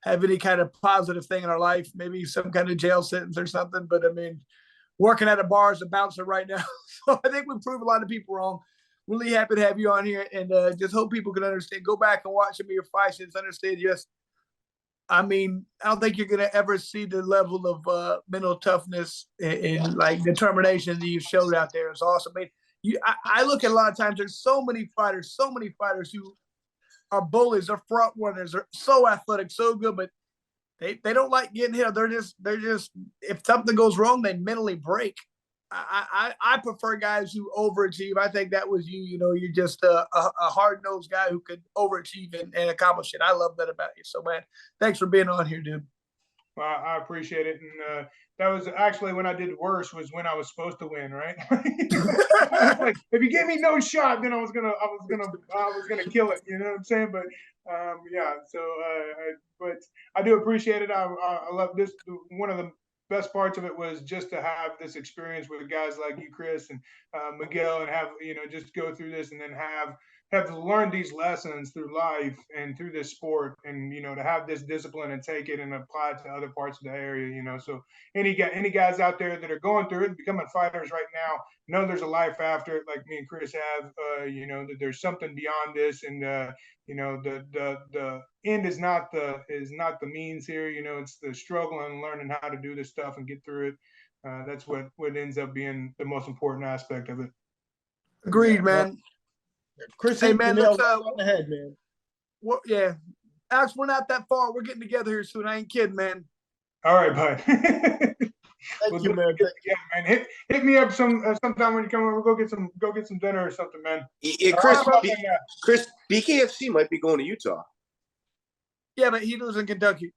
have any kind of positive thing in our life, maybe some kind of jail sentence or something. But I mean, working at a bar as a bouncer right now, so I think we proved a lot of people wrong. Really happy to have you on here, and just hope people can understand. Go back and watch some of your fights and understand. I mean, I don't think you're going to ever see the level of mental toughness and like determination that you've showed out there. It's awesome. I mean, I look at a lot of times, there's so many fighters who are bullies, they're front runners, they're so athletic, so good, but they don't like getting hit. They're just if something goes wrong, they mentally break. I prefer guys who overachieve. I think that was you. You're just a hard-nosed guy who could overachieve and accomplish it. I love that about you. So, man, thanks for being on here, dude. Well, I appreciate it. And that was actually when I did worse was when I was supposed to win, right? Like, if you gave me no shot, then I was gonna kill it. You know what I'm saying? But yeah. So, but I do appreciate it. I love this. One of the best parts of it was just to have this experience with guys like you, Chris, and Miguel, and have just go through this and then have to learn these lessons through life and through this sport, and to have this discipline and take it and apply it to other parts of the area. So any guys out there that are going through it, becoming fighters right now, know there's a life after it, like me and Chris have. That there's something beyond this, and the end is not the means here. It's the struggle and learning how to do this stuff and get through it. That's what ends up being the most important aspect of it. Agreed, man. Chris, hey man, let's on the head, man. Yeah, Alex, we're not that far. We're getting together here soon. I ain't kidding, man. All right, bud. Thank you, man. Yeah, man. Hit me up sometime when you come over. We'll go get some dinner or something, man. Yeah, Chris, BKFC might be going to Utah. Yeah, but he lives in Kentucky.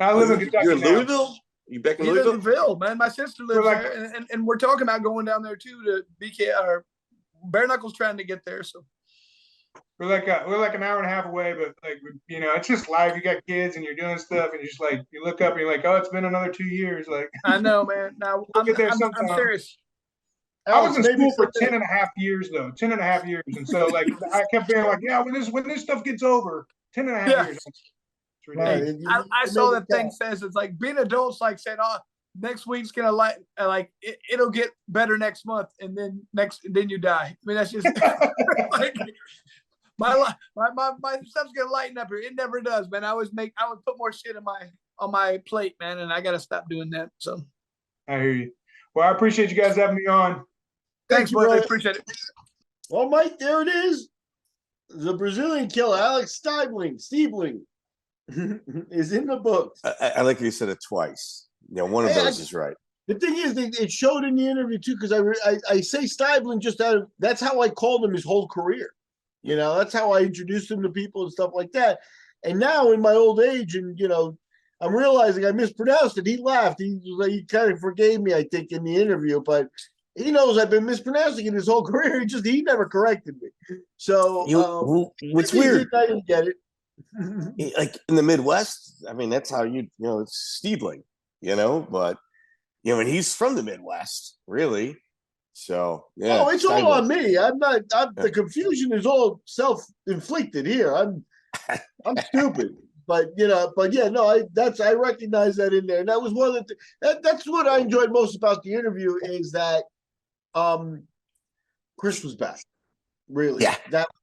I live in Kentucky. You're in now. Louisville? You back in Louisville? Louisville, man. My sister lives there, and we're talking about going down there too to BK or Bare Knuckles trying to get there. So we're like an hour and a half away, but like it's just life. You got kids and you're doing stuff, and you just like you look up and you're like, oh, it's been another 2 years. Like I know, man. Now we'll get there I'm sometime. serious. I was Alex, in maybe school for 10 and a half years, though. 10 and a half years. And so, like, I kept being like, yeah, when this stuff gets over, 10 and a half Yeah. years. Hey, I saw that thing says it's like being adults, like saying, oh, next week's going to like it'll get better next month. And then you die. I mean, that's just like my stuff's going to lighten up here. It never does, man. I would put more shit on my plate, man. And I got to stop doing that. So I hear you. Well, I appreciate you guys having me on. Thanks, brother. I appreciate it. Well, Mike, there it is. The Brazilian killer, Alex Stiebling, is in the books. I like you said it twice. One of those is right. The thing is, it showed in the interview too, because I say Stiebling just that's how I called him his whole career. That's how I introduced him to people and stuff like that. And now in my old age, and I'm realizing I mispronounced it. He laughed. He kind of forgave me, I think, in the interview, but he knows I've been mispronouncing it his whole career. He never corrected me. So what's weird? I didn't get it. Like in the Midwest, I mean, that's how it's Stiebling, but and he's from the Midwest, really. So yeah. Oh, it's all on me. The confusion is all self-inflicted here. I'm stupid. But yeah, no, I recognize that in there. And that was one of that's what I enjoyed most about the interview is that Chris was back. Really. Yeah.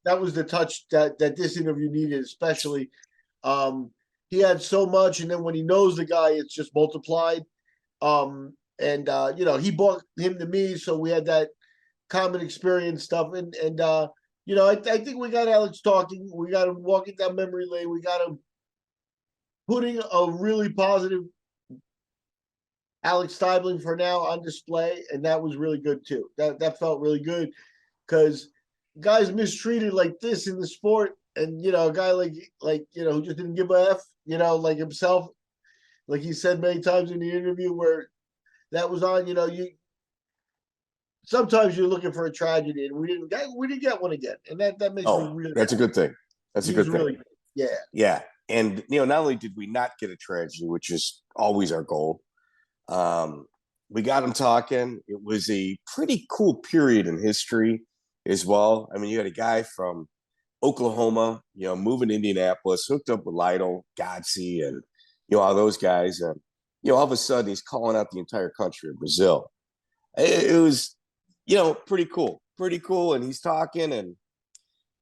That was the touch that this interview needed, especially. He had so much, and then when he knows the guy, it's just multiplied. He brought him to me, so we had that common experience stuff. I think we got Alex talking. We got him walking down memory lane. We got him putting a really positive Alex Stiebling for now on display, and that was really good too. That felt really good because guys mistreated like this in the sport, and a guy like who just didn't give a F, like himself, like he said many times in the interview where that was on. Sometimes you're looking for a tragedy, and we didn't get one again, and that makes me really. That's happy. A good thing. That's a good thing. Really good. Yeah. Yeah. And, not only did we not get a tragedy, which is always our goal, we got him talking. It was a pretty cool period in history as well. I mean, you had a guy from Oklahoma, moving to Indianapolis, hooked up with Lytle, Godsey, and, all those guys. And, all of a sudden he's calling out the entire country of Brazil. It was, pretty cool. Pretty cool. And he's talking, and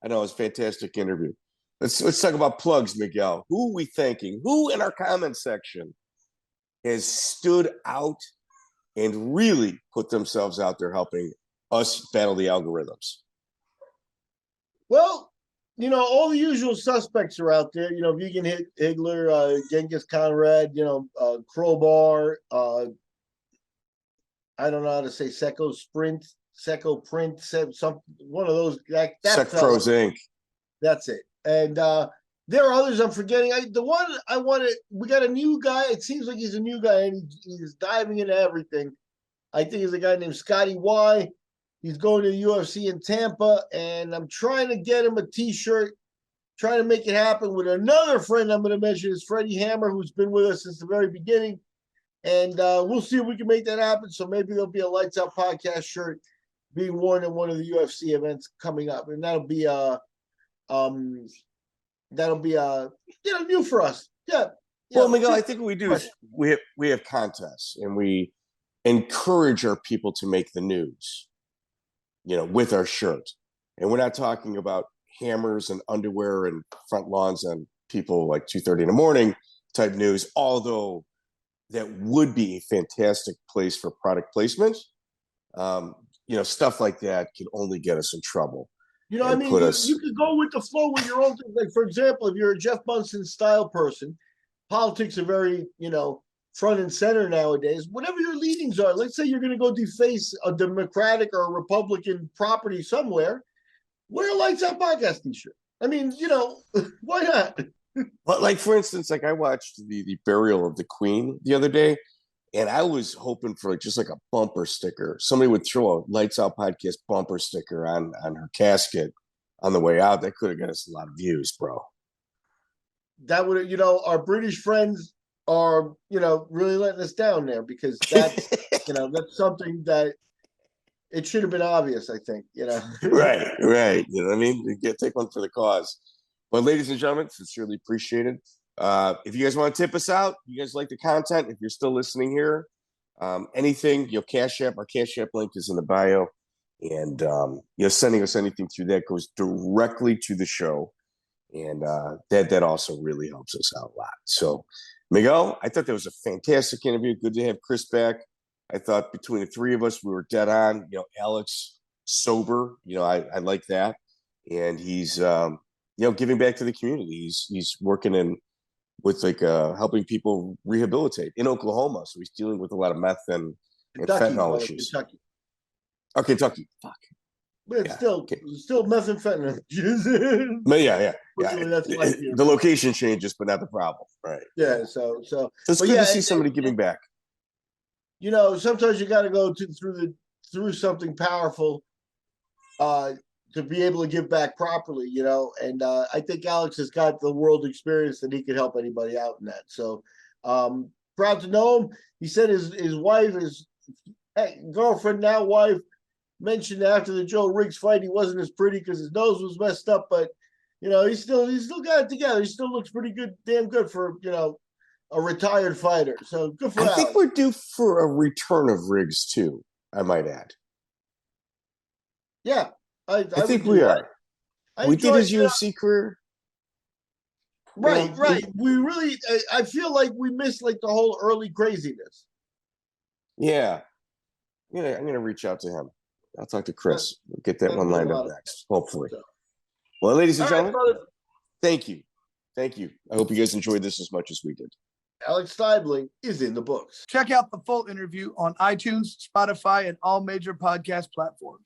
I know it was a fantastic interview. Let's talk about plugs, Miguel. Who are we thanking? Who in our comment section has stood out and really put themselves out there helping us battle the algorithms? Well, all the usual suspects are out there. Vegan Higgler, Genghis Conrad, Crowbar. I don't know how to say Seco Print, one of those. Secpros Inc. That's it. And there are others I'm forgetting. The one I wanted, we got a new guy. It seems like he's a new guy, and he's diving into everything. I think he's a guy named Scotty Y. He's going to the UFC in Tampa, and I'm trying to get him a T-shirt, trying to make it happen with another friend I'm going to mention is Freddie Hammer, who's been with us since the very beginning. And we'll see if we can make that happen. So maybe there'll be a Lights Out podcast shirt being worn at one of the UFC events coming up, and that'll be new for us. Yeah. Well, Miguel, I think what we do is we have contests, and we encourage our people to make the news, with our shirt. And we're not talking about hammers and underwear and front lawns on people like 2:30 in the morning type news, although that would be a fantastic place for product placement. Stuff like that can only get us in trouble. You could go with the flow with your own thing. Like, for example, if you're a Jeff Munson style person, politics are very, front and center nowadays. Whatever your leanings are, let's say you're going to go deface a Democratic or a Republican property somewhere, wear a Lights Out podcast t-shirt. I mean, why not? But like, for instance, like I watched the burial of the Queen the other day, and I was hoping for just like a bumper sticker. Somebody would throw a Lights Out podcast bumper sticker on her casket on the way out. That could have got us a lot of views, bro. That would, our British friends are, really letting us down there, because that's, that's something that it should have been obvious, I think, Right. You know what I mean? Take one for the cause. But ladies and gentlemen, sincerely appreciated. If you guys want to tip us out, you guys like the content, if you're still listening here, anything, Cash App, our Cash App link is in the bio. And, sending us anything through that goes directly to the show. And that also really helps us out a lot. So, Miguel, I thought that was a fantastic interview. Good to have Chris back. I thought between the three of us, we were dead on. Alex sober. I like that. And he's, giving back to the community. He's working with helping people rehabilitate in Oklahoma. So he's dealing with a lot of meth and fentanyl issues. Kentucky. Oh, Kentucky. Fuck. But it's still methamphetamine. Yeah. That's the location changes, but not the problem, right? Yeah. So it's good to see somebody giving back. Sometimes you got to go through something powerful to be able to give back properly. And I think Alex has got the world experience that he could help anybody out in that. So proud to know him. He said his wife, his girlfriend, now wife, mentioned after the Joe Riggs fight he wasn't as pretty because his nose was messed up, but he still got it together. He still looks pretty good, damn good for a retired fighter. So good for Alex. I think we're due for a return of Riggs too, I might add. Yeah, I think we are. We did his UFC career. Right. We really, I feel like we missed the whole early craziness. Yeah. I'm gonna reach out to him. I'll talk to Chris. We'll get that one lined up next, hopefully. Well, ladies and gentlemen, thank you. I hope you guys enjoyed this as much as we did. Alex Stiebling is in the books. Check out the full interview on iTunes, Spotify, and all major podcast platforms.